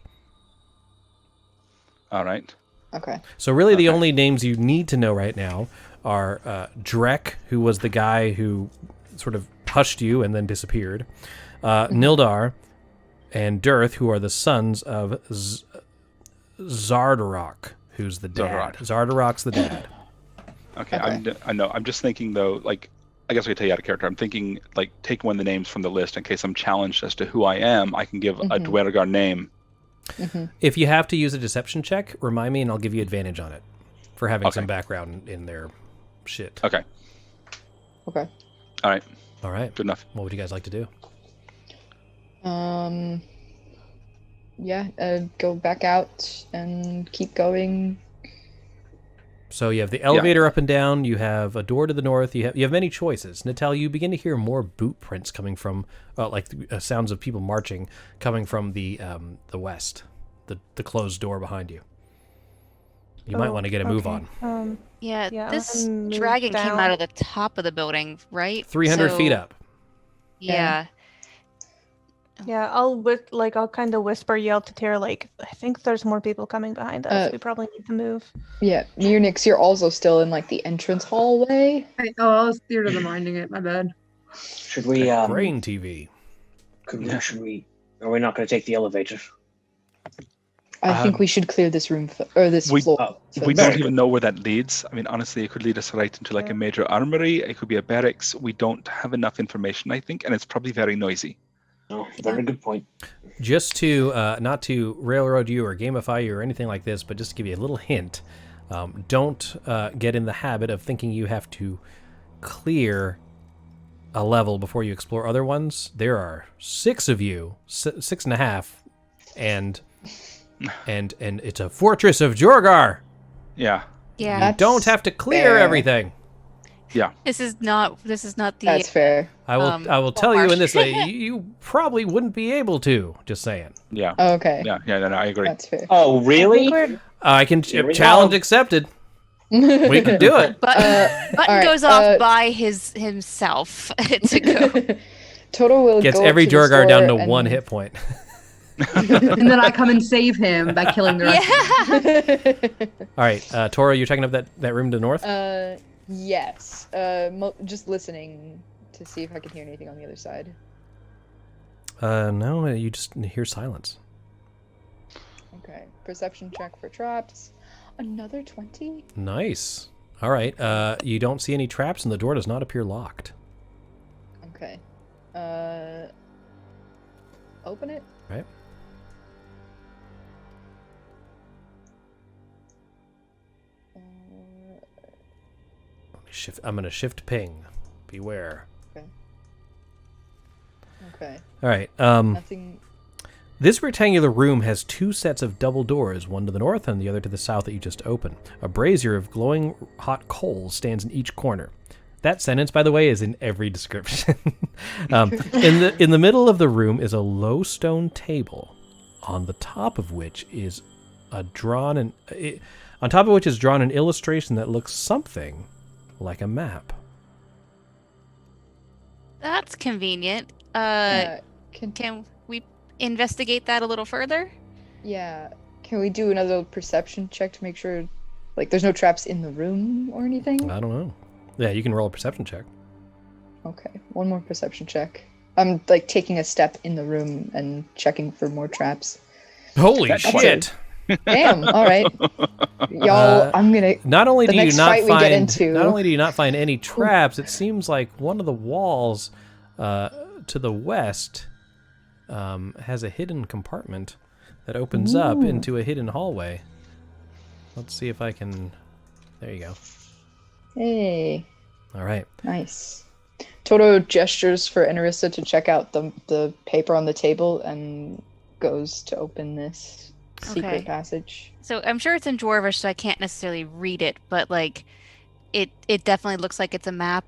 All right. Okay. So really the only names you need to know right now are Drek, who was the guy who sort of hushed you and then disappeared, Nildar, and Dearth, who are the sons of Xardorok, who's the dad. Xardorok's the dad. Okay. I know. I'm just thinking, though, like, I guess I could tell you out of character. I'm thinking, like, take one of the names from the list in case I'm challenged as to who I am. I can give a duergar name. If you have to use a deception check, remind me and I'll give you advantage on it for having some background in their shit. Okay. Okay. All right. Good enough. What would you guys like to do? Go back out and keep going. So you have the elevator up and down. You have a door to the north. You have many choices. Natal, you begin to hear more boot prints coming from, sounds of people marching coming from the west, the closed door behind you. You might want to get a move on. This dragon came out of the top of the building, right? 300 feet up. Yeah. Yeah, I'll kind of whisper, yell to Tara, like, I think there's more people coming behind us. We probably need to move. Yeah, Mirnix, you're also still in like the entrance hallway. I was theater reminding it. My bad. Should we? Brain TV. Are we not going to take the elevator? I think we should clear this room floor. We don't even know where that leads. I mean, honestly, it could lead us right into like a major armory. It could be a barracks. We don't have enough information, I think, and it's probably very noisy. Oh, very good point. Just to not to railroad you or gamify you or anything like this, but just to give you a little hint, don't get in the habit of thinking you have to clear a level before you explore other ones. There are 6 of you, 6.5, and it's a fortress of Duergar. Yeah. Yeah. You don't have to clear everything. Yeah. This is not the. That's fair. I will tell you in this way, you probably wouldn't be able to. Just saying. Yeah. Okay. Yeah. No, I agree. That's fair. Oh, really? I can Here we challenge go. accepted. We can do it. Button Alright, goes off by himself to go. Toto will Gets go every to the duergar down to store and- 1 hit point. And then I come and save him by killing the rest. All right, Tora, you're checking up that room to the north? Yes. Just listening to see if I can hear anything on the other side. No, you just hear silence. Okay. Perception check for traps. Another 20? Nice. All right, you don't see any traps, and the door does not appear locked. Okay. Open it. Right. I'm gonna shift ping. Beware. Okay. All right. Nothing. This rectangular room has 2 sets of double doors, one to the north and the other to the south that you just opened. A brazier of glowing hot coals stands in each corner. That sentence, by the way, is in every description. In the middle of the room is a low stone table, on the top of which is drawn an illustration that looks something like a map. That's convenient. Can we investigate that a little further? Yeah. Can we do another perception check to make sure, like, there's no traps in the room or anything? I don't know. Yeah, you can roll a perception check. Okay, one more perception check. I'm, like, taking a step in the room and checking for more traps. Holy shit! Damn, alright. Y'all, I'm gonna... Not only the do you next not fight we get find, into... not only do you not find any traps, it seems like one of the walls to the west has a hidden compartment that opens up into a hidden hallway. Let's see if I can. There you go. Hey. All right. Nice. Toto gestures for Enarissa to check out the paper on the table and goes to open this secret passage. So I'm sure it's in Dwarvish, so I can't necessarily read it, but like, it definitely looks like it's a map.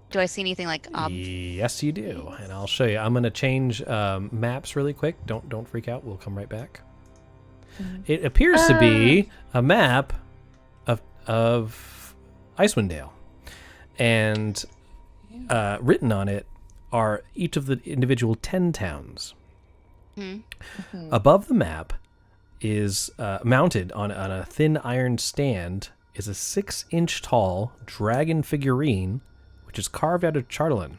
Do I see anything like? Yes, you do, and I'll show you. I'm going to change maps really quick. Don't freak out. We'll come right back. It appears to be a map of Icewind Dale, and written on it are each of the individual 10 towns. Above the map is mounted on a thin iron stand is a 6-inch tall dragon figurine, which is carved out of charlatan.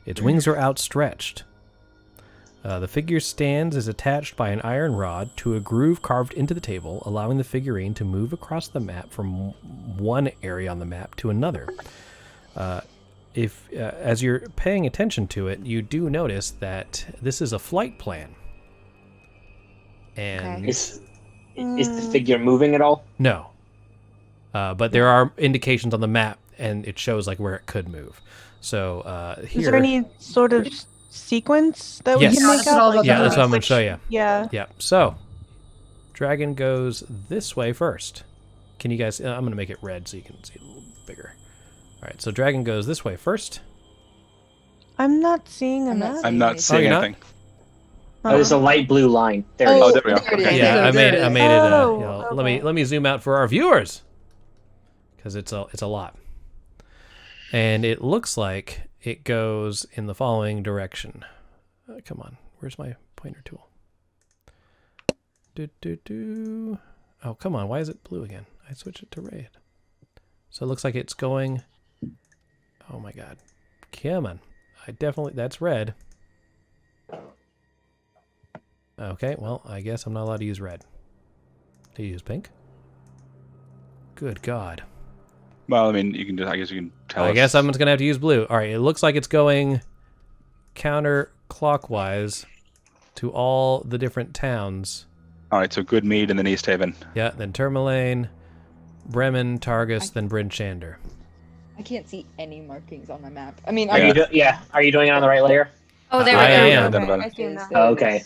Its wings are outstretched. The figure stands is attached by an iron rod to a groove carved into the table, allowing the figurine to move across the map from one area on the map to another. As you're paying attention to it, you do notice that this is a flight plan. And is the figure moving at all? No. But there are indications on the map, and it shows like where it could move. So here. Is there any sort of sequence that we can make out? Yeah, that's what I'm going to show you. Yeah. Yeah. So, dragon goes this way first. Can you guys? I'm going to make it red so you can see it a little bigger. All right. So dragon goes this way first. I'm not seeing a map. I'm not seeing anything. Oh, there's a light blue line. There Oh, it is. there we go. Okay. Yeah, I made it. You know, okay. let me zoom out for our viewers, because it's a lot, and it looks like it goes in the following direction. Come on, where's my pointer tool? Oh, come on, why is it blue again? I switched it to red. So it looks like it's going. Oh my God, come on! That's red. Okay, well, I guess I'm not allowed to use red. Do you use pink? Good God. Well, I mean, you can just, I guess you can tell us. I guess I'm just going to have to use blue. All right, it looks like it's going counterclockwise to all the different towns. All right, so Good Mead and then East Haven. Yeah, then Tourmaline, Bremen, Targus, then Bryn Shander. I can't see any markings on my map. I mean, Are you doing it on the right layer? Oh, there I we go. am. I see them now. Oh, okay.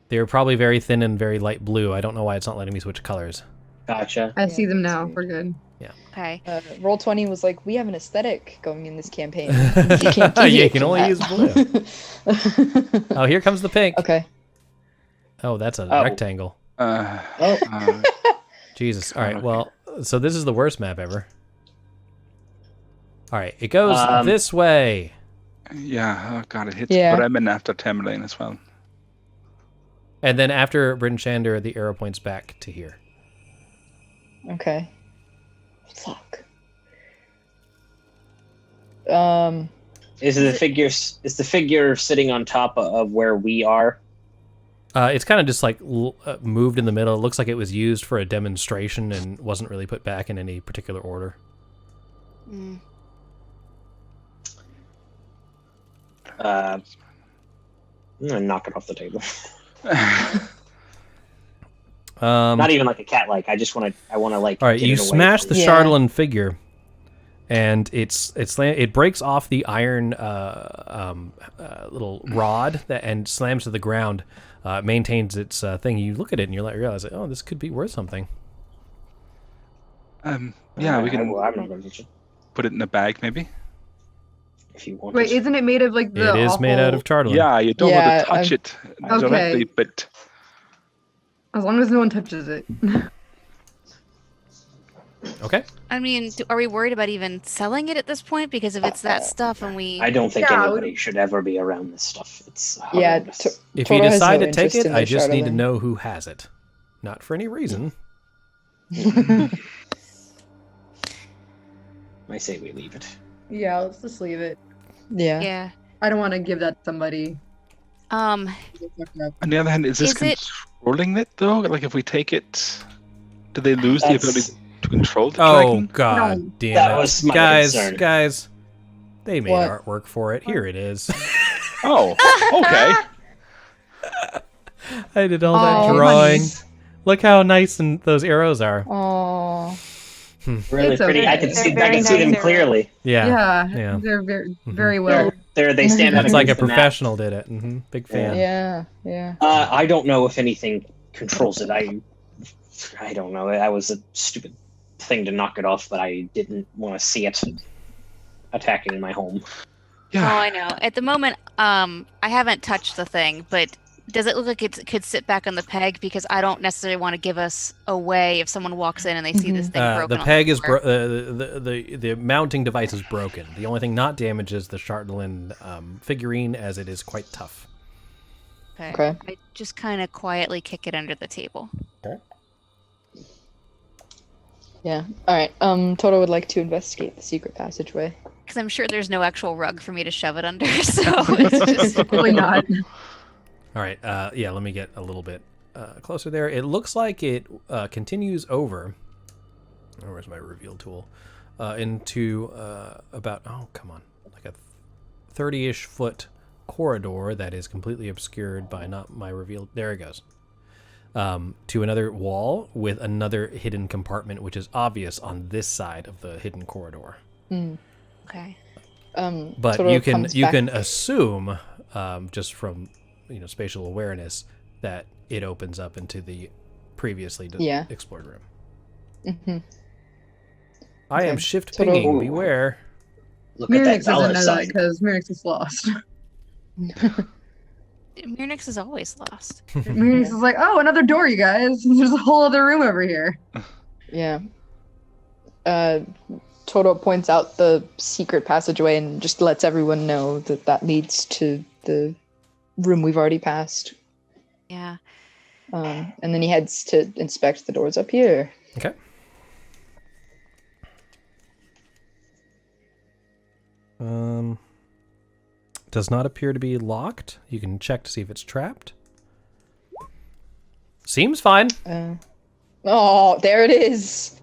They're probably very thin and very light blue. I don't know why it's not letting me switch colors. Gotcha. I see them now. We're good. Yeah. Okay. Roll20 was like, we have an aesthetic going in this campaign. You can't deviate you can from only that. use blue. Oh, here comes the pink. Okay. Oh, that's a Oh. rectangle. Jesus. All right. Well, so this is the worst map ever. All right. It goes this way. Yeah. Oh god, it hits Yeah. Bremen after Tamerlane as well. And then after Bryn Shander, the arrow points back to here. Okay. Fuck. Is the figure sitting on top of where we are? It's kind of just like moved in the middle. It looks like it was used for a demonstration and wasn't really put back in any particular order. I'm gonna knock it off the table. Not even like a cat. Like I want to like. All right, get you it away smash from the me. Chardolin figure, and it breaks off the iron little rod and slams to the ground. Maintains its thing. You look at it and you realize, oh, this could be worth something. Yeah, we can I'm not gonna touch it. put it in a bag, maybe. If you want. Wait, isn't it made of like the? It is made out of Chardolin. Yeah, you don't want to touch it Okay. directly, but As long as no one touches it. Okay. I mean, are we worried about even selling it at this point? Because if it's that stuff and we... I don't think anybody should ever be around this stuff. It's horrendous. If you decide to take it, I just need to know who has it. Not for any reason. I say we leave it. Yeah, let's just leave it. Yeah. Yeah. I don't want to give that to somebody. on the other hand, is this Is it- controlling it though? Like if we take it, do they lose the ability to control the Oh dragon? god damn That it. was my concern. Guys, they made What? artwork for it. Here it is. Oh, okay. I did all that drawing. Look how nice and those arrows are. Oh. Really It's pretty. okay. I can see. They're I can very see them nice clearly. Yeah. Yeah. They're very well. They stand out. It's like a against the map. professional did it. Big fan. Yeah. Yeah. I don't know if anything controls it. I don't know. That was a stupid thing to knock it off, but I didn't want to see it attacking my home. Oh, I know. At the moment, I haven't touched the thing, but does it look like it could sit back on the peg? Because I don't necessarily want to give us away if someone walks in and they see this thing broken. The peg is the mounting device is broken. The only thing not damaged is the Chardolin figurine, as it is quite tough. Okay. I just kind of quietly kick it under the table. Okay. Yeah. All right. Toto would like to investigate the secret passageway. Because I'm sure there's no actual rug for me to shove it under, so it's just Probably not. All right. Yeah, let me get a little bit closer there. It looks like it continues over. Oh, where's my reveal tool? Into about, oh, come on, like a 30-ish foot corridor that is completely obscured by not my reveal. There it goes. To another wall with another hidden compartment, which is obvious on this side of the hidden corridor. Okay. But Toto you can comes back. assume just from spatial awareness that it opens up into the previously explored room. Mm-hmm. I am Okay. shift Toto- pinging. Beware. Look at that Mirnix doesn't valor know that sign. because Mirnix is lost. Mirnix is always lost. Mirnix is like, oh, another door, you guys. There's a whole other room over here. Yeah. Toto points out the secret passageway and just lets everyone know that leads to the room we've already passed. Yeah. And then he heads to inspect the doors up here. Okay. Does not appear to be locked. You can check to see if it's trapped. Seems fine. Oh, there it is.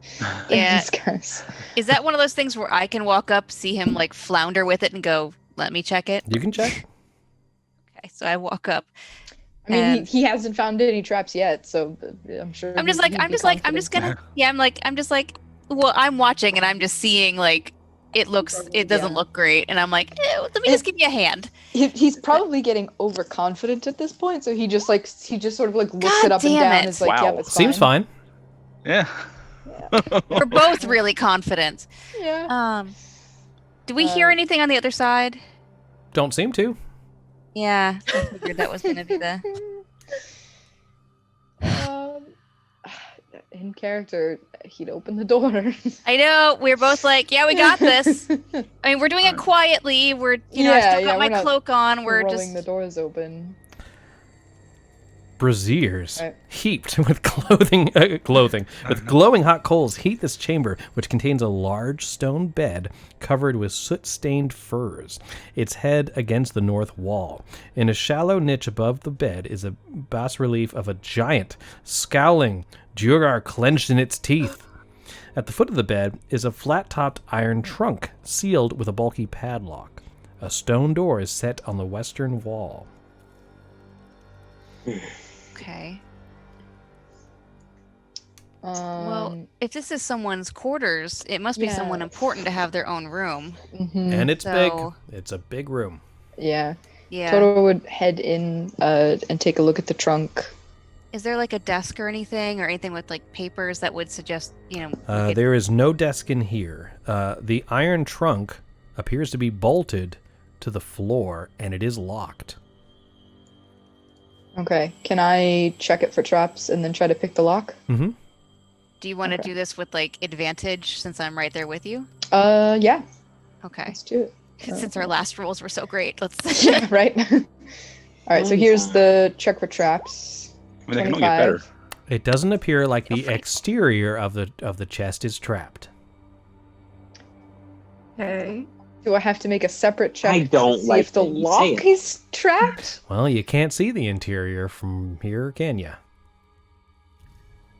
Yeah. These guys. Is that one of those things where I can walk up, see him like flounder with it, and go, "Let me check it"? You can check. Okay, so I walk up. I mean, and- he hasn't found any traps yet, so I'm sure. I'm just like, I'm just gonna, yeah, I'm just like, well, I'm watching and I'm just seeing like, it doesn't look great, and I'm like, let me just give you a hand. He's probably getting overconfident at this point, so he just sort of like looks God it up and damn down. it. And is like, Wow. yeah, it's Seems fine. Yeah. We're both really confident. Yeah. Do we hear anything on the other side? Don't seem to. Yeah, I figured that was gonna be the. in character, he'd open the door. I know. We're both like, yeah, we got this. I mean, we're doing it quietly. We're, I still got my cloak on. We're rolling just the doors open. Braziers heaped with with glowing hot coals heat this chamber, which contains a large stone bed covered with soot-stained furs, its head against the north wall. In a shallow niche above the bed is a bas-relief of a giant, scowling duergar clenched in its teeth. At the foot of the bed is a flat-topped iron trunk, sealed with a bulky padlock. A stone door is set on the western wall. okay. Well, if this is someone's quarters, it must be someone important to have their own room. And it's big. It's a big room. Yeah. Yeah. Toto would head in and take a look at the trunk. Is there like a desk or anything with like papers that would suggest, There is no desk in here. The iron trunk appears to be bolted to the floor, and it is locked. Okay. Can I check it for traps and then try to pick the lock? Mm-hmm. Do you want to do this with like advantage since I'm right there with you? Yeah. Okay. Let's do it. Since our last rolls were so great, let's. Yeah, right. All right. So here's the check for traps. I mean, they can only get better. It doesn't appear like the exterior of the chest is trapped. Okay. Do I have to make a separate check? I don't to see like if the that you lock say it. is trapped. Well, you can't see the interior from here, can you?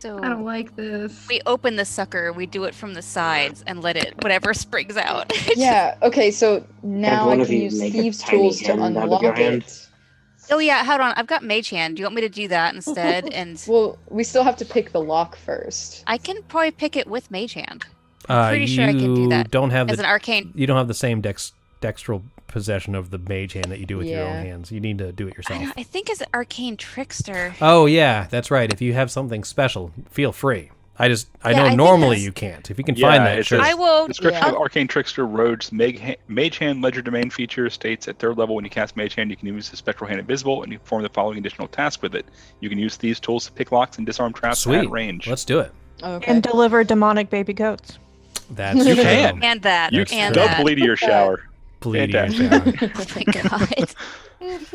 So I don't like this. we open the sucker, we do it from the sides, and let it whatever springs out. Yeah. Okay. So now one I of can you use make a thieves' tiny tools to hand out of unlock your hand? it. Oh yeah, hold on. I've got Mage Hand. Do you want me to do that instead? And Well, we still have to pick the lock first. I can probably pick it with Mage Hand. I'm pretty sure I can do that. Don't have as an arcane. You don't have the same dextral possession of the mage hand that you do with your own Yeah. hands. You need to do it yourself. I think as an Arcane Trickster. Oh yeah, that's right. If you have something special, feel free. I know I normally think you can't. If you can find that, it's sure. I will. Description of Arcane Trickster Rogue's Mage Hand Ledger Domain feature states at third level when you cast Mage Hand, you can use the Spectral Hand Invisible and you perform the following additional task with it. You can use these tools to pick locks and disarm traps Sweet. at range. Let's do it. Okay. And deliver demonic baby goats. That's You true. can. And that. You and don't that. bleed to your shower. Bleed to your Fantastic. shower. Oh my god.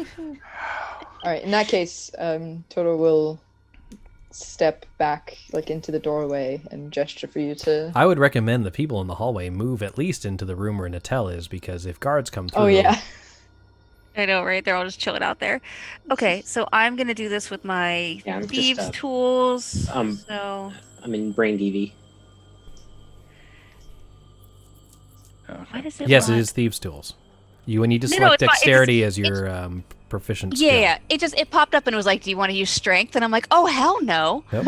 All right. In that case, Toto will step back into the doorway and gesture for you to. I would recommend the people in the hallway move at least into the room where Natel is, because if guards come through. Oh yeah. I know, right? They're all just chilling out there. Okay, so I'm gonna do this with my Yeah, I'm just, thieves' tools. so I'm in Brain DV. Why does it Yes, it want- is thieves' tools. You need to No, select it's fine. dexterity as your proficient skill. Yeah. It popped up and it was like, "Do you want to use strength?" And I'm like, "Oh hell no." Yep.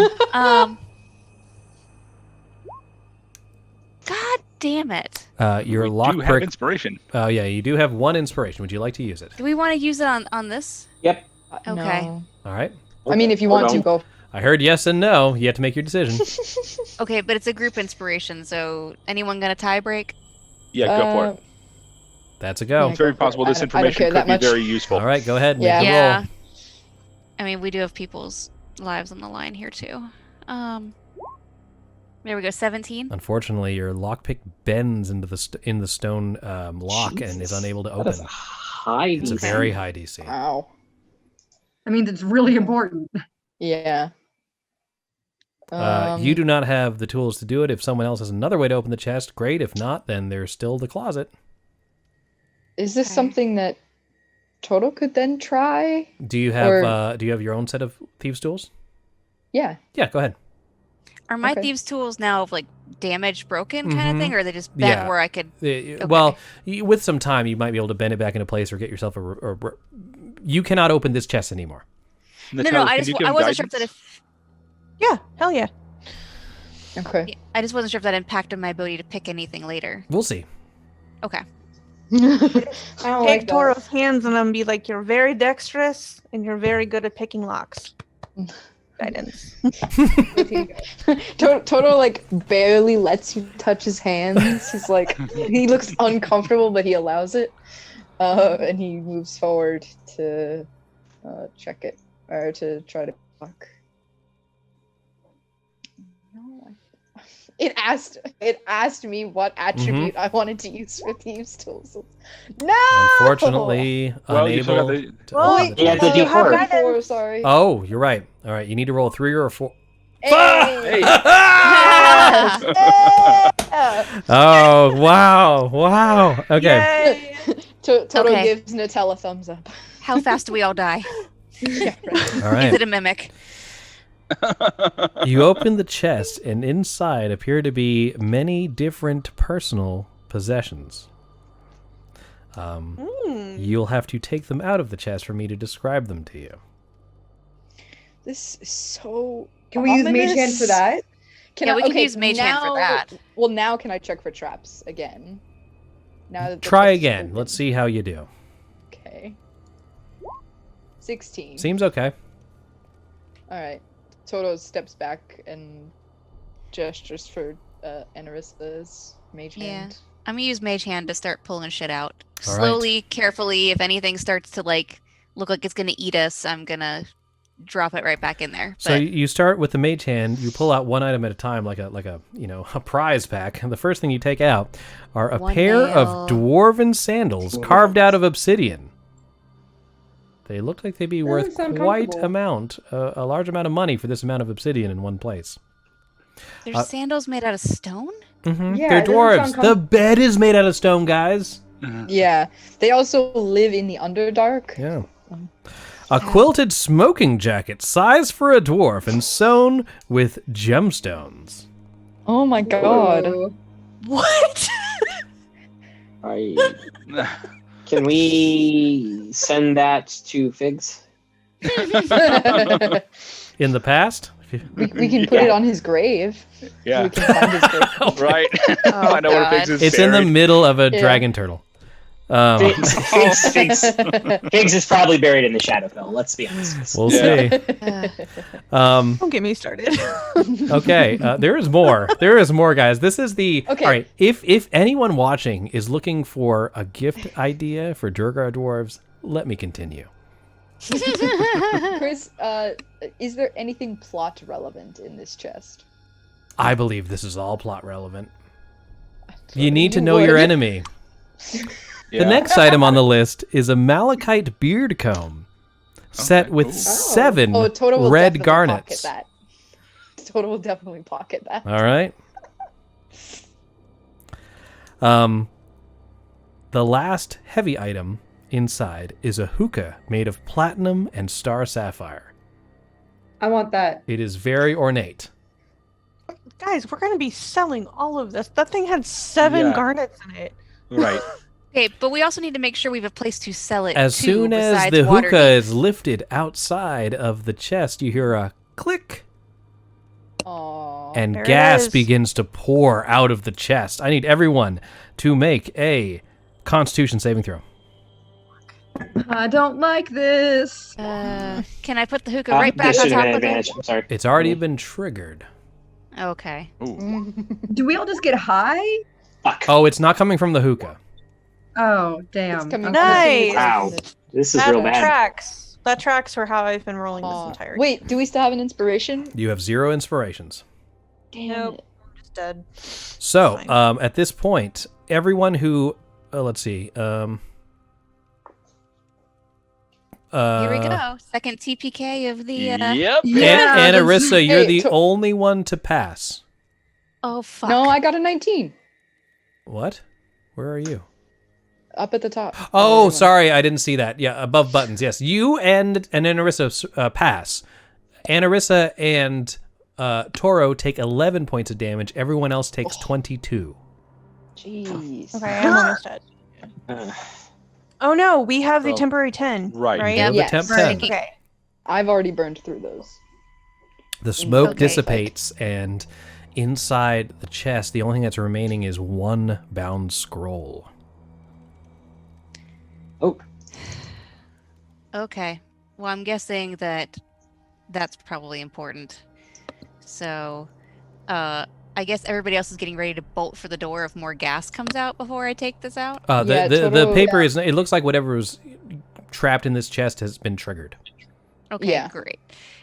God damn it! Your We lock do have prick. inspiration. Oh yeah, you do have one inspiration. Would you like to use it? Do we want to use it on this? Yep. Okay. No. All right. I mean, if you want to, go. I heard yes and no. You have to make your decision. Okay, but it's a group inspiration, so anyone gonna tie break? Yeah, go for it. That's a go. It's very possible this I don't information care could that be much. very useful. All right, go ahead. Make the Yeah. roll. I mean, we do have people's lives on the line here too. There we go. 17. Unfortunately, your lockpick bends into the stone lock and is unable to That open. is a high It's a DC. very high DC. Wow. That means it's really important. Yeah. You do not have the tools to do it. If someone else has another way to open the chest, great. If not, then there's still the closet. Is this something that Toto could then try? Do you have your own set of thieves' tools? Yeah. Yeah, go ahead. Are my Okay. thieves' tools now like damaged, broken kind of Mhm. thing, or are they just bent Yeah. where I could? Well, with some time, you might be able to bend it back into place or get yourself you cannot open this chest anymore. No, I wasn't sure if that. Yeah, hell yeah. Okay. I just wasn't sure if that impacted my ability to pick anything later. We'll see. Okay. I don't Take like Toro's hands and then be like, "You're very dexterous and you're very good at picking locks." Guidance. Toto like barely lets you touch his hands. He's like, he looks uncomfortable, but he allows it. And he moves forward to check it or to try to block. It asked me what attribute I wanted to use for thieves' tools. No. Unfortunately, Well, you unable. forgot the- to Well, open the you have to chest. do have four. guidance. 4, sorry. Oh, you're right. All right, you need to roll a 3 or a 4. Hey. Oh, wow. Okay. Yay. Toto Okay. gives Natella a thumbs up. How fast do we all die? Yeah, right. All right. Is it a mimic? You open the chest, and inside appear to be many different personal possessions. You'll have to take them out of the chest for me to describe them to you. This is so. Can we use Mage Hand ominous. for that? Yeah, we can use Mage Hand for that. Well, now can I check for traps again? Now that the Try chest is again. open. Let's see how you do. Okay. 16. Seems okay. All right. Toto steps back and gestures for Anerissa's Mage Hand. I'm gonna use Mage Hand to start pulling shit out. All right. Slowly, carefully. If anything starts to look like it's gonna eat us, I'm gonna drop it right back in there. So you start with the mage hand. You pull out one item at a time, like a prize pack. And the first thing you take out are a One pair nail. of dwarven sandals carved out of obsidian. They look like they'd be worth sound quite comfortable. a large amount of money for this amount of obsidian in one place. There's sandals made out of stone? Mm-hmm. Yeah, They're it doesn't dwarves. sound The bed is made out of stone, guys. Yeah. They also live in the Underdark. Yeah. A quilted smoking jacket, size for a dwarf, and sewn with gemstones. Oh my god. Ooh. What? Can we send that to Figs? In the past? We can put it on his grave. Yeah. We can find his grave. Right. Oh, I know where God. Figs is It's in the buried. middle of a Yeah. dragon turtle. Figs is probably buried in the Shadowfell. Let's be honest. We'll Yeah. see. Don't get me started. Okay, there is more. There is more, guys. This is the Okay. all right. If anyone watching is looking for a gift idea for duergar dwarves, let me continue. Chris, is there anything plot relevant in this chest? I believe this is all plot relevant. You need to You know your would. enemy. Yeah. The next item on the list is a malachite beard comb set with Ooh. 7 Oh, Toto will red definitely garnets. pocket that. Toto will definitely pocket that. All right. The last heavy item inside is a hookah made of platinum and star sapphire. I want that. It is very ornate. Guys, we're going to be selling all of this. That thing had 7 Yeah. garnets in it. Right. Okay, but we also need to make sure we have a place to sell it As to, soon as besides the Waterdeep. hookah is lifted outside of the chest, you hear a click, Aww. and There it gas is. begins to pour out of the chest. I need everyone to make a Constitution saving throw. I don't like this. Can I put the hookah right back This on should have top been of advantage. it? I'm sorry. It's already been triggered. Okay. Ooh. Do we all just get high? Fuck. Oh, it's not coming from the hookah. Oh, damn. It's coming Okay. Nice. Wow. This is That real bad. tracks. That tracks for how I've been rolling this entire Wait, do we still have an inspiration? You have 0 inspirations. Damn Nope. it. I'm just dead. So, Fine. at this point, everyone who, let's see, Here we go. Second TPK of the. Yep. Yeah, and that's- Arissa, you're Hey, the only one to pass. Oh fuck. No, I got a 19. What? Where are you? Up at the top. Oh, sorry, I didn't see that. Yeah, above buttons. Yes, you and Anarissa pass. Anarissa and Toro take 11 points of damage. Everyone else takes 22. Jeez. Okay, I'm almost dead. Uh, Oh no, we have the Well, temporary 10. right. Right? You have Yes. the temp Right. 10. Okay. I've already burned through those. The smoke Okay. dissipates, and inside the chest, the only thing that's remaining is 1 bound scroll. oh, Okay. Well, I'm guessing that that's probably important. So, I guess everybody else is getting ready to bolt for the door if more gas comes out before I take this out. The Yeah, the Toro- paper is. It looks like whatever was trapped in this chest has been triggered. Okay, Yeah. great.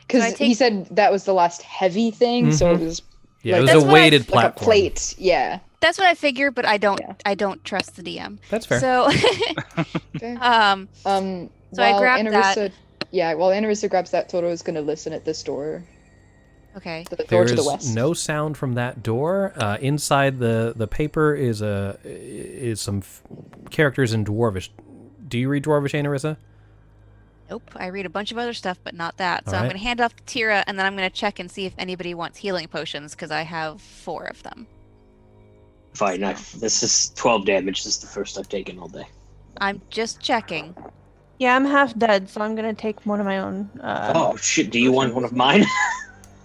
Because I he take- said that was the last heavy thing, so it Mhm. was Yeah, like, it was That's a what I- weighted like a platform. plate. Yeah. That's what I figured, but I don't. Yeah. I don't trust the DM. That's fair. So, Okay. So I while grabbed Anarissa, while Anarissa grabs that, Toro is going to listen at this door. Okay. The door to the There's west. no sound from that door. Inside the paper is some characters in Dwarvish. Do you read Dwarvish, Anarissa? Nope. I read a bunch of other stuff, but not that. So All I'm right. going to hand off to Tira, and then I'm going to check and see if anybody wants healing potions because I have 4 of them. Fine. This is 12 damage. This is the first I've taken all day. I'm just checking. Yeah, I'm half dead, so I'm gonna take one of my own. Oh shit! Do you want one of mine?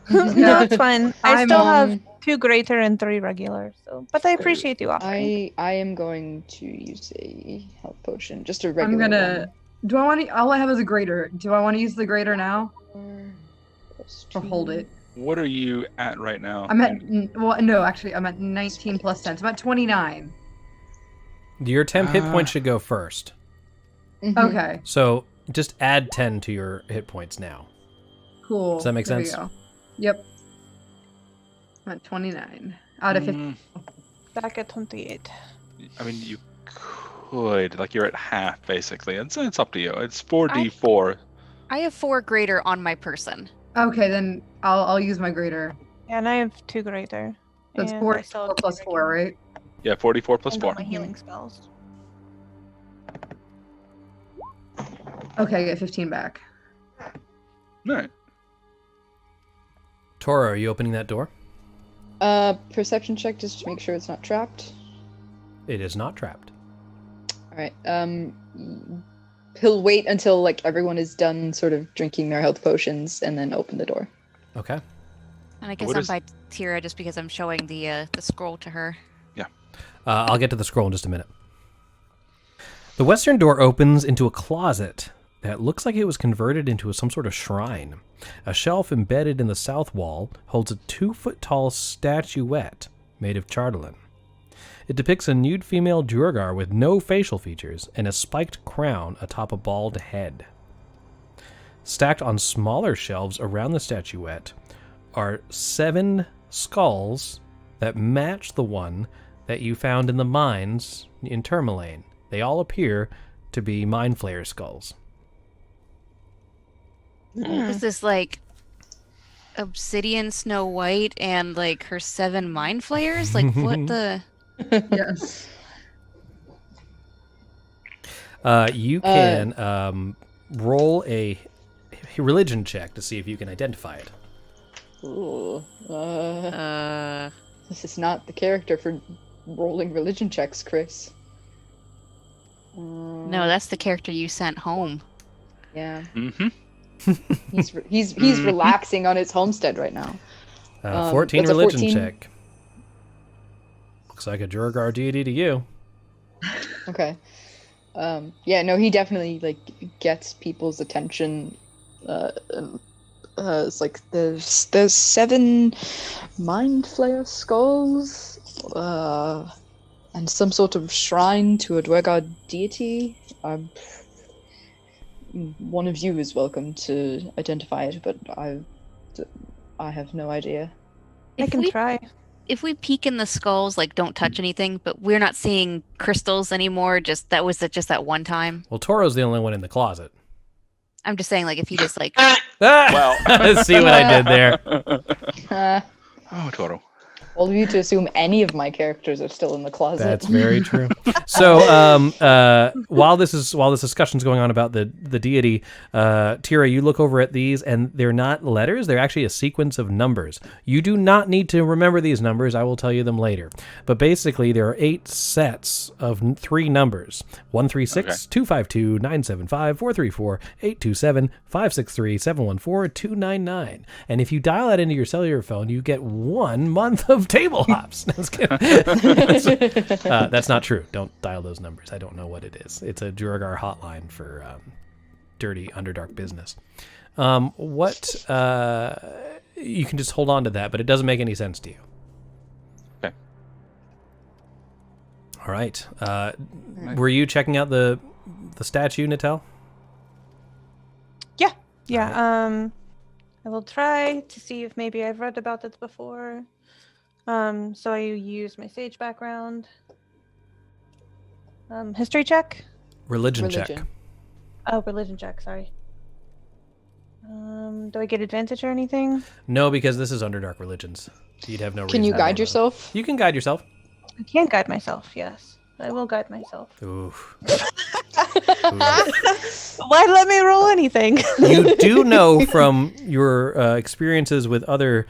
No, it's fine. I I'm, still have 2 greater and 3 regular. So, but I appreciate you offering. I am going to use a health potion, just a I'm regular gonna. Do I want to? All I have is a greater. Do I want to use the greater now one. or hold it? What are you at right now? I'm at. Well, no, actually, I'm at 19 plus 10. So I'm at 29. Your temp hit points should go first. Mhm. Okay, So just add 10 to your hit points now. cool. Does that make There we sense? go. Yep. I'm at 29 out of 50. Back at 28. I mean, you could, like, you're at half basically. It's up to you. It's 4d4. I have 4 greater on my person. Okay, then I'll use my greater. Yeah, and I have 2 greater. That's and 4 I still have plus 2 4, regular. right? Yeah, 44 plus And all 4. my healing spells. Okay, I get 15 back. All right. Toro, are you opening that door? Perception check just to make sure it's not trapped. It is not trapped. All right. He'll wait until like everyone is done, sort of drinking their health potions, and then open the door. Okay. And I guess What I'm is- by Tira just because I'm showing the scroll to her. I'll get to the scroll in just a minute. The western door opens into a closet that looks like it was converted into some sort of shrine. A shelf embedded in the south wall holds a 2-foot-tall statuette made of chardolin. It depicts a nude female duergar with no facial features and a spiked crown atop a bald head. Stacked on smaller shelves around the statuette are 7 skulls that match the one that you found in the mines in Tourmaline. They all appear to be Mind Flayer skulls. Is this like Obsidian Snow White and like her 7 mind flayers? Like what the? Yes. You can roll a religion check to see if you can identify it. Ooh. This is not the character for rolling religion checks, Chris. No, that's the character you sent home. Yeah. Mm-hmm. He's relaxing on his homestead right now. 14 that's a religion 14. check. Looks like a Duergar deity to you. Okay. Yeah, no, he definitely like gets people's attention. It's like there's 7 mind flayer skulls, and some sort of shrine to a duergar deity. One of you is welcome to identify it, but I have no idea. I can try. If we peek in the skulls, like don't touch anything, but we're not seeing crystals anymore. Just that one time. Well, Toro's the only one in the closet. I'm just saying, like if you just like. Well. See what I did there? Oh, Toro. All of you to assume any of my characters are still in the closet. That's very true. So, while this discussion's going on about the deity, Tira, you look over at these, and they're not letters; they're actually a sequence of numbers. You do not need to remember these numbers. I will tell you them later. But basically, there are 8 sets of 3 numbers: 136, 252, 975, 434, 827, 563, 714, 299. And if you dial that into your cellular phone, you get 1 month of table hops. No, I was kidding. That's not true. Don't dial those numbers. I don't know what it is. It's a Duergar hotline for dirty Underdark business. You can just hold on to that, but it doesn't make any sense to you. Okay. All right. Were you checking out the statue, Natel? Yeah. I will try to see if maybe I've read about it before. So I use my sage background. History check? Religion check. Oh, religion check, sorry. Do I get advantage or anything? No, because this is Underdark Religions. You'd have no reason. Can you to guide know yourself? that. You can guide yourself. I can guide myself, yes. I will guide myself. Oof. Why let me roll anything? You do know from your experiences with other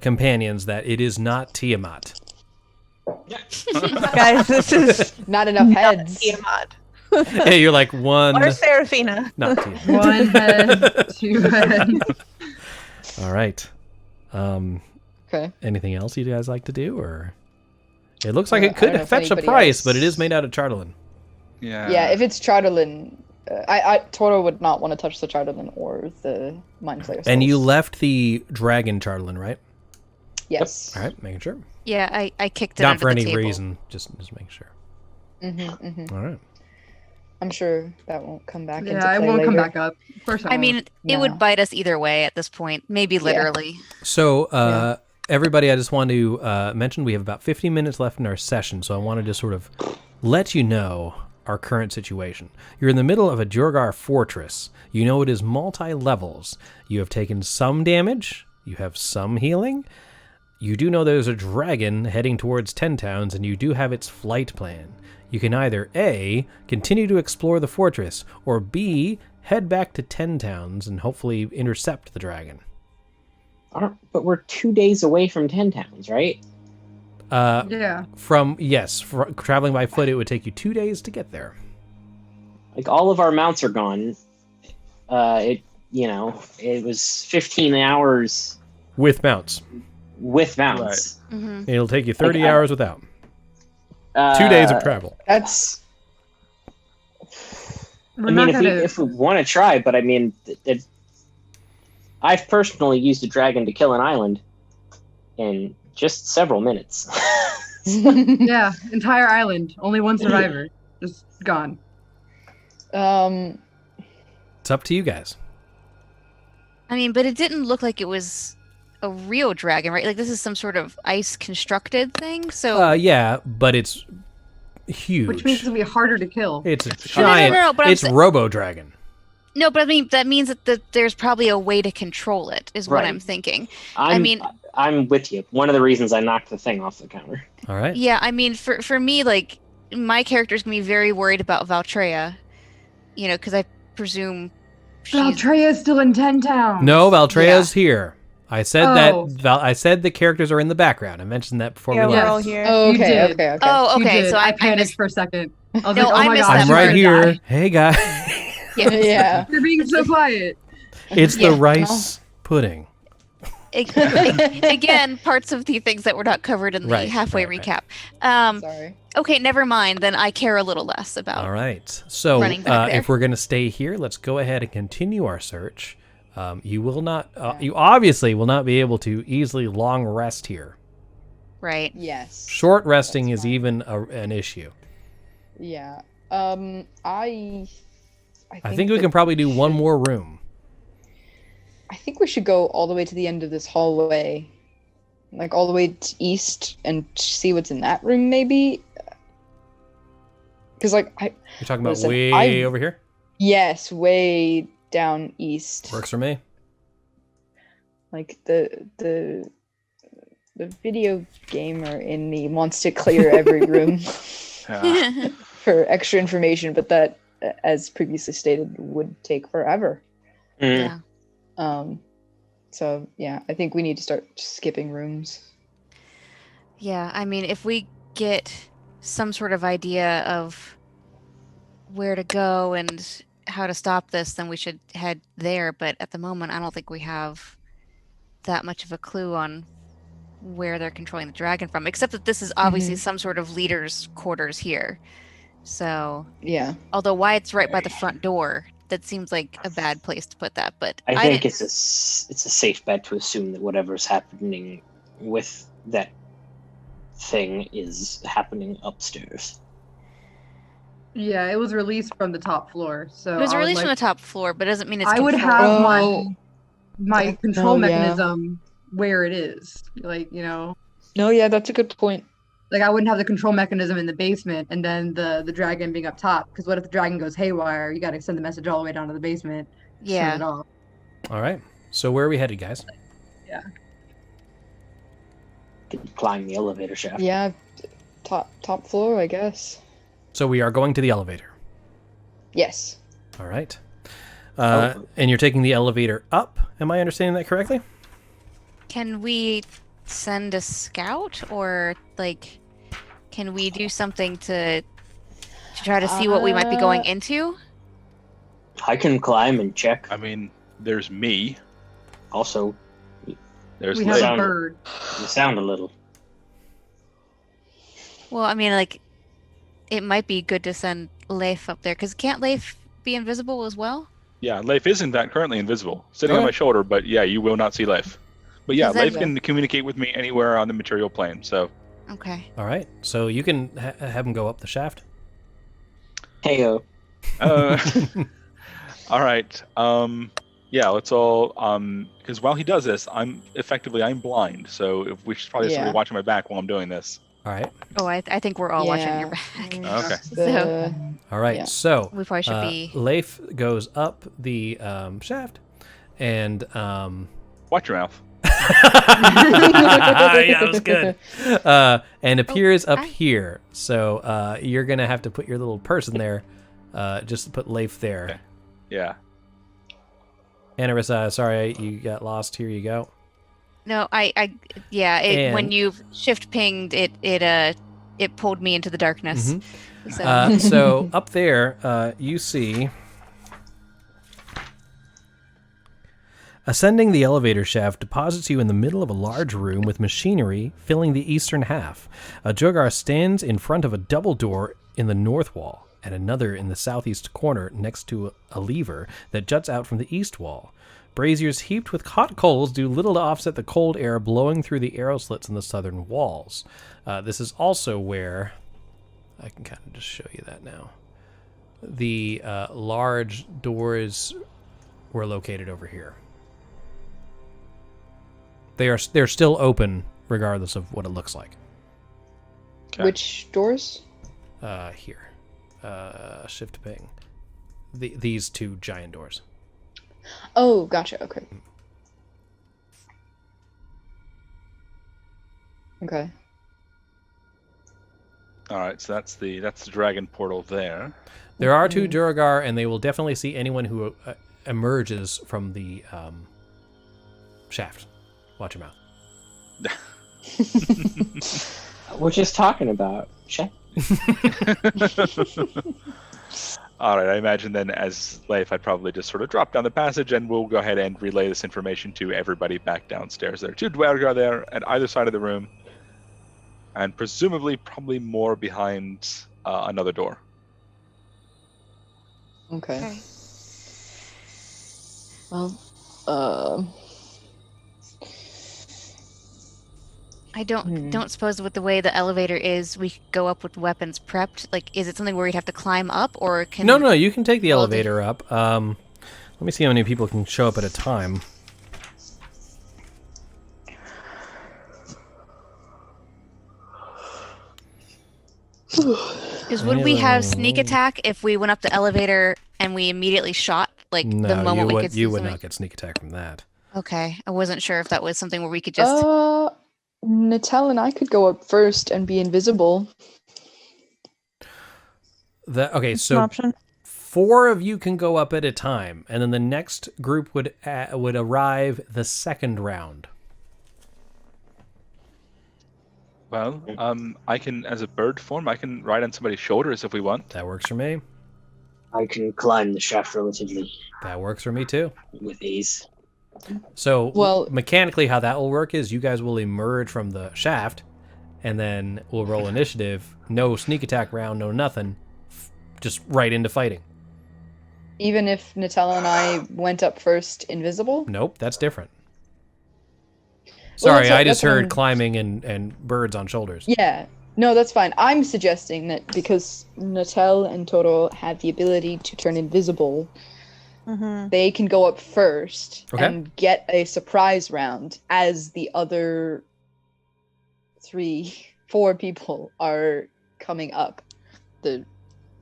companions that it is not Tiamat. Guys, this is not enough heads. Tiamat. Hey, you're like one. Or Seraphina. Not Tiamat. One head, two heads. All right. Okay. Anything else you guys like to do, or it looks like it I don't could know if fetch a anybody price, else- but it is made out of Chardolin. Yeah. Yeah, if it's Chardolin, Toro would not want to touch the Chardolin or the Mind Flayer. And you left the dragon Chardolin, right? Yes. All right, making sure. Yeah, I kicked it Not under for the any table. reason, just making sure. All right. I'm sure that won't come back into Yeah, play it won't come later. back up. Of course I mean, it would No. bite us either way at this point. Maybe literally. So, everybody, I just wanted to mention we have about 15 minutes left in our session, so I wanted to sort of let you know our current situation. You're in the middle of a duergar fortress. You know it is multi-levels. You have taken some damage. You have some healing. You do know there's a dragon heading towards 10 Towns, and you do have its flight plan. You can either A, continue to explore the fortress, or B, head back to 10 Towns and hopefully intercept the dragon. But we're 2 days away from 10 Towns, right? Yeah. Traveling by foot, it would take you 2 days to get there. Like, all of our mounts are gone. It was 15 hours With mounts. with mounts. It'll take you 30 Like, hours without. 2 days of travel. That's. We're I mean, not if gonna. we want to try, but I mean, I've personally used a dragon to kill an island in just several minutes. Yeah, entire island, only one survivor, just gone. It's up to you guys. I mean, but it didn't look like it was a real dragon, right? Like this is some sort of ice constructed thing. So Yeah, but it's huge. Which means it'll be harder to kill. It's a No, giant. but I'm It's Robo Dragon. no, but I mean that means that there's probably a way to control it. Is what Right. I'm thinking. I'm with you. One of the reasons I knocked the thing off the counter. All right. Yeah, I mean, for me, like my character's gonna be very worried about Valtreya, because I presume Valtreya's still in 10 Towns. No, Valtreya's here. I said Oh. I said the characters are in the background. I mentioned that before Yeah, we we're left. all here. Oh, You okay, did. okay. Oh, You okay. did. So I I panicked missed. for a second. I was No, like, oh I my missed god, that I'm part. right gonna here. die. Hey, guys. Yeah. You're being so quiet. It's Yeah. the rice pudding. Again, parts of the things that were not covered in the Right, halfway right. recap. Sorry. Okay, never mind. Then I care a little less about. All right. So Running back there. if we're going to stay here, let's go ahead and continue our search. You will not. You obviously will not be able to easily long rest here. Right. Yes. Short resting is even an issue. Yeah. I think we can probably do one more room. I think we should go all the way to the end of this hallway, like all the way to east, and see what's in that room, maybe. Because, like, You're talking about listen, way over here? Yes, way down east. Works for me. Like the video gamer in me wants to clear every room for extra information, but that, as previously stated, would take forever. Yeah. So yeah, I think we need to start skipping rooms. Yeah. I mean, if we get some sort of idea of where to go and how to stop this, then we should head there. But at the moment, I don't think we have that much of a clue on where they're controlling the dragon from, except that this is obviously some sort of leader's quarters here. So yeah, although why it's right by the front door, that seems like a bad place to put that. But I think it's a safe bet to assume that whatever's happening with that thing is happening upstairs. Yeah, it was released from the top floor. So it was I released from the like, top floor, but doesn't mean it's. I would controlled. have my control yeah. mechanism where it is. Like, No, yeah, that's a good point. Like I wouldn't have the control mechanism in the basement and then the dragon being up top. Because what if the dragon goes haywire? You got to send the message all the way down to the basement. To turn Yeah. it off. All right. So where are we headed, guys? Yeah. Can climb the elevator shaft. Yeah, top floor, I guess. So we are going to the elevator. Yes. All right. And you're taking the elevator up. Am I understanding that correctly? Can we send a scout, or like, can we do something to try to see what we might be going into? I can climb and check. I mean, there's me. Also, there's We Leif. have a bird. You sound a little. Well, I mean, like, it might be good to send Leif up there, because can't Leif be invisible as well? Yeah, Leif is in fact currently invisible, sitting on Okay. my shoulder, but yeah, you will not see Leif. But yeah, Is that- Leif can communicate with me anywhere on the material plane, so... Okay. All right. So you can have him go up the shaft. Heyo. All right. Yeah, let's all... Because while he does this, I'm blind, so if we should probably sort Yeah. of watch my back while I'm doing this. All right. Oh, I think we're all watching Yeah. your back. Okay. So All right. Yeah. So we probably should be. Leif goes up the shaft, and Watch your mouth. yeah, that was good. And appears up hi. here. So you're gonna have to put your little person there, just to put Leif there. Okay. Yeah. Anaris, sorry you got lost. Here you go. No, yeah. When And- you shift pinged, it pulled me into the darkness. Mhm. So So up there, you see. Ascending the elevator shaft deposits you in the middle of a large room with machinery filling the eastern half. A duergar stands in front of a double door in the north wall, and another in the southeast corner next to a lever that juts out from the east wall. Braziers heaped with hot coals do little to offset the cold air blowing through the arrow slits in the southern walls. This is also where... I can kind of just show you that now. The large doors were located over here. They're still open regardless of what it looks like. Okay. Which doors? Here. Shift ping. These two giant doors. Oh, gotcha. Okay. Okay. All right, so that's the dragon portal there. There are two duergar, and they will definitely see anyone who emerges from the shaft. Watch your mouth. We're just talking about check. All right, I imagine then as Leif, I'd probably just sort of drop down the passage, and we'll go ahead and relay this information to everybody back downstairs. There are two duergar there at either side of the room, and presumably probably more behind another door. Okay. Well, I don't suppose with the way the elevator is, we could go up with weapons prepped. Like, is it something where we'd have to climb up, or can? No, you can take the Well, elevator up. Let me see how many people can show up at a time. Because would we have sneak attack if we went up the elevator and we immediately shot? Like the No, moment you we could see you would something? not get sneak attack from that. Okay, I wasn't sure if that was something where we could just. Natal and I could go up first and be invisible. Okay, An so option. 4 of you can go up at a time, and then the next group would arrive the second round. Well, I can, as a bird form, I can ride on somebody's shoulders if we want. That works for me. I can climb the shaft relatively That works for me too. with ease. So Well- mechanically how that will work is you guys will emerge from the shaft, and then we'll roll initiative. No sneak attack round, no nothing. Just right into fighting. Even if Nutella and I went up first invisible? Nope, that's different. Well, Sorry, that's I just what heard I'm- climbing and birds on shoulders. Yeah. No, that's fine. I'm suggesting that because Natel and Toro have the ability to turn invisible, they can go up first Okay. and get a surprise round as the other 4 people are coming up the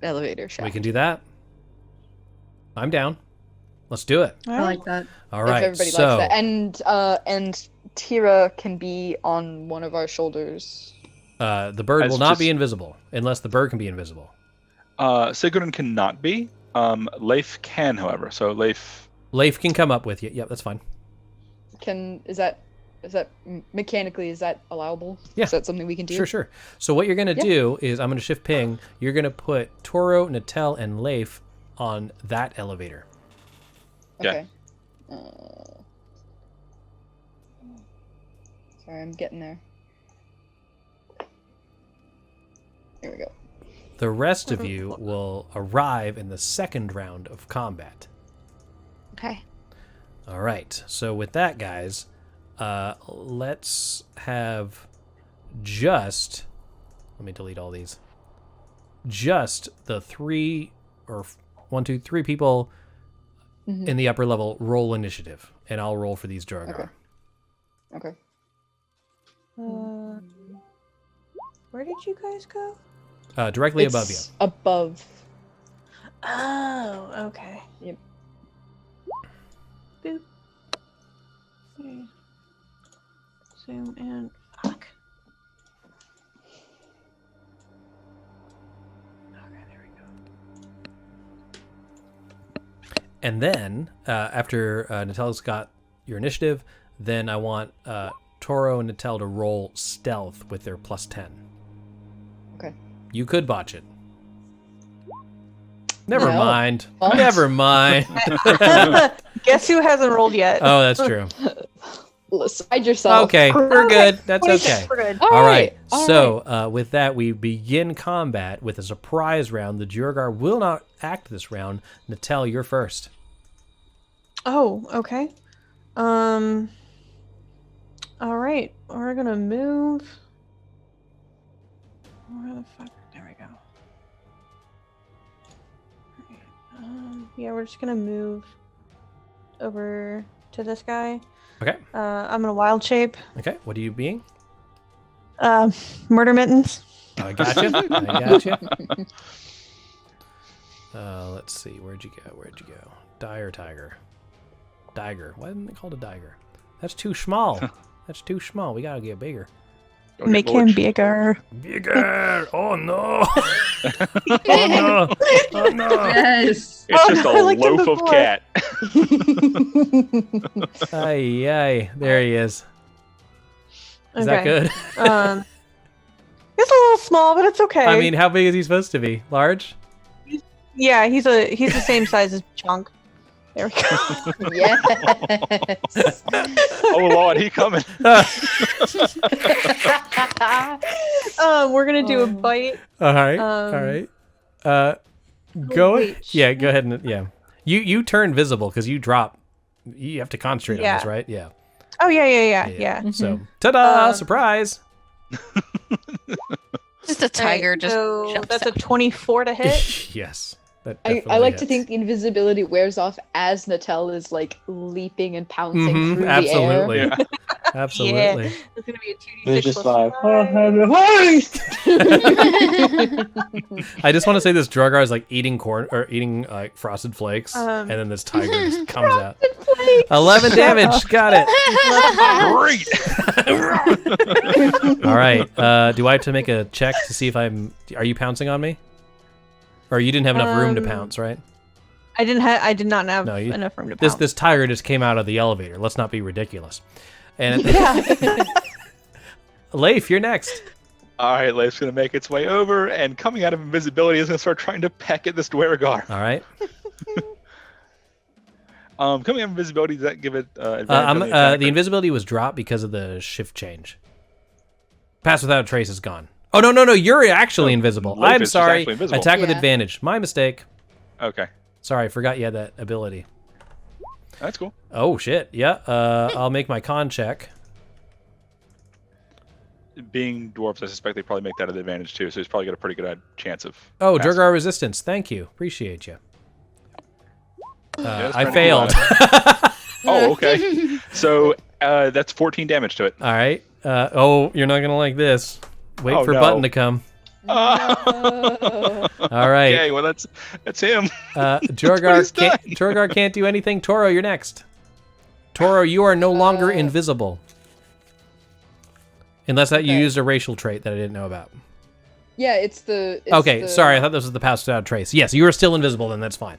elevator shaft. We can do that. I'm down. Let's do it. I like that. All right. If everybody so, likes that. And Tira can be on one of our shoulders. the bird As will not just- be invisible unless the bird can be invisible. Sigrun cannot be. Leif can, however. So Leif can come up with you. Yep, that's fine. Is that mechanically, is that allowable? Yeah. Is that something we can do? Sure. So what you're going to do is I'm going to shift ping. You're going to put Toro, Natel, and Leif on that elevator. Okay. Sorry, I'm getting there. Here we go. The rest of you will arrive in the second round of combat. Okay. All right. So with that, guys, let's have just... Let me delete all these. Just the 3 people in the upper level roll initiative, and I'll roll for these duergar. Okay. Where did you guys go? Directly above you. Above. Oh, okay. Yep. Boop. Okay. Zoom in. Fuck. Okay, there we go. And then, after Natel's got your initiative, then I want Toro and Natel to roll stealth with their +10. Okay. You could botch it. Never No. mind. What? Never mind. Guess who hasn't rolled yet? Oh, that's true. Side yourself. Okay, we're good. That's okay. We're good. All right. All So, with that, we begin combat with a surprise round. The duergar will not act this round. Natel, you're first. Oh, okay. All right. We're gonna move. Where the fuck? There we go. Alright, yeah, we're just gonna move over to this guy. Okay. I'm gonna wild shape. Okay. What are you being? Murder mittens. I gotcha. I gotcha. Let's see. Where'd you go? Dire tiger. Diger. Why didn't they call it a diger? That's too small. That's too small. We gotta get bigger. Make him bigger. Bigger! Oh no! Oh no! Oh no! Yes. It's Oh, just no, a I liked him loaf of before. cat. Ay, ay. There he is. Is that good? It's a little small, but it's okay. I mean, how big is he supposed to be? Large? yeah, he's the same size as Chunk. There we go. Yes. Oh Lord, he coming. We're gonna do a bite. All right. All right. Go. wait, Yeah. Go ahead and yeah. You turn visible because you drop. You have to concentrate on this, Yeah. right? Yeah. Oh yeah. So, ta-da! Surprise! Just a tiger just so jumps that's out. a 24 to hit. Yes. That I definitely like to hits. think the invisibility wears off as Natel is like leaping and pouncing Mhm, through absolutely. the air. Absolutely. It's gonna be a 2d6 They're just plus like, I just want to say this duergar is like eating corn or eating like frosted flakes, and then this tiger just comes out. 11 damage. Got it. Great. All right. Do I have to make a check to see if I'm? Are you pouncing on me? Or you didn't have enough room to pounce, right? I did not have No, enough room to pounce. This tiger just came out of the elevator. Let's not be ridiculous. And Yeah. Leif, you're next. All right, Leif's gonna make its way over, and coming out of invisibility is gonna start trying to peck at this duergar. All right. Coming out of invisibility, does that give it advantage? on the attack? The invisibility was dropped because of the shift change. Pass without a trace is gone. Oh no! You're actually invisible. Leif I'm is just sorry. actually invisible. Attack with Yeah. advantage. My mistake. Okay, Sorry, I forgot you had that ability. that's cool. Oh shit! Yeah. I'll make my con check. Being dwarves, I suspect they probably make that an advantage too, so he's probably got a pretty good chance of. Oh, passing. duergar resistance. Thank you. Appreciate you. it's I pretty cool. failed. Oh, okay. So that's 14 damage to it. All right. You're not gonna like this. Wait for Button to come. Oh. All right. Okay, well that's him. Duergar can't do anything. Toro, you're next. Toro, you are no longer invisible. Unless that you used a racial trait that I didn't know about. Yeah, it's the. Sorry, I thought this was the passed out trace. Yes, you are still invisible, then that's fine.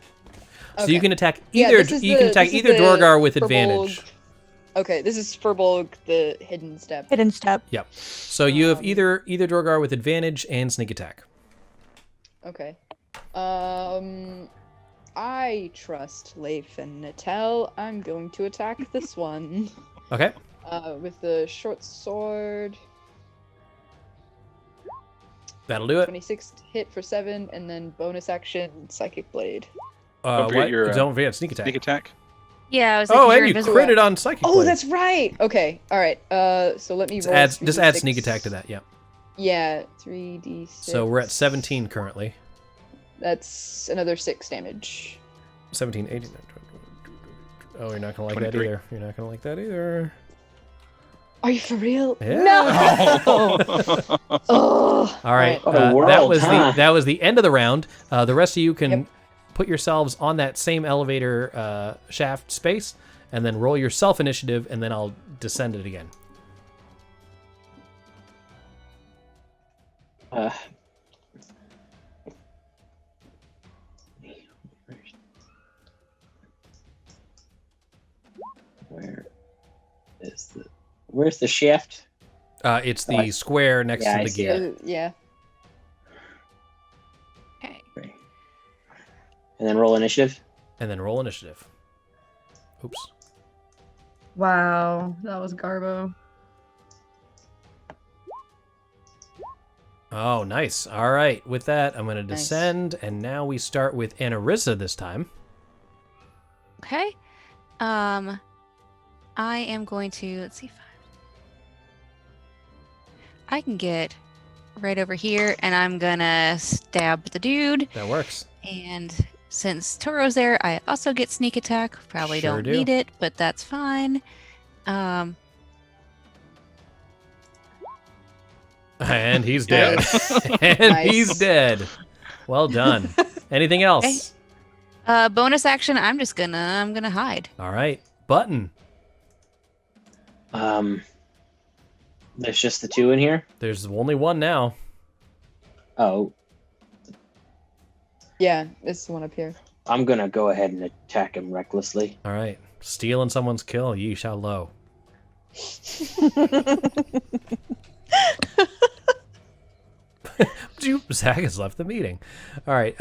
So you can attack either. You can attack either Duergar with advantage. Okay, this is Furbolg, the hidden step. Hidden step. Yep. So you have either Duergar with advantage and sneak attack. Okay. I trust Leif and Natel. I'm going to attack this one. Okay. With the short sword. That'll do it. 26 hit for 7, and then bonus action Psychic Blade. Don't forget sneak attack. Sneak attack. Yeah, I was and you critted on Psychic Blade. Oh, that's right. Okay, all right. So let me roll. Just add sneak attack to that. Yeah. Yeah, 3d6. So we're at 17 currently. That's another 6 damage. 17, 18. Oh, you're not gonna like 23. that either. You're not gonna like that either. Are you for real? Yeah. No. All right. That was the end of the round. The rest of you can put yourselves on that same elevator shaft space, and then roll your self initiative, and then I'll descend it again. Where's the shaft? It's the square next to the gear. Yeah. Okay. And then roll initiative. Oops. Wow, that was Garbo. Oh, nice. All right. With that, I'm going to descend, and now we start with Anarissa this time. Okay. I am going to, let's see, 5. I can get right over here, and I'm gonna stab the dude. That works. And since Toro's there, I also get sneak attack. Probably Sure don't do. need it, but that's fine. And he's dead. He's dead. Well done. Anything else? Okay. Bonus action. I'm gonna hide. All right. Button. There's just the 2 in here? There's only one now. Oh. Yeah, it's the one up here. I'm gonna go ahead and attack him recklessly. All right. Stealing someone's kill, ye shall low. Zach has left the meeting. All right.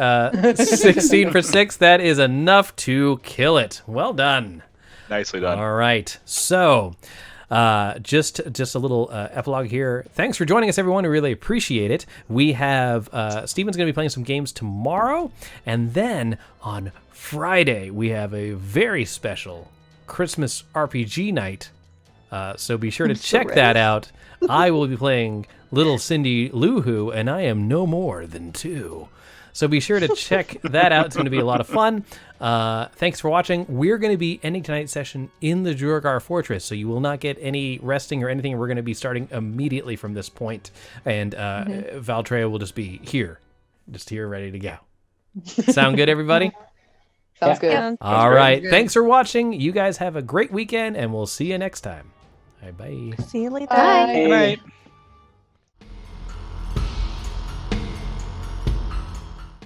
16 for 6. That is enough to kill it. Well done. Nicely done. All right. So... just a little epilogue here. Thanks for joining us, everyone. We really appreciate it. We have Steven's going to be playing some games tomorrow, and then on Friday we have a very special Christmas RPG night. So be sure to check that out. I will be playing Little Cindy Lou Who, and I am no more than 2. So be sure to check that out. It's going to be a lot of fun. Thanks for watching. We're going to be ending tonight's session in the Duergar Fortress, so you will not get any resting or anything. We're going to be starting immediately from this point, and Valtreya will just be here, ready to go. Sound good, everybody? Sounds good. All right. Thanks for watching. You guys have a great weekend, and we'll see you next time. Bye. See you later. Bye. Good night.